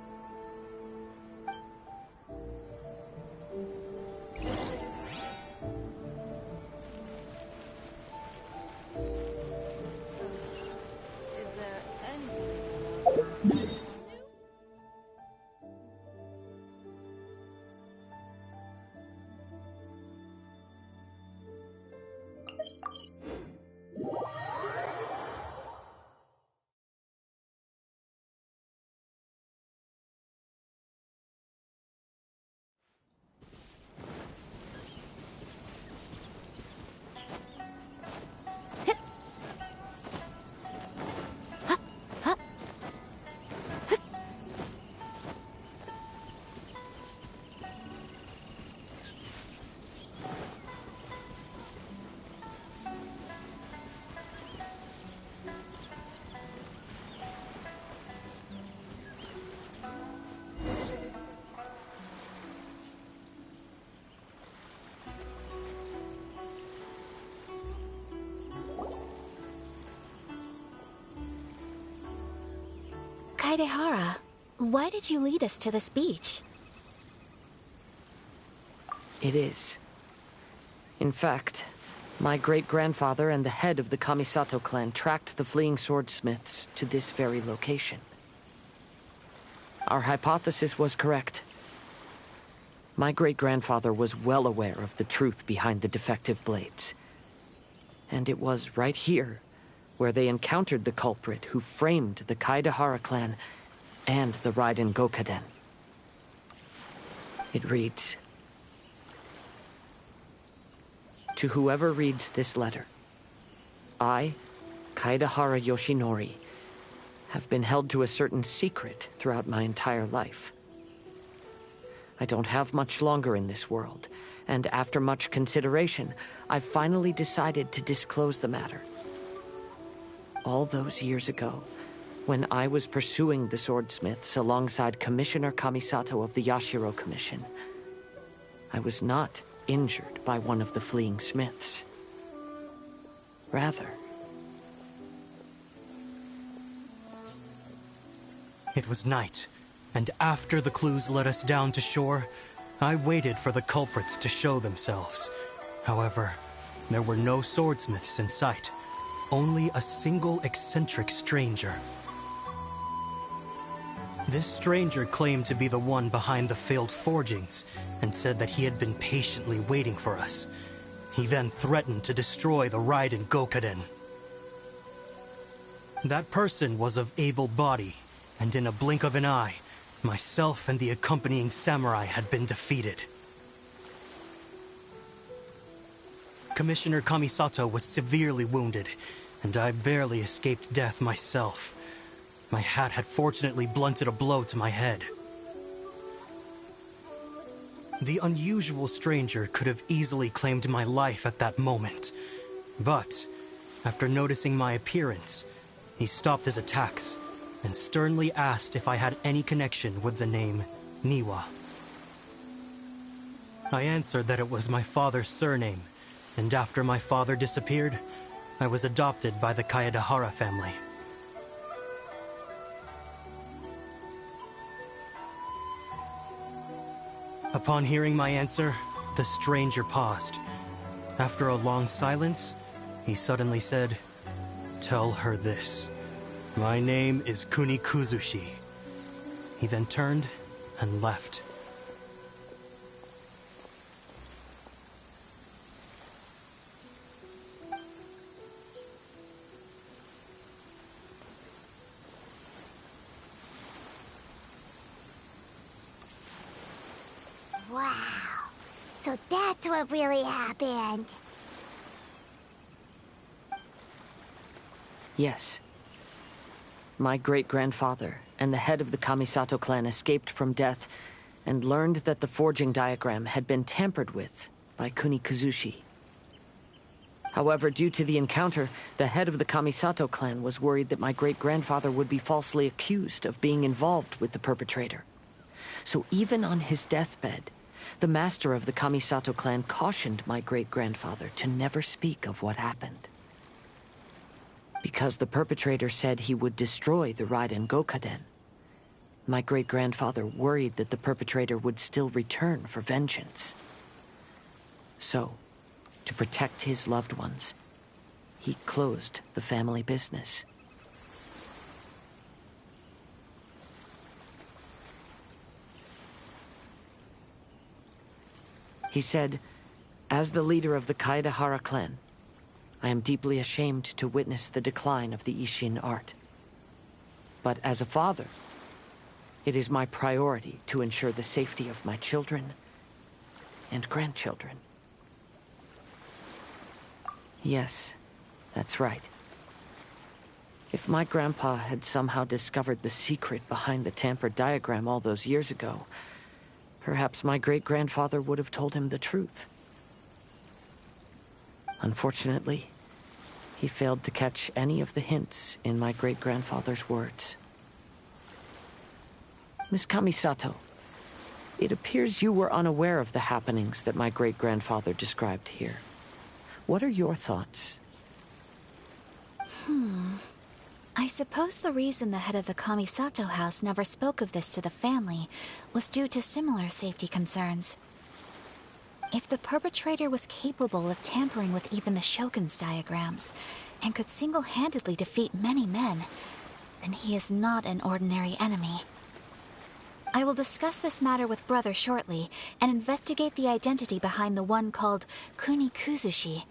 Is there anything Kaedehara, why did you lead us to this beach? It is. In fact, my great-grandfather and the head of the Kamisato clan tracked the fleeing swordsmiths to this very location. Our hypothesis was correct. My great-grandfather was well aware of the truth behind the defective blades. And it was right here where they encountered the culprit who framed the Kaedehara clan and the Raiden Gokaden. It reads, "To whoever reads this letter, I, Kaedehara Yoshinori, have been held to a certain secret throughout my entire life. I don't have much longer in this world, and after much consideration, I've finally decided to disclose the matter. all those years ago, when I was pursuing the swordsmiths alongside Commissioner Kamisato of the Yashiro Commission, I was not injured by one of the fleeing smiths. Rather, it was night, and after the clues led us down to shore, I waited for the culprits to show themselves. However, there were no swordsmiths in sight, only a single eccentric stranger. This stranger claimed to be the one behind the failed forgings, and said that he had been patiently waiting for us. He then threatened to destroy the Raiden Gokaden. That person was of able body, and in a blink of an eye, myself and the accompanying samurai had been defeated. Commissioner Kamisato was severely wounded, and I barely escaped death myself. My hat had fortunately blunted a blow to my head. The unusual stranger could have easily claimed my life at that moment, but after noticing my appearance, he stopped his attacks and sternly asked if I had any connection with the name Niwa. I answered that it was my father's surname, and after my father disappeared, I was adopted by the Kaedahara family. Upon hearing my answer, the stranger paused. After a long silence, he suddenly said, "Tell her this. My name is Kunikuzushi." He then turned and left. Wow. So that's what really happened. yes. My great-grandfather and the head of the Kamisato clan escaped from death and learned that the forging diagram had been tampered with by Kunikuzushi. However, due to the encounter, the head of the Kamisato clan was worried that my great-grandfather would be falsely accused of being involved with the perpetrator. So even on his deathbed, the master of the Kamisato clan cautioned my great-grandfather to never speak of what happened. Because the perpetrator said he would destroy the Raiden Gokaden, my great-grandfather worried that the perpetrator would still return for vengeance. So, to protect his loved ones, he closed the family business. He said, "As the leader of the Kaedahara clan, I am deeply ashamed to witness the decline of the Isshin art. But as a father, it is my priority to ensure the safety of my children and grandchildren." Yes, that's right. If my grandpa had somehow discovered the secret behind the tampered diagram all those years ago, perhaps my great-grandfather would have told him the truth. Unfortunately, he failed to catch any of the hints in my great-grandfather's words. Miss Kamisato, it appears you were unaware of the happenings that my great-grandfather described here. What are your thoughts? I suppose the reason the head of the Kamisato house never spoke of this to the family was due to similar safety concerns. If the perpetrator was capable of tampering with even the Shogun's diagrams, and could single-handedly defeat many men, then he is not an ordinary enemy. I will discuss this matter with Brother shortly, and investigate the identity behind the one called Kunikuzushi.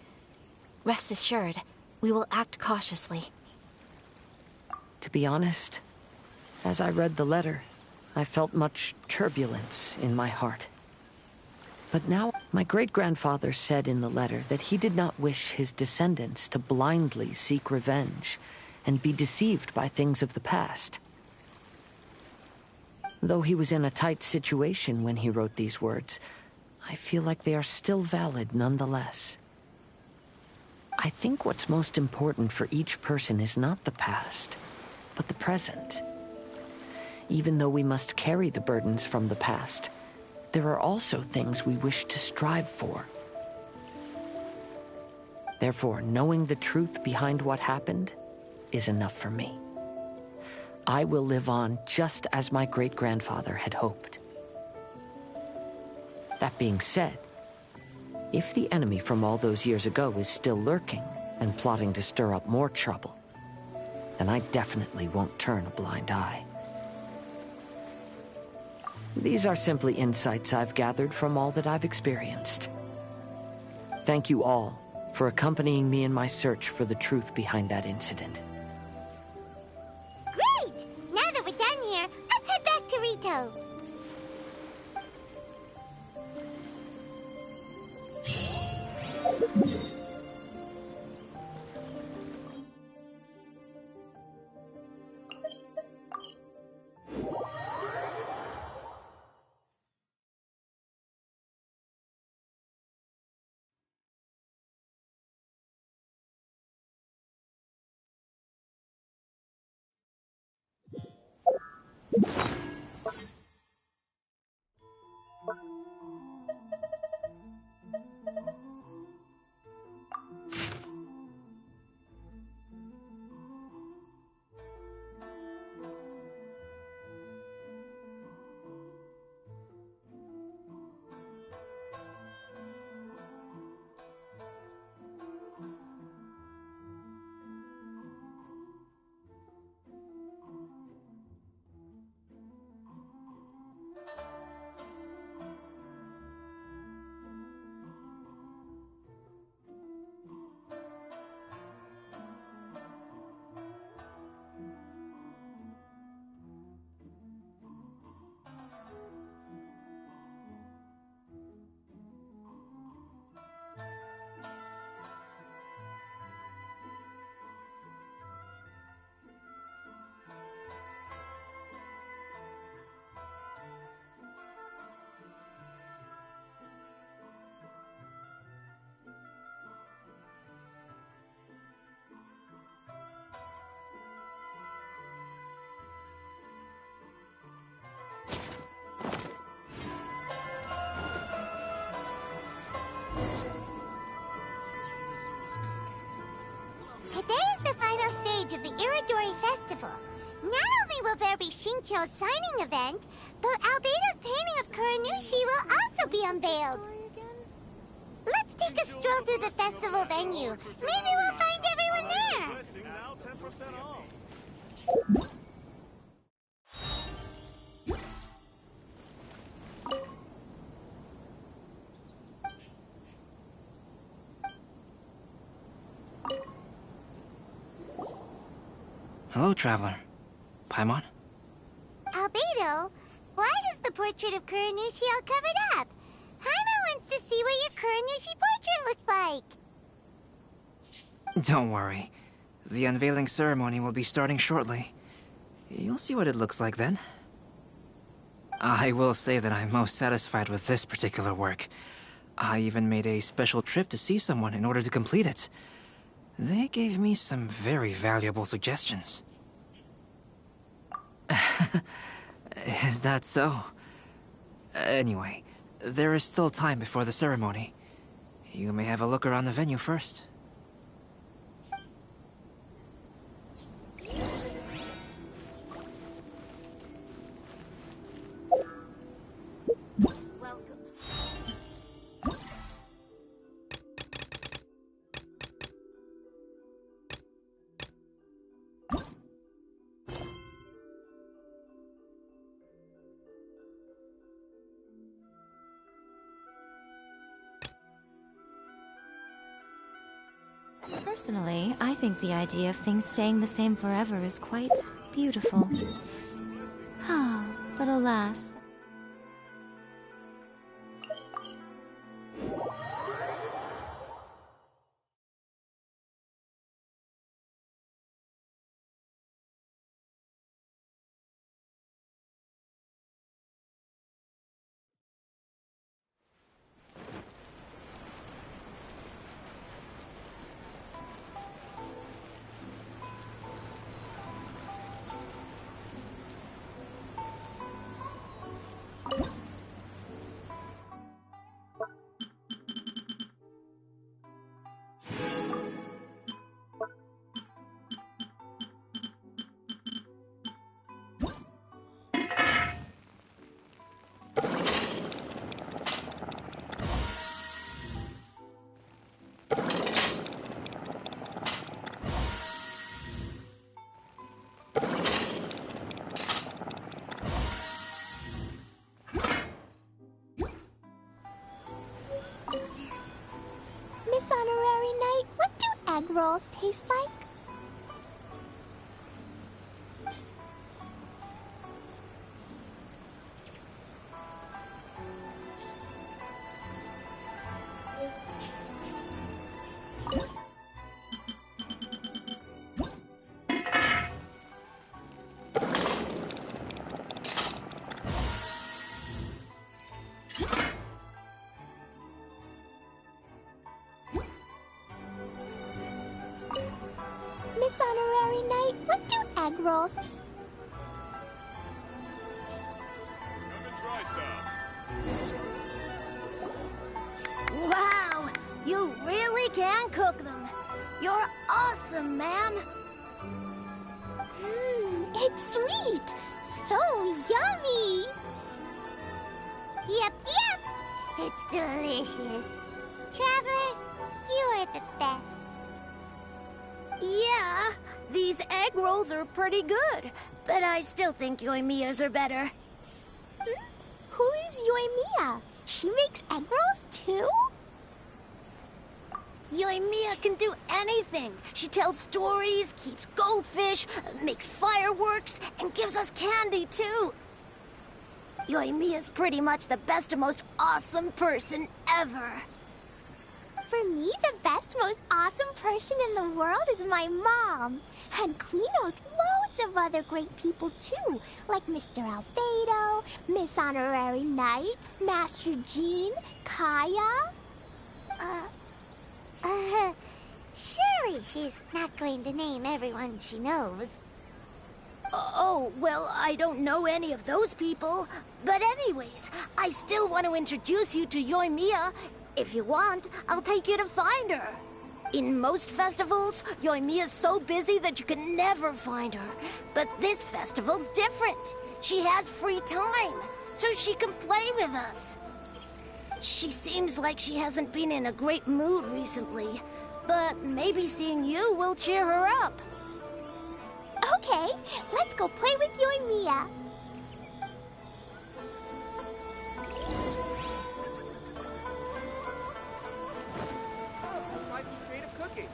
Rest assured, we will act cautiously. To be honest, as I read the letter, I felt much turbulence in my heart. But now, my great-grandfather said in the letter that he did not wish his descendants to blindly seek revenge and be deceived by things of the past. Though he was in a tight situation when he wrote these words, I feel like they are still valid nonetheless. I think what's most important for each person is not the past, but the present. Even though we must carry the burdens from the past, there are also things we wish to strive for. Therefore, knowing the truth behind what happened is enough for me. I will live on just as my great-grandfather had hoped. That being said, if the enemy from all those years ago is still lurking and plotting to stir up more trouble, then I definitely won't turn a blind eye. These are simply insights I've gathered from all that I've experienced. Thank you all for accompanying me in my search for the truth behind that incident. Great! Now that we're done here, let's head back to Rito. Today is the final stage of the Iridori Festival. Not only will there be Shincho's signing event, but Albedo's painting of Kuranushi will also be unveiled. Let's take a stroll through the festival venue. Maybe we'll find everyone there. Hello, traveler. Paimon? Albedo, why is the portrait of Kuranushi all covered up? Paimon wants to see what your Kuranushi portrait looks like. Don't worry. The unveiling ceremony will be starting shortly. You'll see what it looks like then. I will say that I'm most satisfied with this particular work. I even made a special trip to see someone in order to complete it. They gave me some very valuable suggestions. Is that so? Anyway, there is still time before the ceremony. You may have a look around the venue first. Personally, I think the idea of things staying the same forever is quite beautiful. But alas... egg rolls taste like? Miss Honorary Knight, what do egg rolls? Come and try some. Wow! You really can cook them. You're awesome, ma'am. It's sweet. So yummy. Yep. It's delicious. Traveler, you are the best. Yeah, these egg rolls are pretty good, but I still think Yoimiya's are better. Who is Yoimiya? She makes egg rolls too? Yoimiya can do anything. She tells stories, keeps goldfish, makes fireworks, and gives us candy too. Yoimiya's pretty much the best and most awesome person ever. For me, the best, most awesome person in the world is my mom. And Klee knows loads of other great people too, like Mr. Albedo, Miss Honorary Knight, Master Jean, Kaya. Surely she's not going to name everyone she knows. Oh, well, I don't know any of those people. But anyways, I still want to introduce you to Yoimiya. If you want, I'll take you to find her. In most festivals, Yoimiya's so busy that you can never find her. But this festival's different. She has free time, so she can play with us. She seems like she hasn't been in a great mood recently, but maybe seeing you will cheer her up. Okay, let's go play with Yoimiya. Try some creative cooking.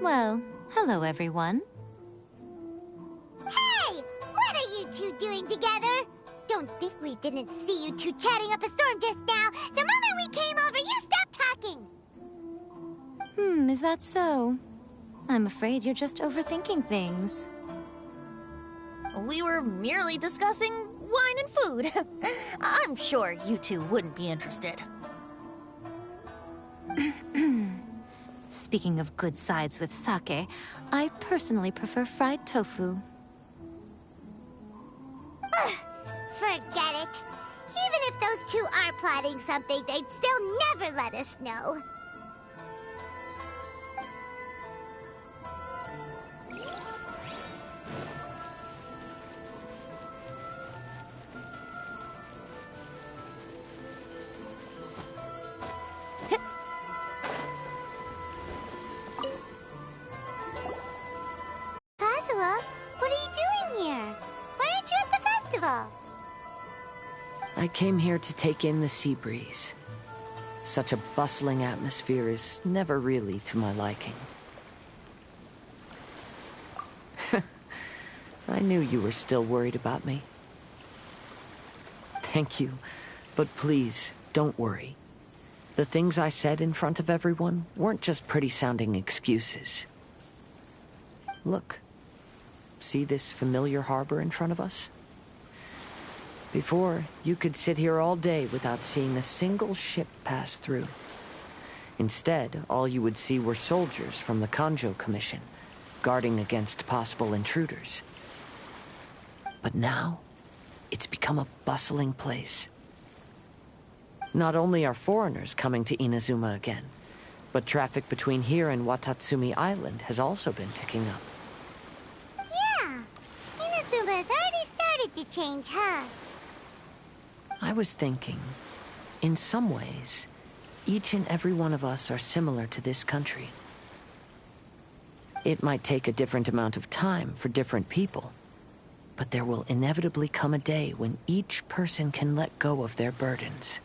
Well, hello everyone. Hey! What are you two doing together? Don't think we didn't see you two chatting up a storm just now. The moment we came over, you stopped talking. Is that so? I'm afraid you're just overthinking things. We were merely discussing wine and food. I'm sure you two wouldn't be interested. Speaking of good sides with sake, I personally prefer fried tofu. Forget it. Even if those two are plotting something, they'd still never let us know. I came here to take in the sea breeze. Such a bustling atmosphere is never really to my liking. I knew you were still worried about me. Thank you, but please, don't worry. The things I said in front of everyone weren't just pretty-sounding excuses. Look. See this familiar harbor in front of us? Before, you could sit here all day without seeing a single ship pass through. Instead, all you would see were soldiers from the Kanjo Commission, guarding against possible intruders. But now, it's become a bustling place. Not only are foreigners coming to Inazuma again, but traffic between here and Watatsumi Island has also been picking up. Yeah, Inazuma's already started to change, huh? I was thinking, in some ways, each and every one of us are similar to this country. It might take a different amount of time for different people, but there will inevitably come a day when each person can let go of their burdens.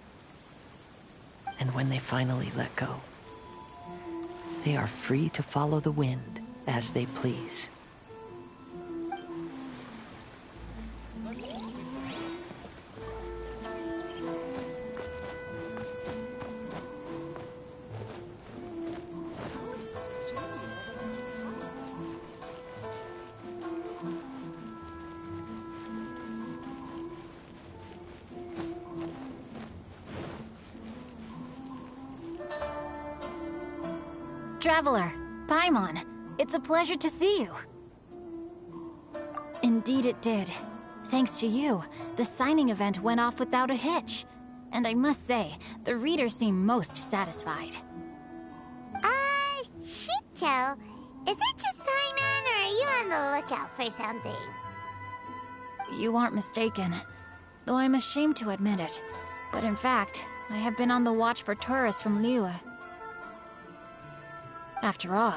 And when they finally let go, they are free to follow the wind as they please. Traveler, Paimon, it's a pleasure to see you. Indeed it did. Thanks to you, the signing event went off without a hitch. And I must say, the readers seem most satisfied. Shito, is it just Paimon, or are you on the lookout for something? You aren't mistaken, though I'm ashamed to admit it. But in fact, I have been on the watch for tourists from Liyue. After all,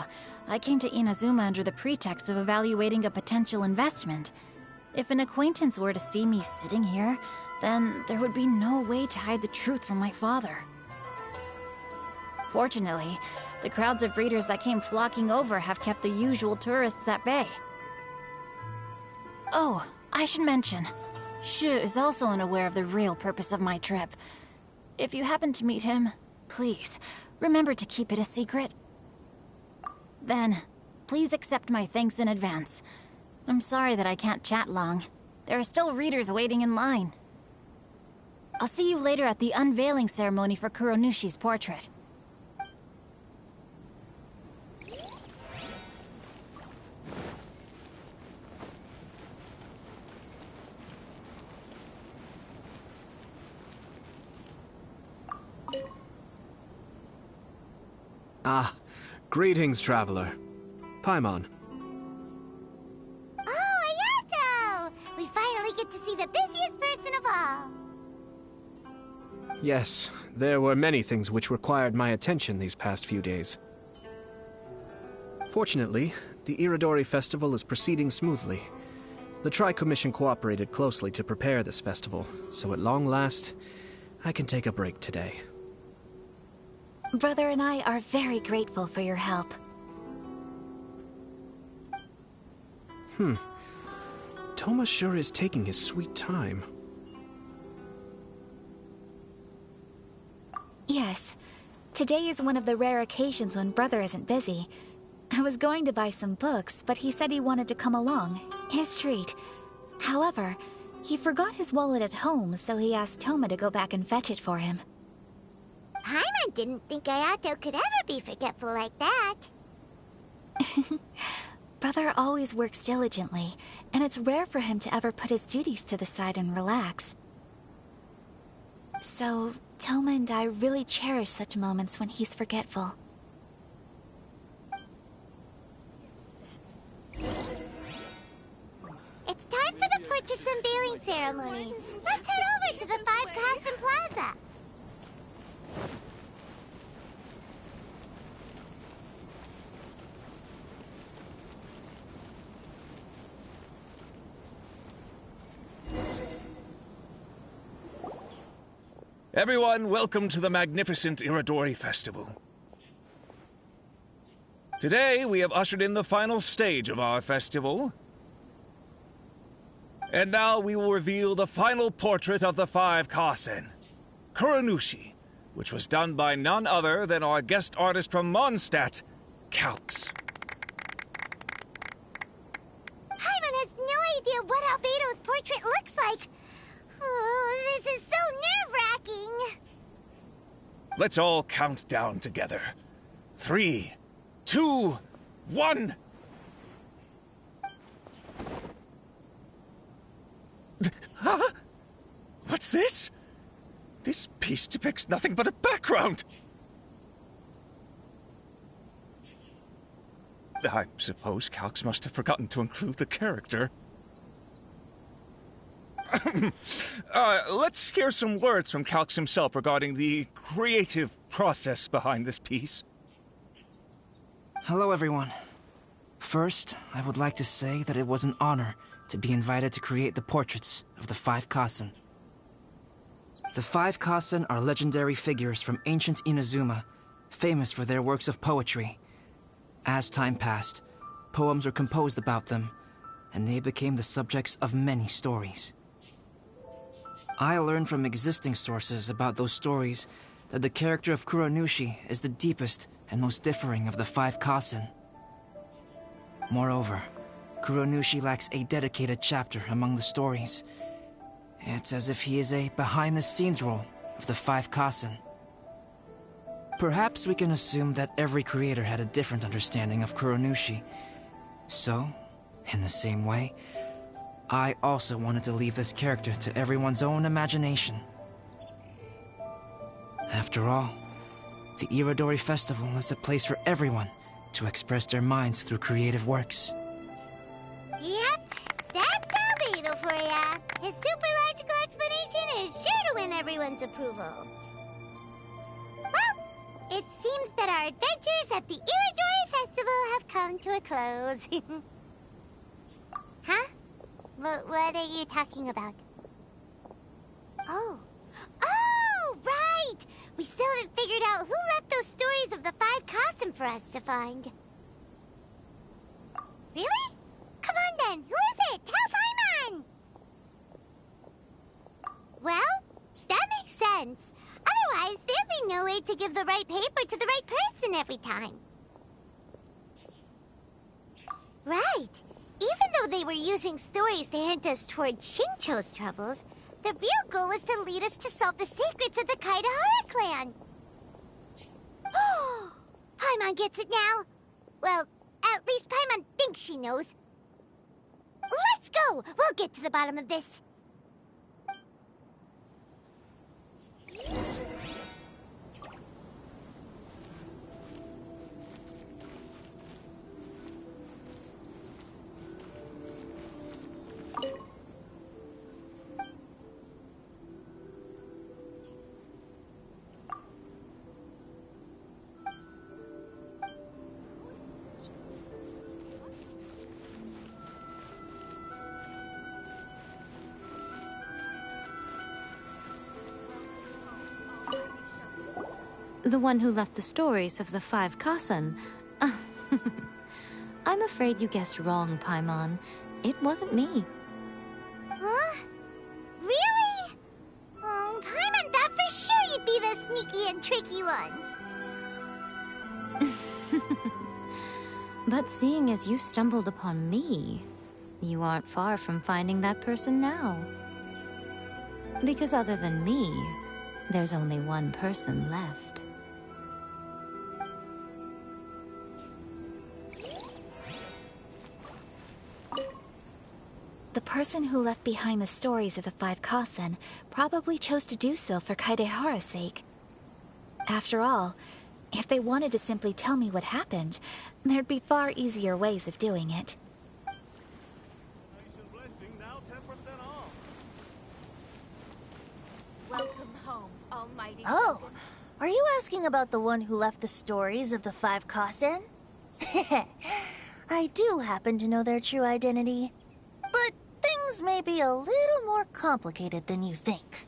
I came to Inazuma under the pretext of evaluating a potential investment. If an acquaintance were to see me sitting here, then there would be no way to hide the truth from my father. Fortunately, the crowds of readers that came flocking over have kept the usual tourists at bay. Oh, I should mention, Shu is also unaware of the real purpose of my trip. If you happen to meet him, please, remember to keep it a secret. Then, please accept my thanks in advance. I'm sorry that I can't chat long. There are still readers waiting in line. I'll see you later at the unveiling ceremony for Kuronushi's portrait. Ah, greetings, traveler. Paimon. Oh, Ayato! We finally get to see the busiest person of all. Yes, there were many things which required my attention these past few days. Fortunately, the Irodori Festival is proceeding smoothly. The Tri-Commission cooperated closely to prepare this festival, so at long last, I can take a break today. Brother and I are very grateful for your help. Toma sure is taking his sweet time. Yes. Today is one of the rare occasions when Brother isn't busy. I was going to buy some books, but he said he wanted to come along. His treat. However, he forgot his wallet at home, so he asked Toma to go back and fetch it for him. Paimon didn't think Ayato could ever be forgetful like that. Brother always works diligently, and it's rare for him to ever put his duties to the side and relax. So, Toma and I really cherish such moments when he's forgetful. It's time for the portrait's unveiling ceremony. Let's head over to the Five Castle Plaza. Everyone, welcome to the magnificent Irodori Festival. Today, we have ushered in the final stage of our festival. And now we will reveal the final portrait of the 5 Kasen, Kuronushi, which was done by none other than our guest artist from Mondstadt, Calx. Paimon has no idea what Albedo's portrait looks like. Oh, this is so nerve-wracking. Let's all count down together. 3, 2, 1. Huh? What's this? This piece depicts nothing but a background. I suppose Calx must have forgotten to include the character. Let's hear some words from Calx himself regarding the creative process behind this piece. Hello, everyone. First, I would like to say that it was an honor to be invited to create the portraits of the 5 Kasen. The 5 Kasen are legendary figures from ancient Inazuma, famous for their works of poetry. As time passed, poems were composed about them, and they became the subjects of many stories. I learned from existing sources about those stories that the character of Kuronushi is the deepest and most differing of the 5 Kasen. Moreover, Kuronushi lacks a dedicated chapter among the stories. It's as if he is a behind-the-scenes role of the 5 Kasen. Perhaps we can assume that every creator had a different understanding of Kuronushi. So, in the same way, I also wanted to leave this character to everyone's own imagination. After all, the Irodori Festival is a place for everyone to express their minds through creative works. Yep, that's Albedo for ya. His super logical explanation is sure to win everyone's approval. Well, it seems that our adventures at the Irodori Festival have come to a close. Huh? What are you talking about? Oh, right! We still haven't figured out who left those stories of the 5 Kasen for us to find. Really? Come on then, who is it? Tell Paimon! Well, that makes sense. Otherwise, there'd be no way to give the right paper to the right person every time. Right. Even though they were using stories to hint us toward Shincho's troubles, the real goal was to lead us to solve the secrets of the Kaidahara clan. Oh, Paimon gets it now. Well, at least Paimon thinks she knows. Let's go! We'll get to the bottom of this. The one who left the stories of the 5 Kasen. I'm afraid you guessed wrong, Paimon. It wasn't me. Huh? Really? Oh, Paimon thought for sure you'd be the sneaky and tricky one. But seeing as you stumbled upon me, you aren't far from finding that person now. Because other than me, there's only one person left. The person who left behind the stories of the 5 Kasen probably chose to do so for Kaidehara's sake. After all, if they wanted to simply tell me what happened, there'd be far easier ways of doing it. Welcome home, almighty. Oh, are you asking about the one who left the stories of the 5 Kasen? I do happen to know their true identity. But things may be a little more complicated than you think.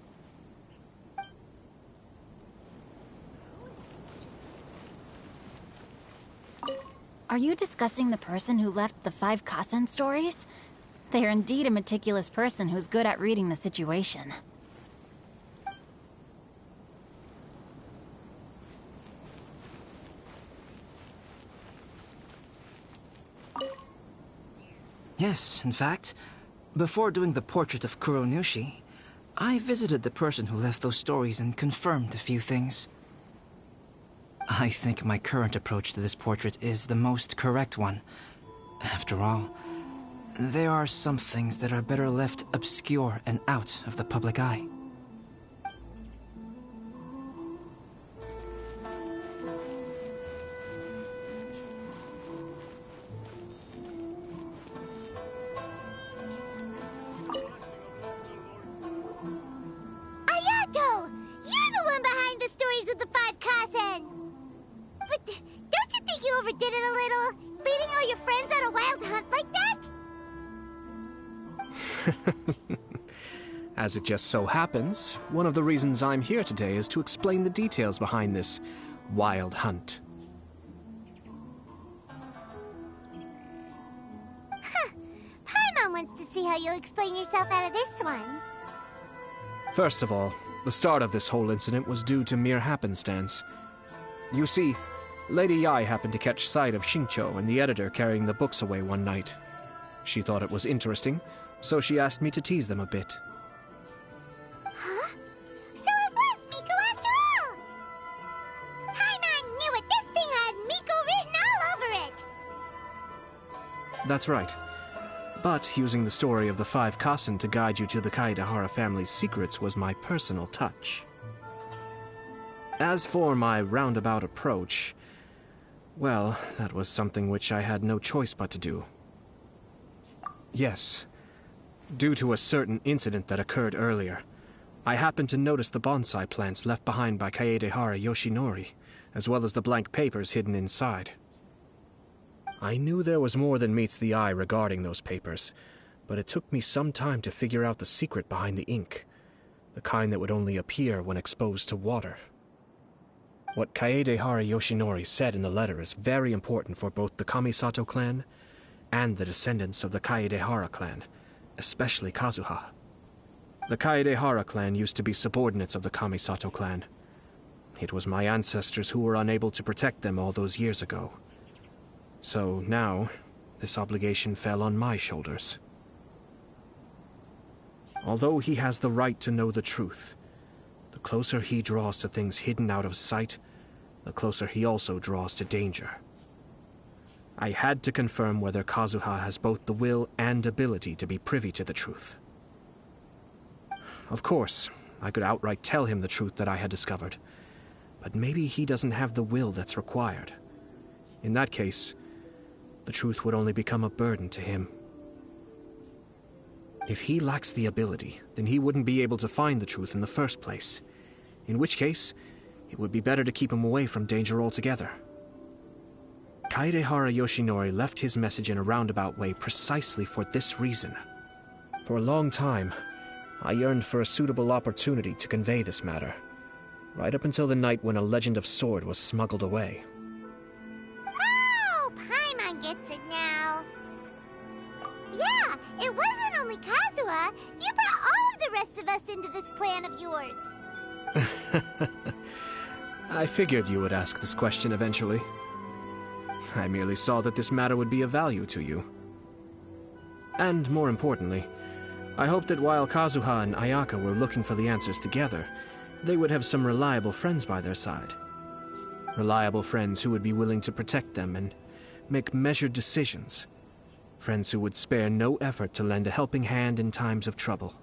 Are you discussing the person who left the 5 Kassen stories? They are indeed a meticulous person who's good at reading the situation. Yes, in fact, before doing the portrait of Kuronushi, I visited the person who left those stories and confirmed a few things. I think my current approach to this portrait is the most correct one. After all, there are some things that are better left obscure and out of the public eye. Ayato! You're the one behind the stories of the 5 Kazen! But don't you think you overdid it a little? Leading all your friends on a wild hunt like that? As it just so happens, one of the reasons I'm here today is to explain the details behind this wild hunt. Paimon wants to see how you'll explain yourself out of this one. First of all, the start of this whole incident was due to mere happenstance. You see, Lady Yai happened to catch sight of Xingqiu and the editor carrying the books away one night. She thought it was interesting, so she asked me to tease them a bit. Huh? So it was Miko after all! Paimon knew it! This thing had Miko written all over it! That's right. But using the story of the 5 Kassen to guide you to the Kaedehara family's secrets was my personal touch. As for my roundabout approach, well, that was something which I had no choice but to do. Yes, due to a certain incident that occurred earlier, I happened to notice the bonsai plants left behind by Kaedehara Yoshinori, as well as the blank papers hidden inside. I knew there was more than meets the eye regarding those papers, but it took me some time to figure out the secret behind the ink, the kind that would only appear when exposed to water. What Kaedehara Yoshinori said in the letter is very important for both the Kamisato clan and the descendants of the Kaedehara clan, especially Kazuha. The Kaedehara clan used to be subordinates of the Kamisato clan. It was my ancestors who were unable to protect them all those years ago. So now, this obligation fell on my shoulders. Although he has the right to know the truth, the closer he draws to things hidden out of sight, the closer he also draws to danger. I had to confirm whether Kazuha has both the will and ability to be privy to the truth. Of course, I could outright tell him the truth that I had discovered, but maybe he doesn't have the will that's required. In that case, the truth would only become a burden to him. If he lacks the ability, then he wouldn't be able to find the truth in the first place. In which case, it would be better to keep him away from danger altogether. Kaedehara Yoshinori left his message in a roundabout way precisely for this reason. For a long time, I yearned for a suitable opportunity to convey this matter, right up until the night when a legend of sword was smuggled away. Oh, Paimon gets it now. Yeah, it wasn't only Kazuha. You brought all of the rest of us into this plan of yours. I figured you would ask this question eventually. I merely saw that this matter would be of value to you. And more importantly, I hoped that while Kazuha and Ayaka were looking for the answers together, they would have some reliable friends by their side. Reliable friends who would be willing to protect them and make measured decisions. Friends who would spare no effort to lend a helping hand in times of trouble.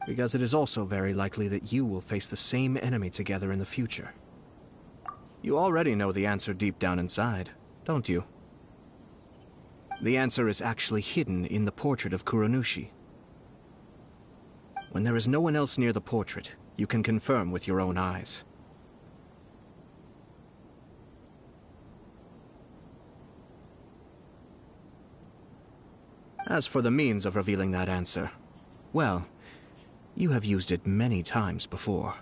Because it is also very likely that you will face the same enemy together in the future. You already know the answer deep down inside, don't you? The answer is actually hidden in the portrait of Kuronushi. When there is no one else near the portrait, you can confirm with your own eyes. As for the means of revealing that answer, well, you have used it many times before.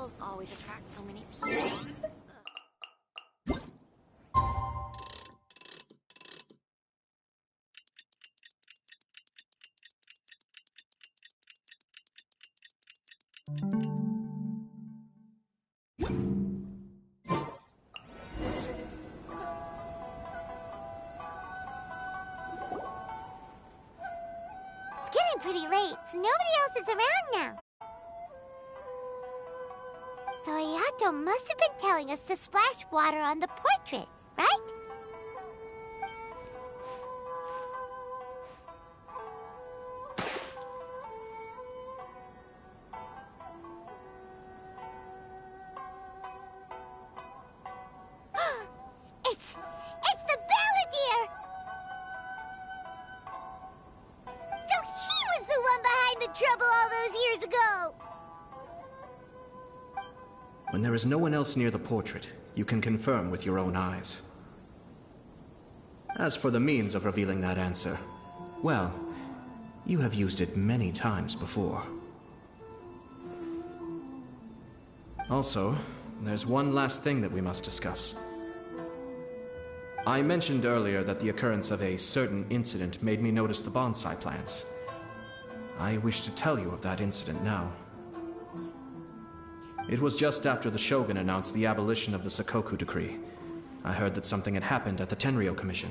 Festivals always attract so many people. It's getting pretty late, so nobody else is around now. So Ayato must have been telling us to splash water on the portrait, right? It's the Balladeer! So he was the one behind the trouble all those years ago! When there is no one else near the portrait, you can confirm with your own eyes. As for the means of revealing that answer, well, you have used it many times before. Also, there's one last thing that we must discuss. I mentioned earlier that the occurrence of a certain incident made me notice the bonsai plants. I wish to tell you of that incident now. It was just after the Shogun announced the abolition of the Sakoku decree. I heard that something had happened at the Tenryou Commission.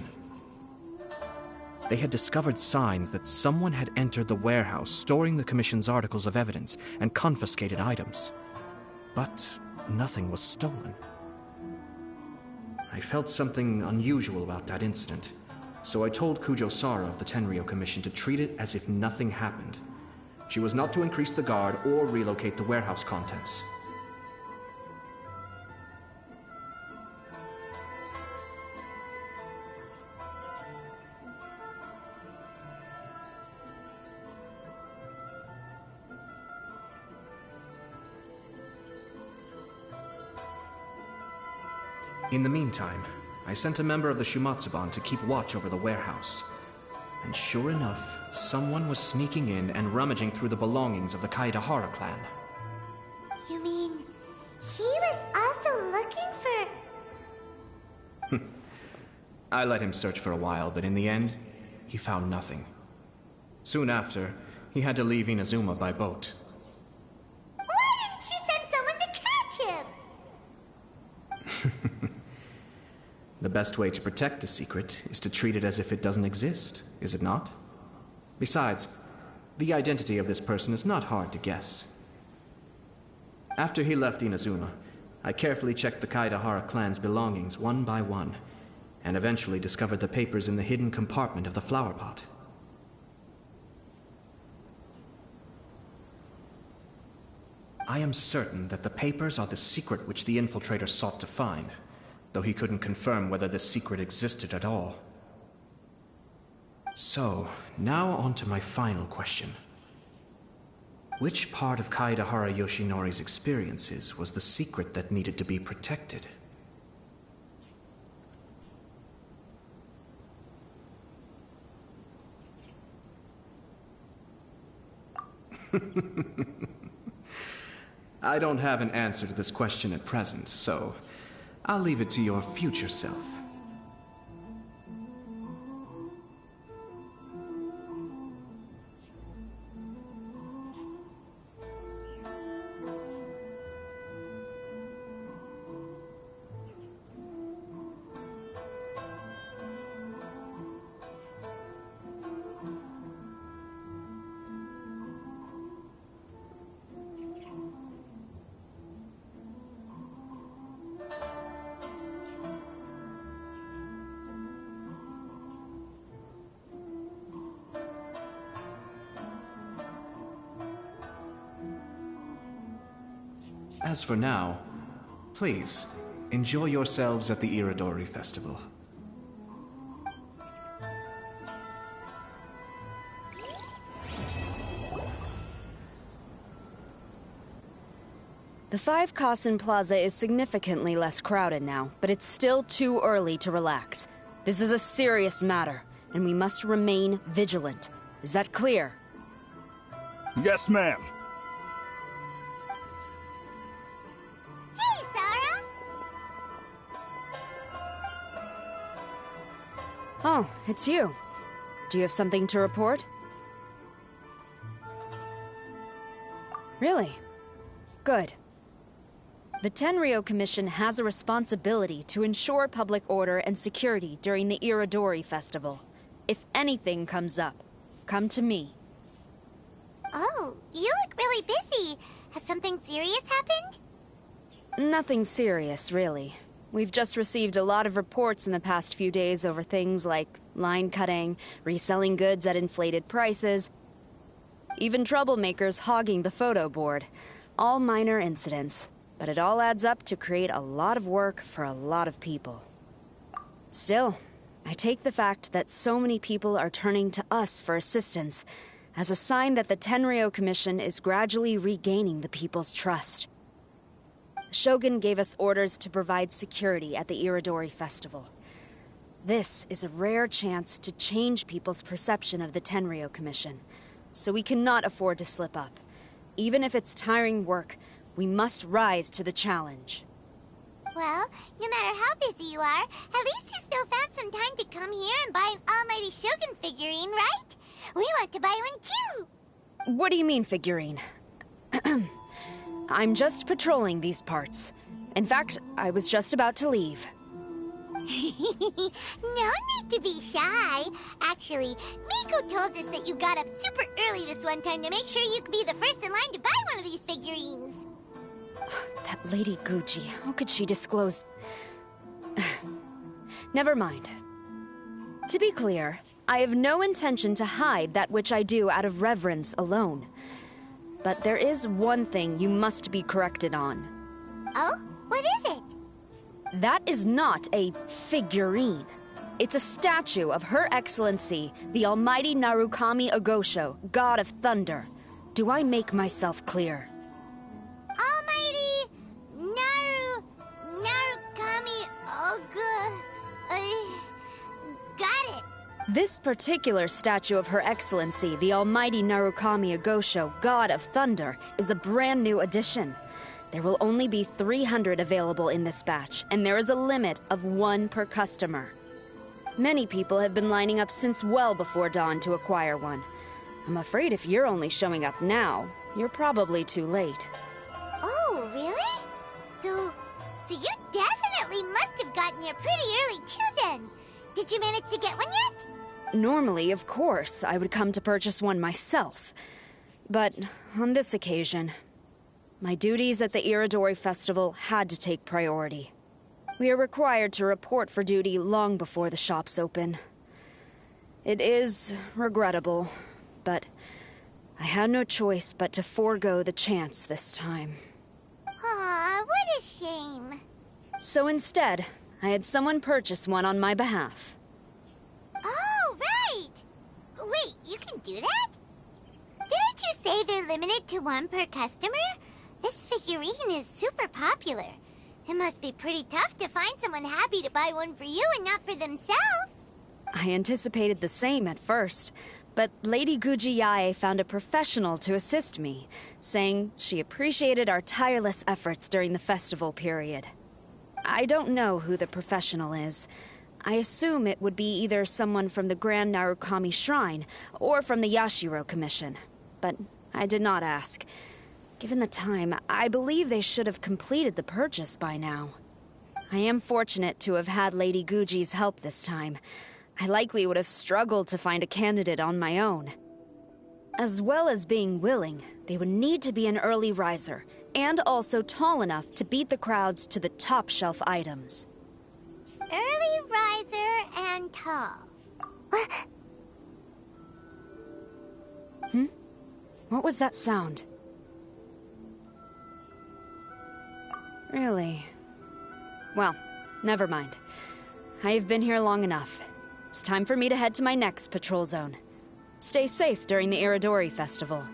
They had discovered signs that someone had entered the warehouse storing the Commission's articles of evidence and confiscated items. But nothing was stolen. I felt something unusual about that incident, so I told Kujo-Sara of the Tenryou Commission to treat it as if nothing happened. She was not to increase the guard or relocate the warehouse contents. In the meantime, I sent a member of the Shumatsuban to keep watch over the warehouse. And sure enough, someone was sneaking in and rummaging through the belongings of the Kaedahara clan. You mean, he was also looking for... I let him search for a while, but in the end, he found nothing. Soon after, he had to leave Inazuma by boat. Why didn't you send someone to catch him? The best way to protect a secret is to treat it as if it doesn't exist, is it not? Besides, the identity of this person is not hard to guess. After he left Inazuma, I carefully checked the Kaedahara clan's belongings one by one, and eventually discovered the papers in the hidden compartment of the flower pot. I am certain that the papers are the secret which the infiltrator sought to find, though he couldn't confirm whether this secret existed at all. So, now on to my final question. Which part of Kaedahara Yoshinori's experiences was the secret that needed to be protected? I don't have an answer to this question at present, so I'll leave it to your future self. As for now, please, enjoy yourselves at the Irodori Festival. The 5 Kasen Plaza is significantly less crowded now, but it's still too early to relax. This is a serious matter, and we must remain vigilant. Is that clear? Yes, ma'am. Oh, it's you. Do you have something to report? Really? Good. The Tenryou Commission has a responsibility to ensure public order and security during the Irodori Festival. If anything comes up, come to me. Oh, you look really busy. Has something serious happened? Nothing serious, really. We've just received a lot of reports in the past few days over things like line cutting, reselling goods at inflated prices, even troublemakers hogging the photo board. All minor incidents, but it all adds up to create a lot of work for a lot of people. Still, I take the fact that so many people are turning to us for assistance as a sign that the Tenryou Commission is gradually regaining the people's trust. The Shogun gave us orders to provide security at the Irodori Festival. This is a rare chance to change people's perception of the Tenryou Commission, so we cannot afford to slip up. Even if it's tiring work, we must rise to the challenge. Well, no matter how busy you are, at least you still found some time to come here and buy an Almighty Shogun figurine, right? We want to buy one too! What do you mean, figurine? I'm just patrolling these parts. In fact, I was just about to leave. No need to be shy. Actually, Miko told us that you got up super early this one time to make sure you could be the first in line to buy one of these figurines. That Lady Gucci, how could she disclose... Never mind. To be clear, I have no intention to hide that which I do out of reverence alone. But there is one thing you must be corrected on. Oh? What is it? That is not a figurine. It's a statue of Her Excellency, the Almighty Narukami Agosho, God of Thunder. Do I make myself clear? Almighty Narukami got it. This particular statue of Her Excellency, the Almighty Narukami Agosho, God of Thunder, is a brand new addition. There will only be 300 available in this batch, and there is a limit of 1 per customer. Many people have been lining up since well before dawn to acquire one. I'm afraid if you're only showing up now, you're probably too late. Oh, really? So you definitely must have gotten here pretty early too then. Did you manage to get one yet? Normally, of course, I would come to purchase one myself. But on this occasion, my duties at the Irodori Festival had to take priority. We are required to report for duty long before the shops open. It is regrettable, but I had no choice but to forego the chance this time. Aw, what a shame. So instead, I had someone purchase one on my behalf. Oh, right! Wait, you can do that? Didn't you say they're limited to 1 per customer? This figurine is super popular. It must be pretty tough to find someone happy to buy one for you and not for themselves. I anticipated the same at first, but Lady Guji Yae found a professional to assist me, saying she appreciated our tireless efforts during the festival period. I don't know who the professional is. I assume it would be either someone from the Grand Narukami Shrine or from the Yashiro Commission, but I did not ask. Given the time, I believe they should have completed the purchase by now. I am fortunate to have had Lady Guji's help this time. I likely would have struggled to find a candidate on my own. As well as being willing, they would need to be an early riser, and also tall enough to beat the crowds to the top shelf items. Early riser and tall. What was that sound? Really? Well, never mind. I have been here long enough. It's time for me to head to my next patrol zone. Stay safe during the Irodori Festival.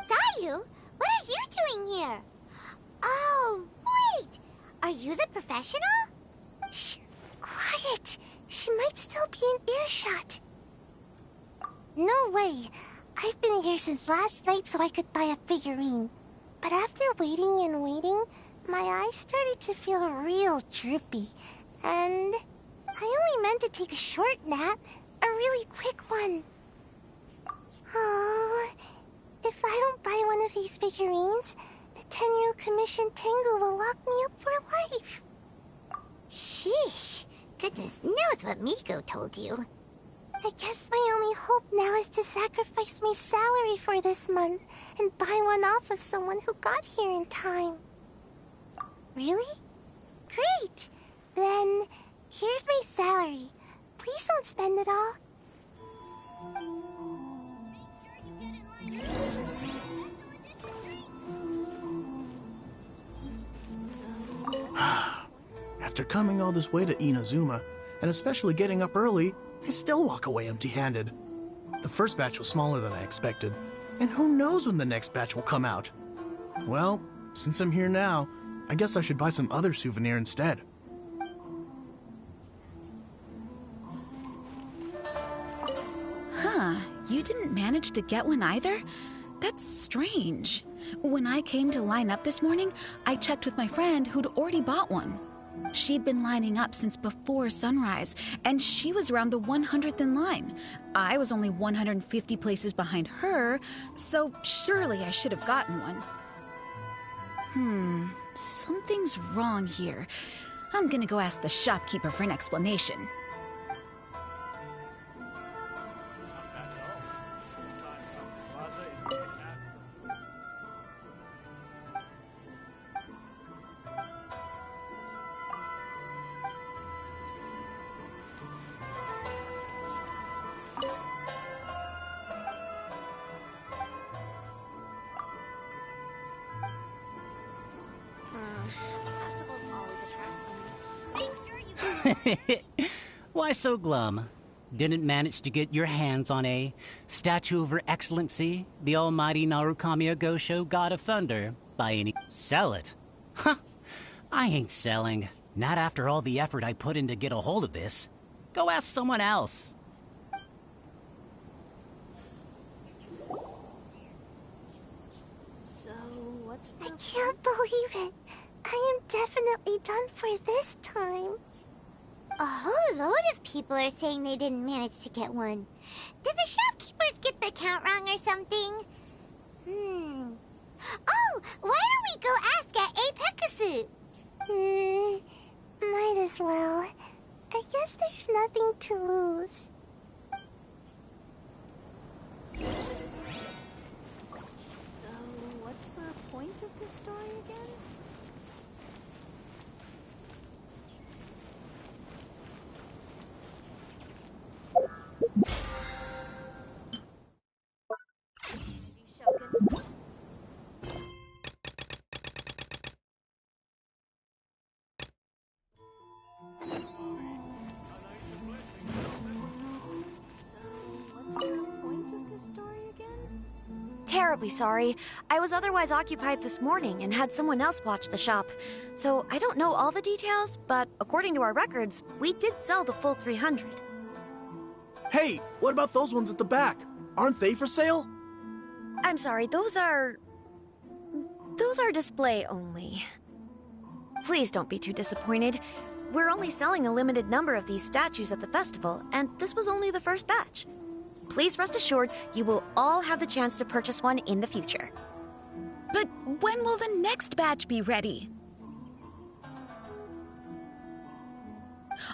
Sayu, what are you doing here? Oh, wait! Are you the professional? Shh, quiet. She might still be in earshot. No way. I've been here since last night so I could buy a figurine. But after waiting and waiting, my eyes started to feel real droopy. And I only meant to take a short nap, a really quick one. Oh, if I don't buy one of these figurines, the Tenryou Commission Tengu will lock me up for life. Sheesh. Goodness knows what Miko told you. I guess my only hope now is to sacrifice my salary for this month and buy one off of someone who got here in time. Really? Great! Then, here's my salary. Please don't spend it all. After coming all this way to Inazuma, and especially getting up early, I still walk away empty-handed. The first batch was smaller than I expected, and who knows when the next batch will come out. Well, since I'm here now, I guess I should buy some other souvenir instead. Huh, you didn't manage to get one either? That's strange. When I came to line up this morning, I checked with my friend who'd already bought one. She'd been lining up since before sunrise, and she was around the 100th in line. I was only 150 places behind her, so surely I should have gotten one. Something's wrong here. I'm gonna go ask the shopkeeper for an explanation. Festivals always attract so many people. Make sure you... Why so glum? Didn't manage to get your hands on a statue of Her Excellency, the almighty Narukami Agosho, God of Thunder, by any... Sell it? Huh. I ain't selling. Not after all the effort I put in to get a hold of this. Go ask someone else. So, what's the... I can't believe it. I am definitely done for this time. A whole load of people are saying they didn't manage to get one. Did the shopkeepers get the count wrong or something? Oh, why don't we go ask at Apekasu? Might as well. I guess there's nothing to lose. So, what's the point of the story again? Terribly sorry. I was otherwise occupied this morning and had someone else watch the shop. So I don't know all the details, but according to our records, we did sell the full 300. Hey, what about those ones at the back? Aren't they for sale? I'm sorry, those are display only. Please don't be too disappointed. We're only selling a limited number of these statues at the festival, and this was only the first batch. Please rest assured, you will all have the chance to purchase one in the future. But when will the next batch be ready?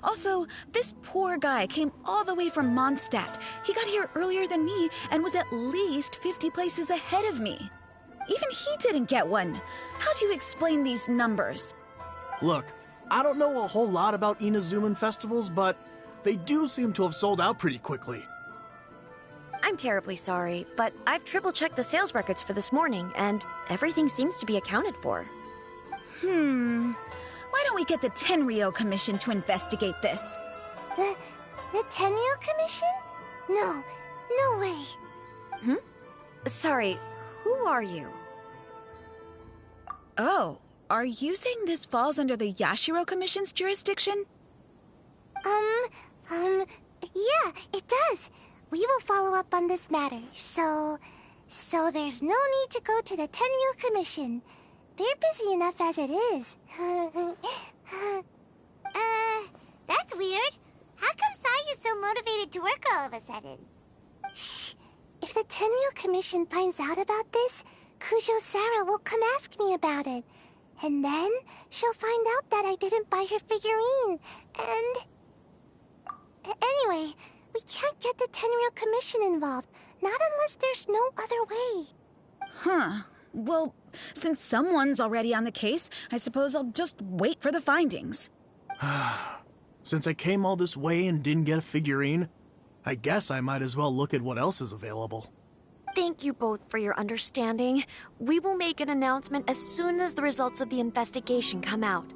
Also, this poor guy came all the way from Mondstadt. He got here earlier than me and was at least 50 places ahead of me. Even he didn't get one. How do you explain these numbers? Look, I don't know a whole lot about Inazuman festivals, but they do seem to have sold out pretty quickly. I'm terribly sorry, but I've triple-checked the sales records for this morning, and everything seems to be accounted for. Why don't we get the Tenryou Commission to investigate this? The Tenryou Commission? No way. Sorry, who are you? Oh, are you saying this falls under the Yashiro Commission's jurisdiction? Yeah, it does. We will follow up on this matter, so there's no need to go to the Tenryou Commission. They're busy enough as it is. That's weird. How come Sayu's so motivated to work all of a sudden? Shh. If the Tenryou Commission finds out about this, Kujo Sarah will come ask me about it. And then she'll find out that I didn't buy her figurine. And... Anyway, we can't get the Tenryou Commission involved. Not unless there's no other way. Huh. Well, since someone's already on the case, I suppose I'll just wait for the findings. Since I came all this way and didn't get a figurine, I guess I might as well look at what else is available. Thank you both for your understanding. We will make an announcement as soon as the results of the investigation come out.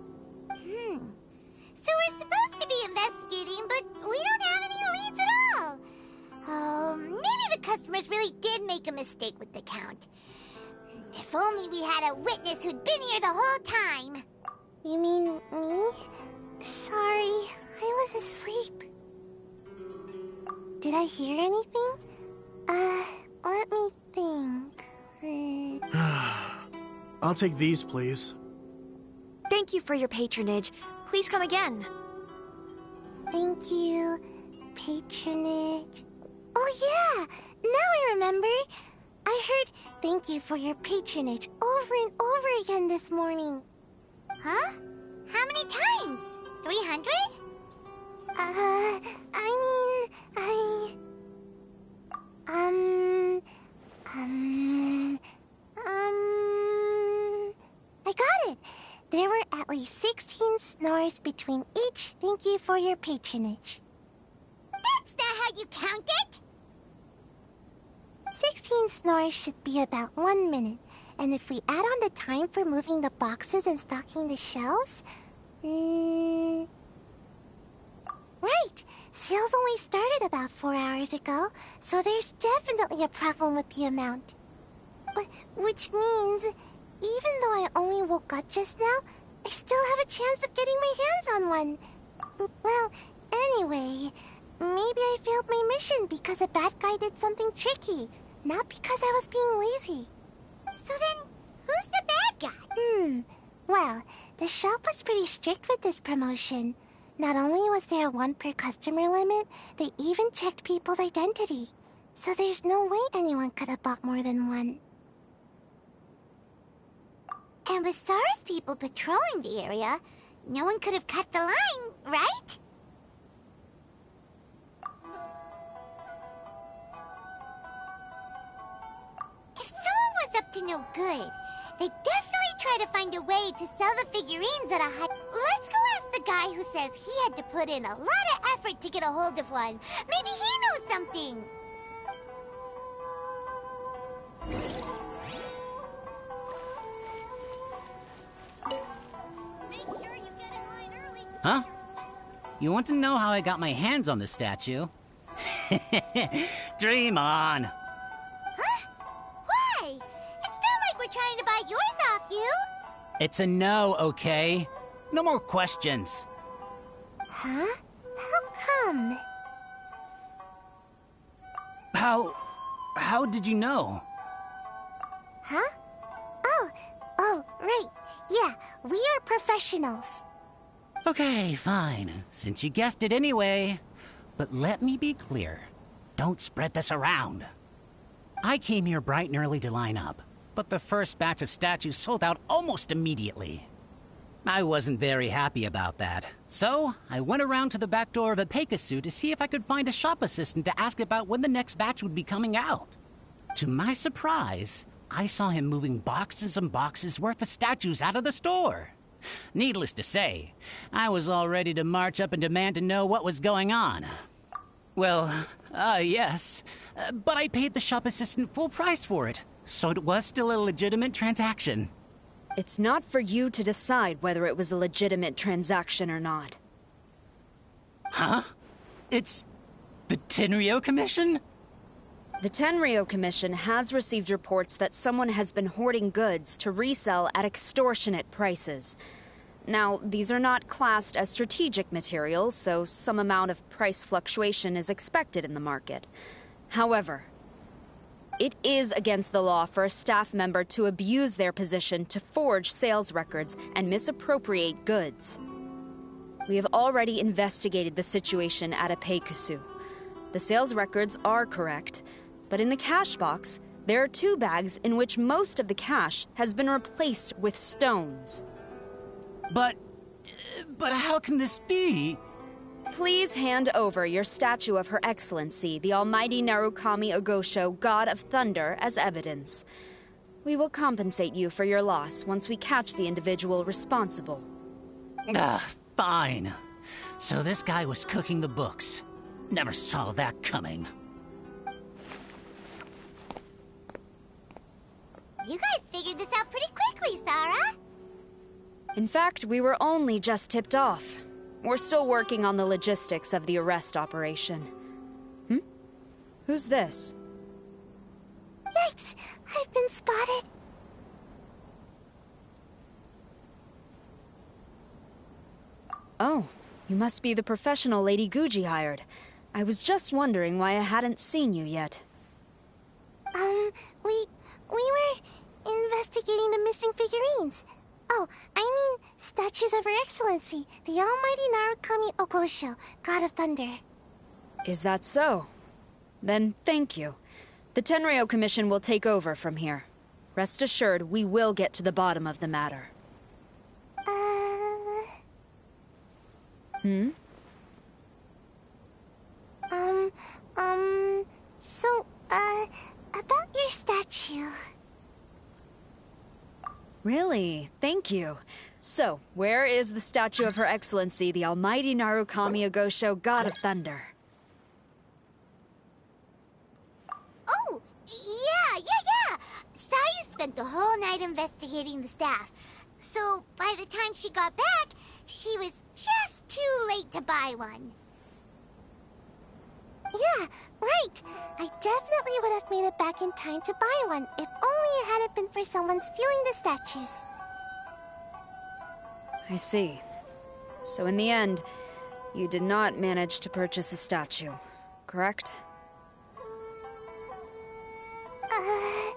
So we're supposed to be investigating, but we don't have any leads at all. Oh, maybe the customers really did make a mistake with the count. If only we had a witness who'd been here the whole time. You mean me? Sorry, I was asleep. Did I hear anything? Let me think. I'll take these, please. Thank you for your patronage. Please come again. Thank you. Patronage. Oh yeah! Now I remember. I heard thank you for your patronage over and over again this morning. Huh? How many times? 300? I got it. There were at least 16 snores between each thank you for your patronage. That's not how you count it! 16 snores should be about 1 minute. And if we add on the time for moving the boxes and stocking the shelves... Right! Sales only started about 4 hours ago, so there's definitely a problem with the amount. Which means, even though I only woke up just now, I still have a chance of getting my hands on one. Well, anyway, maybe I failed my mission because a bad guy did something tricky, not because I was being lazy. So then, who's the bad guy? Well, the shop was pretty strict with this promotion. Not only was there a 1 per customer limit, they even checked people's identity. So there's no way anyone could have bought more than one. And with SARS people patrolling the area, no one could have cut the line, right? If someone was up to no good, they'd definitely try to find a way to sell the figurines at a high... Let's go ask the guy who says he had to put in a lot of effort to get a hold of one. Maybe he knows something. Make sure you get in line early to... Huh? You want to know how I got my hands on the statue? Dream on! Huh? Why? It's not like we're trying to buy yours off you. It's a no, okay? No more questions. Huh? How come? How did you know? Huh? Oh, right. Yeah, we are professionals. Okay, fine. Since you guessed it anyway. But let me be clear. Don't spread this around. I came here bright and early to line up, but the first batch of statues sold out almost immediately. I wasn't very happy about that, so I went around to the back door of a Pegasus to see if I could find a shop assistant to ask about when the next batch would be coming out. To my surprise, I saw him moving boxes and boxes worth of statues out of the store. Needless to say, I was all ready to march up and demand to know what was going on. Well, yes, but I paid the shop assistant full price for it, so it was still a legitimate transaction. It's not for you to decide whether it was a legitimate transaction or not. Huh? It's the Tenryou Commission? The Tenryo Commission has received reports that someone has been hoarding goods to resell at extortionate prices. Now, these are not classed as strategic materials, so some amount of price fluctuation is expected in the market. However, it is against the law for a staff member to abuse their position to forge sales records and misappropriate goods. We have already investigated the situation at Apeikusu. The sales records are correct, but in the cash box, there are 2 bags in which most of the cash has been replaced with stones. But how can this be? Please hand over your statue of Her Excellency, the Almighty Narukami Ogosho, God of Thunder, as evidence. We will compensate you for your loss once we catch the individual responsible. Fine. So this guy was cooking the books. Never saw that coming. You guys figured this out pretty quickly, Sarah. In fact, we were only just tipped off. We're still working on the logistics of the arrest operation. Who's this? Yikes! I've been spotted. Oh, you must be the professional Lady Guji hired. I was just wondering why I hadn't seen you yet. We were investigating the missing figurines. Oh, I mean, statues of Her Excellency, the Almighty Narukami Ogosho, God of Thunder. Is that so? Then thank you. The Tenryo Commission will take over from here. Rest assured, we will get to the bottom of the matter. About your statue. Really? Thank you. So, where is the statue of Her Excellency, the Almighty Narukami Ogosho, God of Thunder? Oh, yeah. Sayu spent the whole night investigating the staff. So, by the time she got back, she was just too late to buy one. Yeah, right. I definitely would have made it back in time to buy one, if only it hadn't been for someone stealing the statues. I see. So in the end, you did not manage to purchase a statue, correct? I'm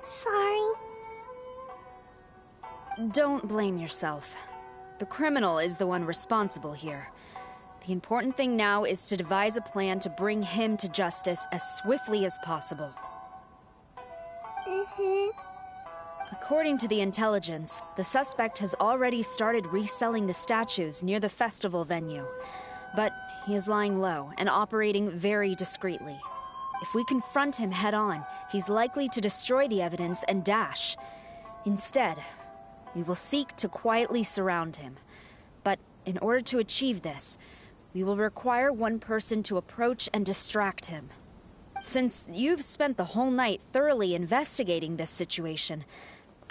sorry. Don't blame yourself. The criminal is the one responsible here. The important thing now is to devise a plan to bring him to justice as swiftly as possible. According to the intelligence, the suspect has already started reselling the statues near the festival venue. But he is lying low and operating very discreetly. If we confront him head-on, he's likely to destroy the evidence and dash. Instead, we will seek to quietly surround him. But in order to achieve this, we will require one person to approach and distract him. Since you've spent the whole night thoroughly investigating this situation,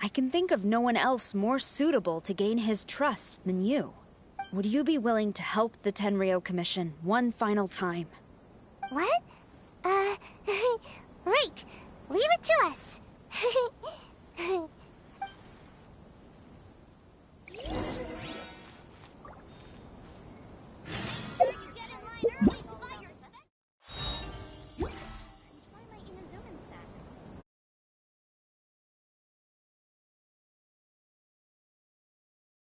I can think of no one else more suitable to gain his trust than you. Would you be willing to help the Tenryo Commission one final time? What? Right. Leave it to us. Make sure you get in line early.